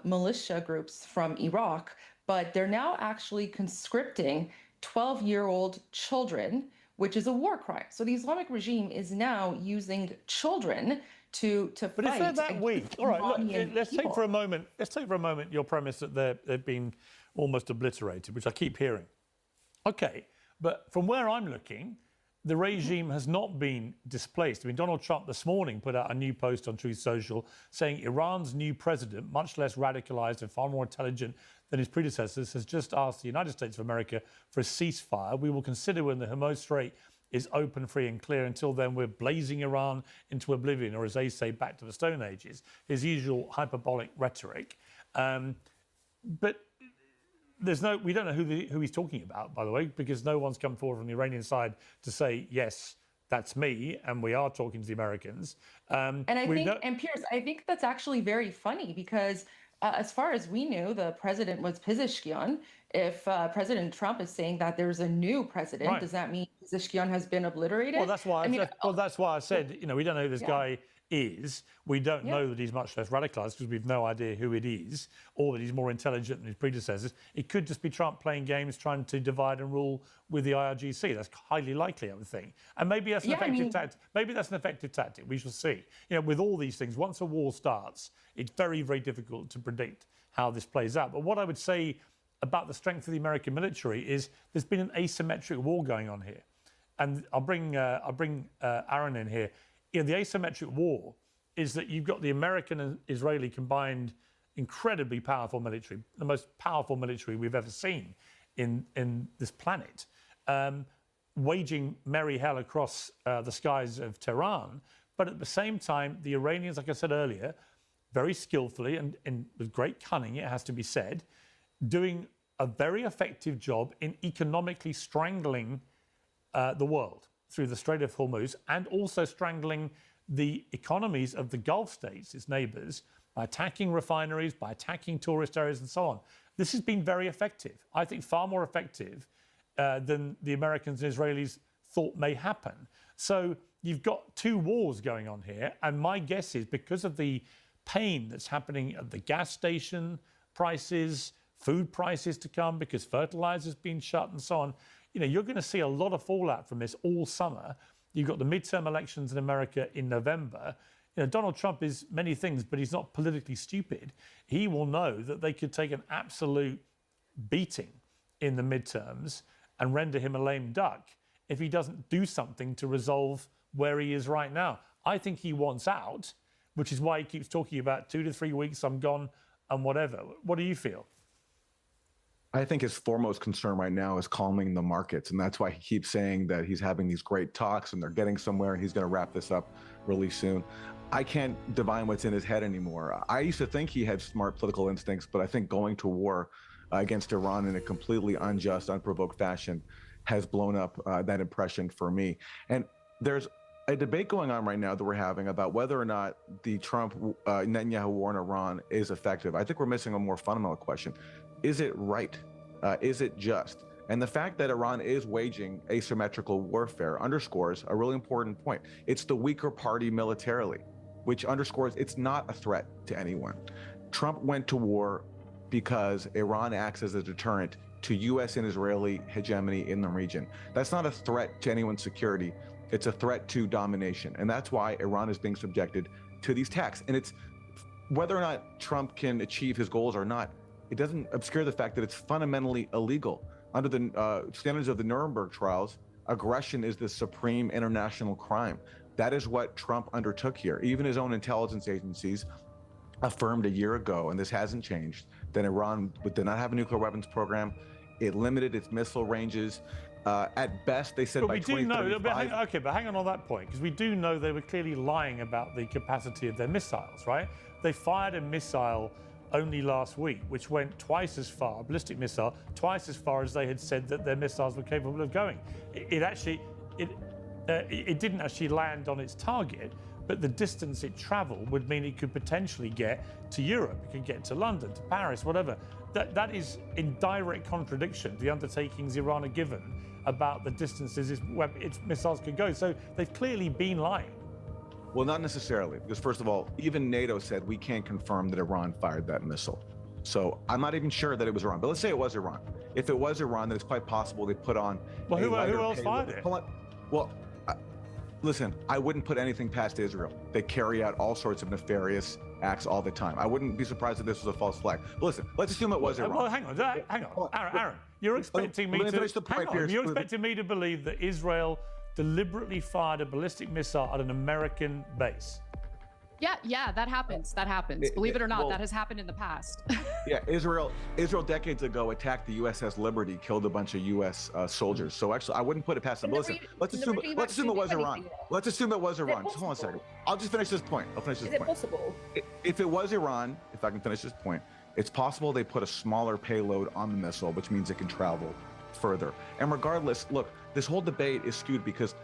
militia groups from Iraq, but they're now actually conscripting 12-year-old children, which is a war crime. So the Islamic regime is now using children to fight. But if they're that weak, all right, look, let's take for a moment your premise that they've been almost obliterated, which I keep hearing. Okay, but from where I'm looking, the regime has not been displaced. I mean, Donald Trump this morning put out a new post on Truth Social saying Iran's new president, much less radicalized and far more intelligent than his predecessors, has just asked the United States of America for a ceasefire. We will consider when the Hormuz Strait is open, free and clear. Until then, we're blazing Iran into oblivion, or as they say, back to the Stone Ages, his usual hyperbolic rhetoric. But we don't know who he's talking about, by the way, because no one's come forward from the Iranian side to say, yes, that's me, and we are talking to the Americans. And Piers, I think that's actually very funny because as far as we knew, the president was Pezeshkian. If President Trump is saying that there's a new president, does that mean Pezeshkian has been obliterated? Well, that's why I said, you know, we don't know who this guy is. We don't know that he's much less radicalized because we've no idea who it is, or that he's more intelligent than his predecessors. It could just be Trump playing games, trying to divide and rule with the IRGC. That's highly likely, I would think. And maybe that's an effective tactic. Maybe that's an effective tactic. We shall see. You know, with all these things, once a war starts, it's very, very difficult to predict how this plays out. But what I would say about the strength of the American military is there's been an asymmetric war going on here. And I'll bring Aaron in here. You know, the asymmetric war is that you've got the American and Israeli combined incredibly powerful military, the most powerful military we've ever seen in this planet, waging merry hell across the skies of Tehran. But at the same time, the Iranians, like I said earlier, very skillfully and with great cunning, it has to be said, doing a very effective job in economically strangling the world through the Strait of Hormuz, and also strangling the economies of the Gulf states, its neighbors, by attacking refineries, by attacking tourist areas and so on. This has been very effective. I think far more effective than the Americans and Israelis thought may happen. So you've got two wars going on here. And my guess is because of the pain that's happening at the gas station prices, food prices to come, because fertilizer's been shut and so on, you know, you're going to see a lot of fallout from this all summer. You've got the midterm elections in America in November. You know, Donald Trump is many things, but he's not politically stupid. He will know that they could take an absolute beating in the midterms and render him a lame duck if he doesn't do something to resolve where he is right now. I think he wants out, which is why he keeps talking about 2 to 3 weeks, I'm gone, and whatever. What do you feel? I think his foremost concern right now is calming the markets. And that's why he keeps saying that he's having these great talks and they're getting somewhere and he's going to wrap this up really soon. I can't divine what's in his head anymore. I used to think he had smart political instincts, but I think going to war against Iran in a completely unjust, unprovoked fashion has blown up that impression for me. And there's a debate going on right now that we're having about whether or not the Trump-Netanyahu war in Iran is effective. I think we're missing a more fundamental question. Is it right? Is it just? And the fact that Iran is waging asymmetrical warfare underscores a really important point. It's the weaker party militarily, which underscores it's not a threat to anyone. Trump went to war because Iran acts as a deterrent to U.S. and Israeli hegemony in the region. That's not a threat to anyone's security. It's a threat to domination. And that's why Iran is being subjected to these attacks. And it's whether or not Trump can achieve his goals or not, it doesn't obscure the fact that it's fundamentally illegal. Under the standards of the Nuremberg trials, aggression is the supreme international crime. That is what Trump undertook here. Even his own intelligence agencies affirmed a year ago, and this hasn't changed, that Iran did not have a nuclear weapons program. It limited its missile ranges. At best, they said by 2035. But hang on that point, because we do know they were clearly lying about the capacity of their missiles, right? They fired a missile only last week, which went twice as far, a ballistic missile, twice as far as they had said that their missiles were capable of going. It didn't actually land on its target, but the distance it traveled would mean it could potentially get to Europe, it could get to London, to Paris, whatever. That is in direct contradiction to the undertakings Iran had given about the distances its missiles could go. So they've clearly been lying. Well, not necessarily, because first of all, even NATO said we can't confirm that Iran fired that missile. So I'm not even sure that it was Iran, but let's say it was Iran. If it was Iran, then it's quite possible they put on. Well, who else fired it? Well, listen, I wouldn't put anything past Israel. They carry out all sorts of nefarious acts all the time. I wouldn't be surprised if this was a false flag. But listen, let's assume it was Iran. Well, hang on, Aaron, you're expecting me to you're expecting me to believe that Israel deliberately fired a ballistic missile at an American base. Yeah, that happens. Believe it or not, that has happened in the past. Yeah, Israel decades ago attacked the USS Liberty, killed a bunch of U.S. soldiers. So actually, I wouldn't put it past them. But listen, let's assume it was Iran. Let's assume it was Iran. Just hold on a second. I'll just finish this point. Is it possible? If it was Iran, if I can finish this point, it's possible they put a smaller payload on the missile, which means it can travel further. And regardless, look, this whole debate is skewed because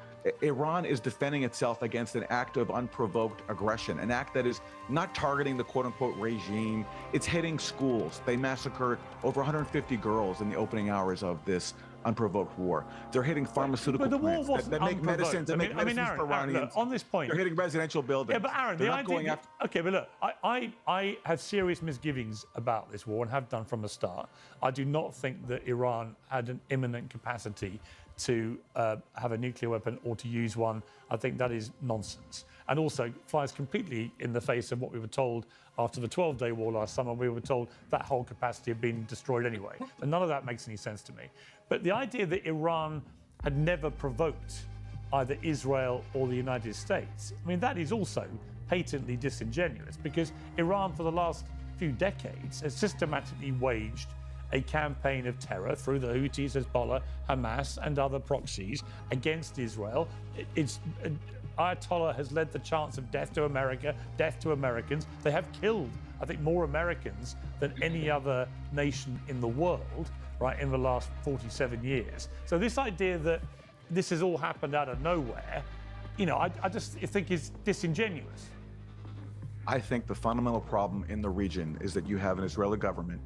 Iran is defending itself against an act of unprovoked aggression, an act that is not targeting the quote-unquote regime. It's hitting schools. They massacred over 150 girls in the opening hours of this unprovoked war. They're hitting pharmaceutical plants that make medicines, for Iranians. Look, on this point, they're hitting residential buildings. Yeah, but Aaron, the idea. Okay, but look, I have serious misgivings about this war and have done from the start. I do not think that Iran had an imminent capacity to have a nuclear weapon or to use one. I think that is nonsense. And also flies completely in the face of what we were told after the 12-day war last summer. We were told that whole capacity had been destroyed anyway. And none of that makes any sense to me. But the idea that Iran had never provoked either Israel or the United States, I mean, that is also patently disingenuous, because Iran for the last few decades has systematically waged a campaign of terror through the Houthis, Hezbollah, Hamas, and other proxies against Israel. Ayatollah has led the chants of death to America, death to Americans. They have killed, I think, more Americans than any other nation in the world, right, in the last 47 years. So this idea that this has all happened out of nowhere, you know, I just think is disingenuous. I think the fundamental problem in the region is that you have an Israeli government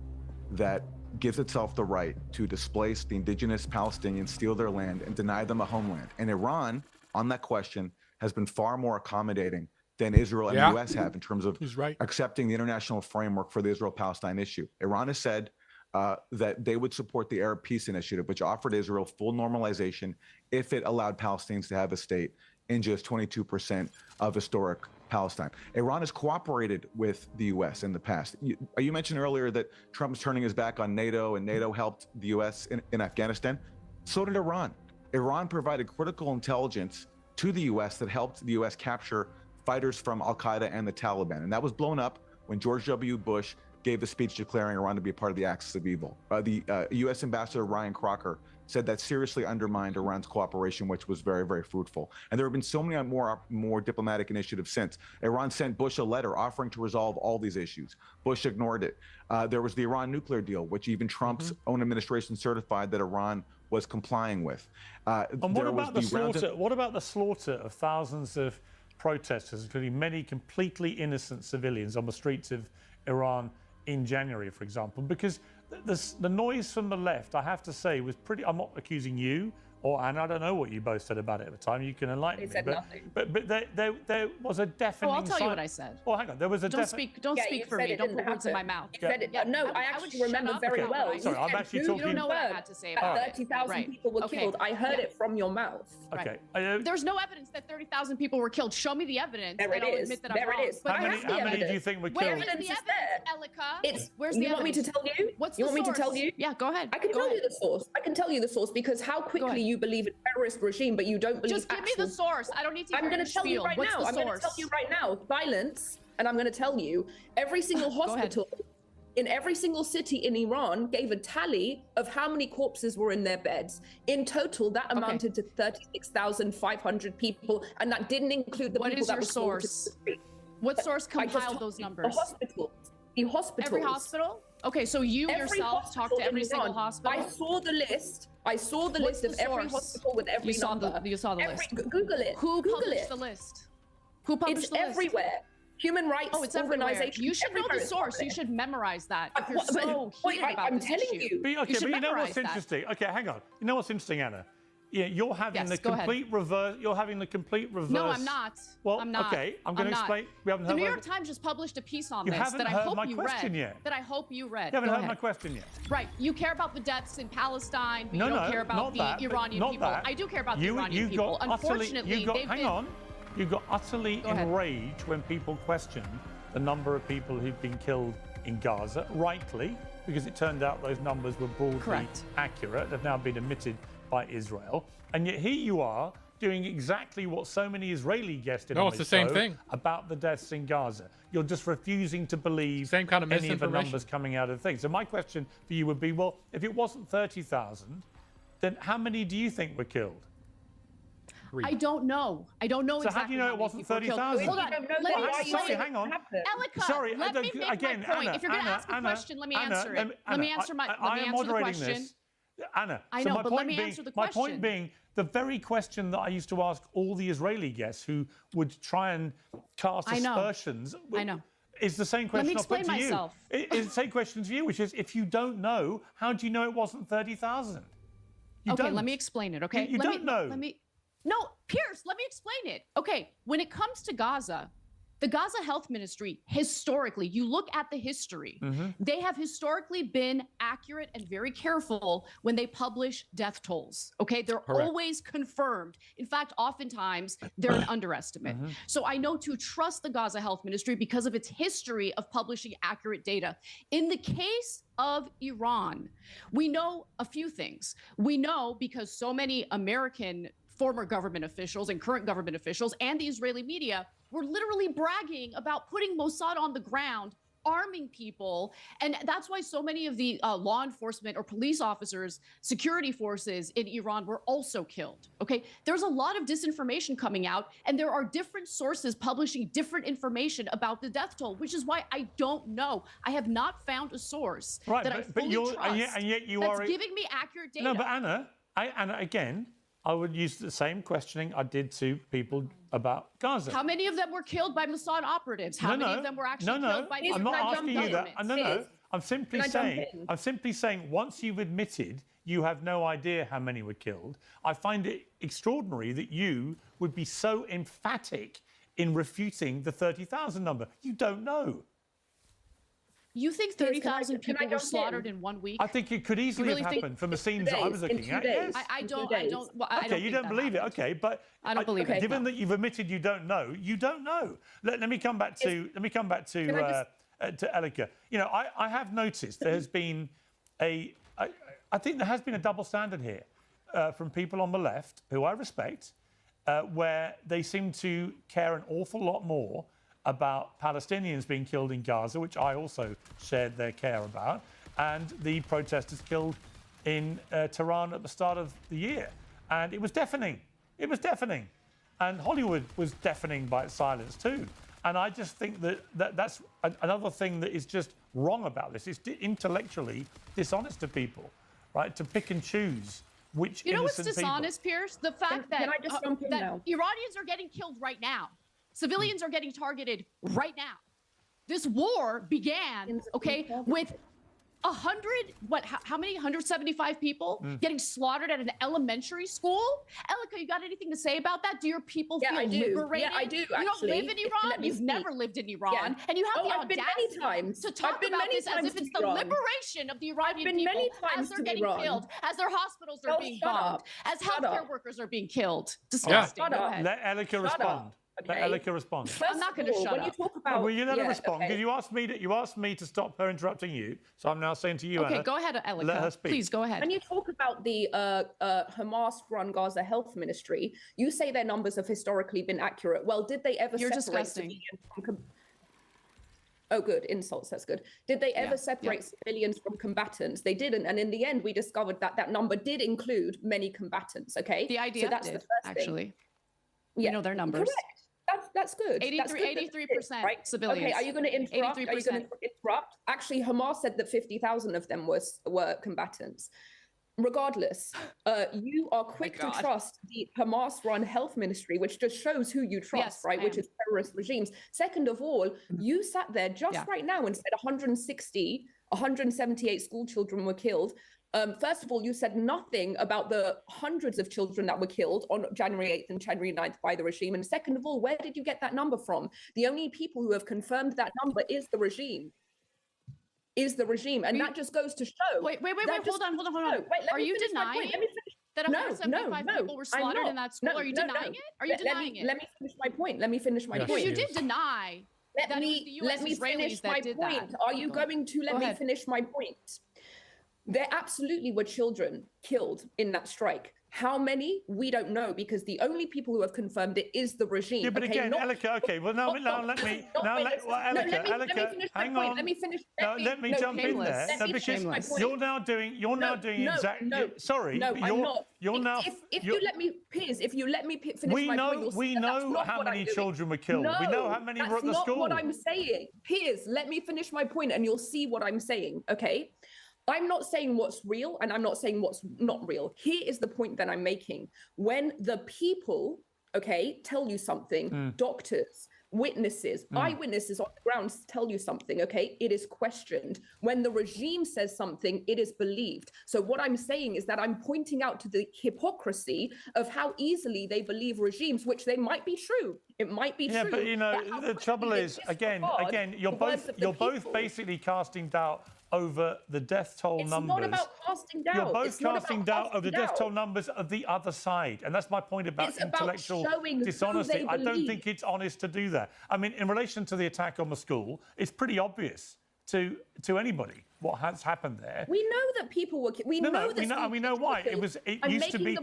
that gives itself the right to displace the indigenous Palestinians, steal their land, and deny them a homeland. And Iran, on that question, has been far more accommodating than Israel and the U.S. have in terms of accepting the international framework for the Israel-Palestine issue. Iran has said that they would support the Arab Peace Initiative, which offered Israel full normalization if it allowed Palestinians to have a state in just 22% of historic Palestine. Iran has cooperated with the U.S. in the past. You mentioned earlier that Trump is turning his back on NATO and NATO helped the U.S. in Afghanistan. So did Iran. Iran provided critical intelligence to the U.S. that helped the U.S. capture fighters from Al-Qaeda and the Taliban. And that was blown up when George W. Bush gave a speech declaring Iran to be a part of the axis of evil. The U.S. Ambassador Ryan Crocker said that seriously undermined Iran's cooperation, which was very, very fruitful. And there have been so many more diplomatic initiatives since. Iran sent Bush a letter offering to resolve all these issues. Bush ignored it. There was the Iran nuclear deal, which even Trump's own administration certified that Iran was complying with. And what about the slaughter? What about the slaughter of thousands of protesters, including many completely innocent civilians, on the streets of Iran in January, for example? Because the noise from the left, I have to say, was pretty. I'm not accusing you or Anna. I don't know what you both said about it at the time. You can enlighten me. They said nothing. But there was a deafening. Oh, I'll tell you what I said. Oh, hang on. There was a. Don't speak for me. Don't put words in my mouth. You said it. No, I actually remember very well. Sorry, I'm actually talking. You don't know what I had to say about it. 30,000 people were killed. I heard it from your mouth. Okay. There's no evidence that 30,000 people were killed. Show me the evidence. There it I'll is. Admit that There I'm it wrong. is. But How many do you think were killed? Where's the evidence, Elika? Where's the you want me to tell you? What's you the want me to tell source? you? Yeah, go ahead. I can tell you the source. I can tell you the source because how quickly you believe in terrorist regime, but you don't believe. Just give me the source. I don't need to. I'm going to tell you right now. I'm going to tell you right now. Silence, and I'm going to tell you. Every single hospital in every single city in Iran gave a tally of how many corpses were in their beds. In total, that amounted to 36,500 people, and that didn't include the people that were slaughtered in the street. What source compiled those numbers? The hospitals. The hospitals. Every hospital? Okay, so you Every yourself talked to every single hospital? I saw the list. I saw the list of every hospital with every number. You saw the list. Google it. Who Google published it. the list? Who published the list? It's everywhere. Human rights it's everywhere. organizations. You should know the source. You should memorize that. If you're so heated about I'm this telling issue, you. But, okay, you should but you know memorize what's that. interesting? Okay, hang on. You know what's interesting, Anna? Yeah, you're having the complete reverse. You're having the complete reverse. No, I'm not. Well, I'm not. okay, I'm going to explain. We haven't the heard New York Times just published a piece on You this haven't that I heard hope my you question read. yet. That I hope you read. You haven't Go heard ahead. my question yet. Right. You care about the deaths in Palestine, but No, you don't no, care about not the that, but Iranian not people. that. I do care about the You Iranian people. got utterly, Unfortunately, you got, they've hang been. on. You got utterly enraged when people questioned the number of people who've been killed in Gaza, rightly, because it turned out those numbers were broadly accurate. They've now been admitted by Israel. And yet here you are doing exactly what so many Israeli guests did No, it's the same thing. about the deaths in Gaza. You're just refusing to believe Same kind of any of the misinformation. numbers coming out of things. So my question for you would be, well, if it wasn't 30,000, then how many do you think were killed? I don't know. I don't know So exactly. how do you know it wasn't 30,000? Hold on. Let me Sorry, hang on. Elika, Sorry, let me make again, my point. Anna, If you're going to Anna, ask a Anna, question, let me Anna, answer it. Anna, Let me answer I am the moderating question. this. Anna, I so know, my but point let me being, answer the my question. point being, the very question that I used to ask all the Israeli guests who would try and cast I know. aspersions. I know. Is the same question Let me explain I'll put to myself. you. It's the same question to you, which is, if you don't know, how do you know it wasn't 30,000? You Okay, don't. let me explain it, okay? You don't know. No, Pierce, let me explain it. Okay, when it comes to Gaza, the Gaza Health Ministry, historically, you look at the history, they have historically been accurate and very careful when they publish death tolls, okay? They're always confirmed. In fact, oftentimes, they're an underestimate. So I know to trust the Gaza Health Ministry because of its history of publishing accurate data. In the case of Iran, we know a few things. We know because so many American former government officials and current government officials and the Israeli media were literally bragging about putting Mossad on the ground, arming people. And that's why so many of the law enforcement or police officers, security forces in Iran were also killed. Okay, there's a lot of disinformation coming out, and there are different sources publishing different information about the death toll, which is why I don't know. I have not found a source that I fully trust and yet you that's are giving me accurate data. No, but Anna, again, I would use the same questioning I did to people about Gaza. How many of them were killed by Mossad operatives? How many of them were actually killed by I'm not asking you that. No. I'm simply saying once you've admitted you have no idea how many were killed, I find it extraordinary that you would be so emphatic in refuting the 30,000 number. You don't know. You think 30,000 people were slaughtered in 1 week? I think it could easily have happened from the scenes that I was looking at. Yes. I don't. Okay, you don't believe it. Okay, but I don't believe it. Given that you've admitted you don't know, you don't know. Let me come back to Elika. You know, I have noticed there has been I think there has been a double standard here from people on the left who I respect, where they seem to care an awful lot more about Palestinians being killed in Gaza, which I also shared their care about, and the protesters killed in Tehran at the start of the year. And it was deafening. It was deafening. And Hollywood was deafening by its silence too. And I just think that's another thing that is just wrong about this. It's intellectually dishonest to people, right? To pick and choose which You know what's innocent dishonest, Pierce? The fact that Iranians are getting killed right now. Civilians are getting targeted right now. This war began, okay, with 175 people getting slaughtered at an elementary school? Elika, you got anything to say about that? Do your people feel liberated? Yeah, I do, You don't live in Iran? You've never lived in Iran. And you have the audacity to talk about this as if it's the liberation of the Iranian people as they're getting killed, as their hospitals are being bombed, as healthcare workers are being killed. Disgusting. Go ahead. Let Elika respond. Let Elika respond. I'm not going to shut up. Well, you let her respond because you asked me to stop her interrupting you. So I'm now saying to you, Okay, Anna, go ahead, Elika. let her speak. Please go ahead. When you talk about the Hamas-run Gaza Health Ministry, you say their numbers have historically been accurate. Well, did they ever separate civilians from Oh, good. Insults. That's good. Did they ever separate civilians from combatants? They didn't. And in the end, we discovered that that number did include many combatants. Okay. The idea so that's did, the first actually. thing. We know their numbers. Correct. That's good. 83% right? civilians. Okay, are you going to interrupt? 83%. Are you going to interrupt? Actually, Hamas said that 50,000 of them were combatants. Regardless, you are quick to trust the Hamas-run health ministry, which just shows who you trust, right? Which is terrorist regimes. Second of all, you sat there just right now and said 178 school children were killed. First of all, you said nothing about the hundreds of children that were killed on January 8th and January 9th by the regime. And second of all, where did you get that number from? The only people who have confirmed that number is the regime. And that just goes to show. Wait, hold on. Are you denying that 175 people were slaughtered in that school? Are you denying it? Are you denying it? Let me finish my point. Let me finish my point. Well, you did deny that it was the US Israelis that did that. Are you going to let me finish my point? There absolutely were children killed in that strike. How many? We don't know, because the only people who have confirmed it is the regime. Yeah, but again, Elika, okay, well, let me jump in there. No, because you're now doing exactly. Sorry, you're now. If you let me, Piers, if you let me finish my point, we know how many children were killed. We know how many were at the school. That's not what I'm saying. Piers, let me finish my point, and you'll see what I'm saying. Okay. I'm not saying what's real and I'm not saying what's not real. Here is the point that I'm making. When the people, okay, tell you something, doctors, witnesses, eyewitnesses on the ground tell you something, okay, it is questioned. When the regime says something, it is believed. So what I'm saying is that I'm pointing out to the hypocrisy of how easily they believe regimes, which they might be true. It might be true. Yeah, but you know, the trouble is, again, you're both basically casting doubt over the death toll numbers. It's not about casting doubt. You're both casting doubt over the death toll numbers of the other side. And that's my point about intellectual dishonesty. I don't think it's honest to do that. I mean, in relation to the attack on the school, it's pretty obvious to anybody what has happened there. We know that people were. We know why. It used to be.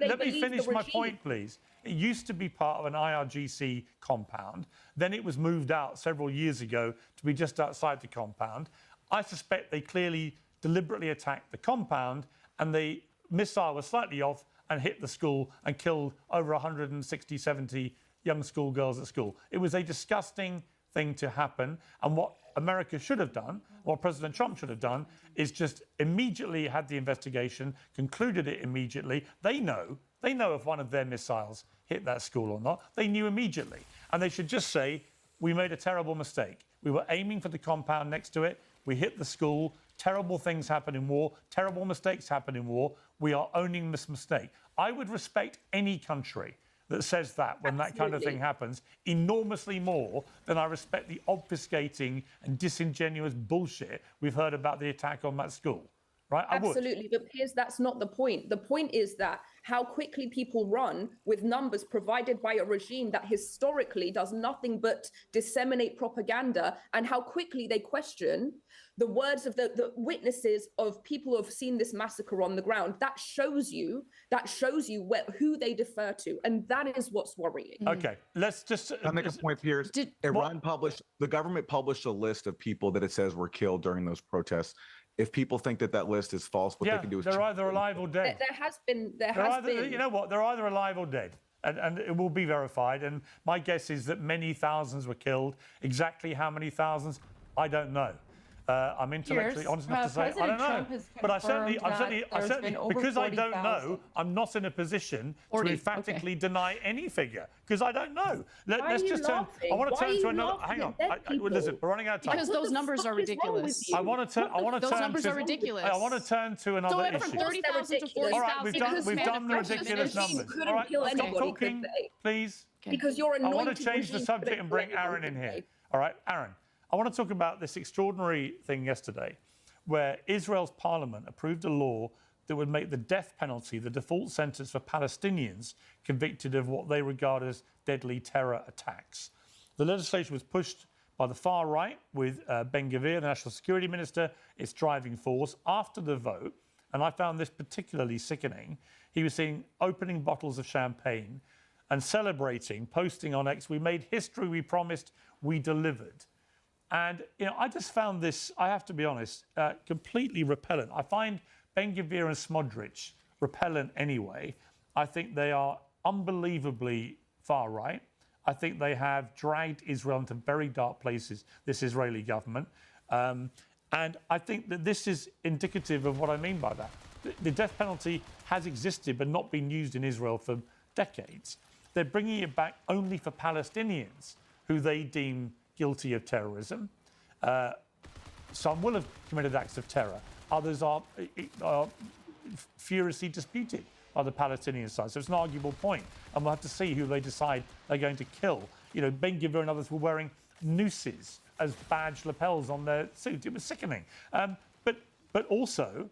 Let me finish my point, please. It used to be part of an IRGC compound. Then it was moved out several years ago to be just outside the compound. I suspect they clearly deliberately attacked the compound, and the missile was slightly off and hit the school and killed over 160, 70 young schoolgirls at school. It was a disgusting thing to happen. And what America should have done, what President Trump should have done, is just immediately had the investigation, concluded it immediately. They know if one of their missiles hit that school or not. They knew immediately. And they should just say, we made a terrible mistake. We were aiming for the compound next to it. We hit the school. Terrible things happen in war. Terrible mistakes happen in war. We are owning this mistake. I would respect any country that says that when that kind of thing happens enormously more than I respect the obfuscating and disingenuous bullshit we've heard about the attack on that school. Right? Absolutely, but Piers, that's not the point. The point is that how quickly people run with numbers provided by a regime that historically does nothing but disseminate propaganda, and how quickly they question the words of the witnesses of people who have seen this massacre on the ground. That shows you who they defer to, and that is what's worrying. Okay, let's just I'll make a point, Piers. The government published a list of people that it says were killed during those protests. If people think that list is false, what they can do is they're either alive or dead. There has been. You know what? They're either alive or dead. And it will be verified. And my guess is that many thousands were killed. Exactly how many thousands, I don't know. I'm intellectually honest enough to say I don't know. But I certainly, because I don't know, I'm not in a position to emphatically deny any figure because I don't know. Let's just turn. I want to turn to another. Hang on. Listen, we're running out of time. Because those numbers are ridiculous. I want to turn. Those numbers are ridiculous. I want to turn to another issue. From 30,000 to 40,000. All right, we've done the ridiculous numbers. All right, stop talking, please. Because you're anointed. I want to change the subject and bring Aaron in here. All right, Aaron. I want to talk about this extraordinary thing yesterday where Israel's parliament approved a law that would make the death penalty the default sentence for Palestinians convicted of what they regard as deadly terror attacks. The legislation was pushed by the far right with Ben-Gvir, the National Security Minister, its driving force. After the vote, and I found this particularly sickening, he was seen opening bottles of champagne and celebrating, posting on X, "We made history, we promised, we delivered." And, I just found this, I have to be honest, completely repellent. I find Ben-Gvir and Smodrich repellent anyway. I think they are unbelievably far right. I think they have dragged Israel into very dark places, this Israeli government. And I think that this is indicative of what I mean by that. The death penalty has existed but not been used in Israel for decades. They're bringing it back only for Palestinians who they deem guilty of terrorism. Some will have committed acts of terror. Others are furiously disputed by the Palestinian side. So it's an arguable point. And we'll have to see who they decide they're going to kill. Ben-Gvir and others were wearing nooses as badge lapels on their suit. It was sickening. But also,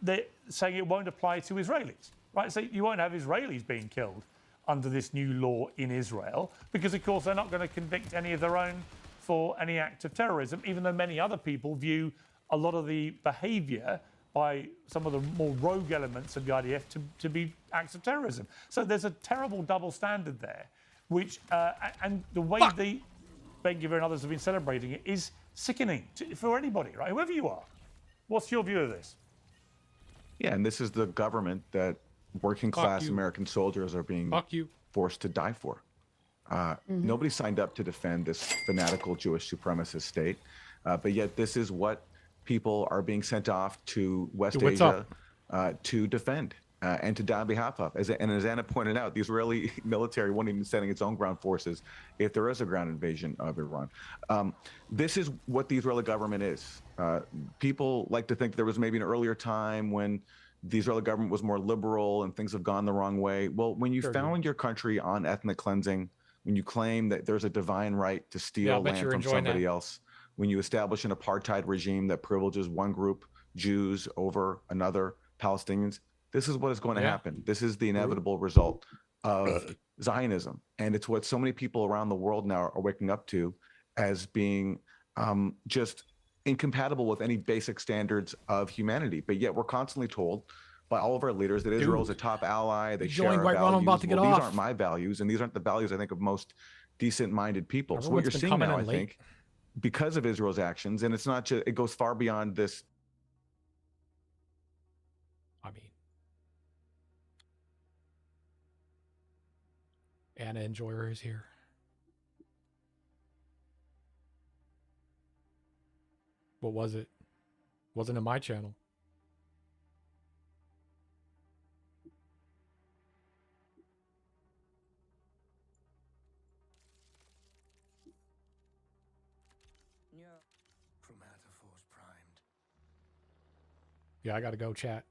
they're saying it won't apply to Israelis, right? So you won't have Israelis being killed under this new law in Israel, because of course they're not going to convict any of their own for any act of terrorism, even though many other people view a lot of the behaviour by some of the more rogue elements of the IDF to be acts of terrorism. So there's a terrible double standard there, which, and the way the Ben-Gvir and others have been celebrating it is sickening for anybody, right? Whoever you are. What's your view of this? Yeah, and this is the government that working class American soldiers are being forced to die for. Nobody signed up to defend this fanatical Jewish supremacist state, but yet this is what people are being sent off to West Asia to defend and to die on behalf of. As Anna pointed out, the Israeli military won't even be sending its own ground forces if there is a ground invasion of Iran. This is what the Israeli government is. People like to think there was maybe an earlier time when the Israeli government was more liberal and things have gone the wrong way. Well, when you found your country on ethnic cleansing, when you claim that there's a divine right to steal land from somebody else, when you establish an apartheid regime that privileges one group, Jews, over another, Palestinians, this is what is going to happen. This is the inevitable result of Zionism. And it's what so many people around the world now are waking up to as being just incompatible with any basic standards of humanity. But yet we're constantly told by all of our leaders that Israel is a top ally. They share our values. These aren't my values, and these aren't the values, I think, of most decent-minded people. So what you're seeing now, I think, because of Israel's actions, and it's not just, it goes far beyond this. I mean, Anna Enjoyer is here. What was it? Wasn't in my channel. Chromatophores primed. Yeah, I gotta go, chat.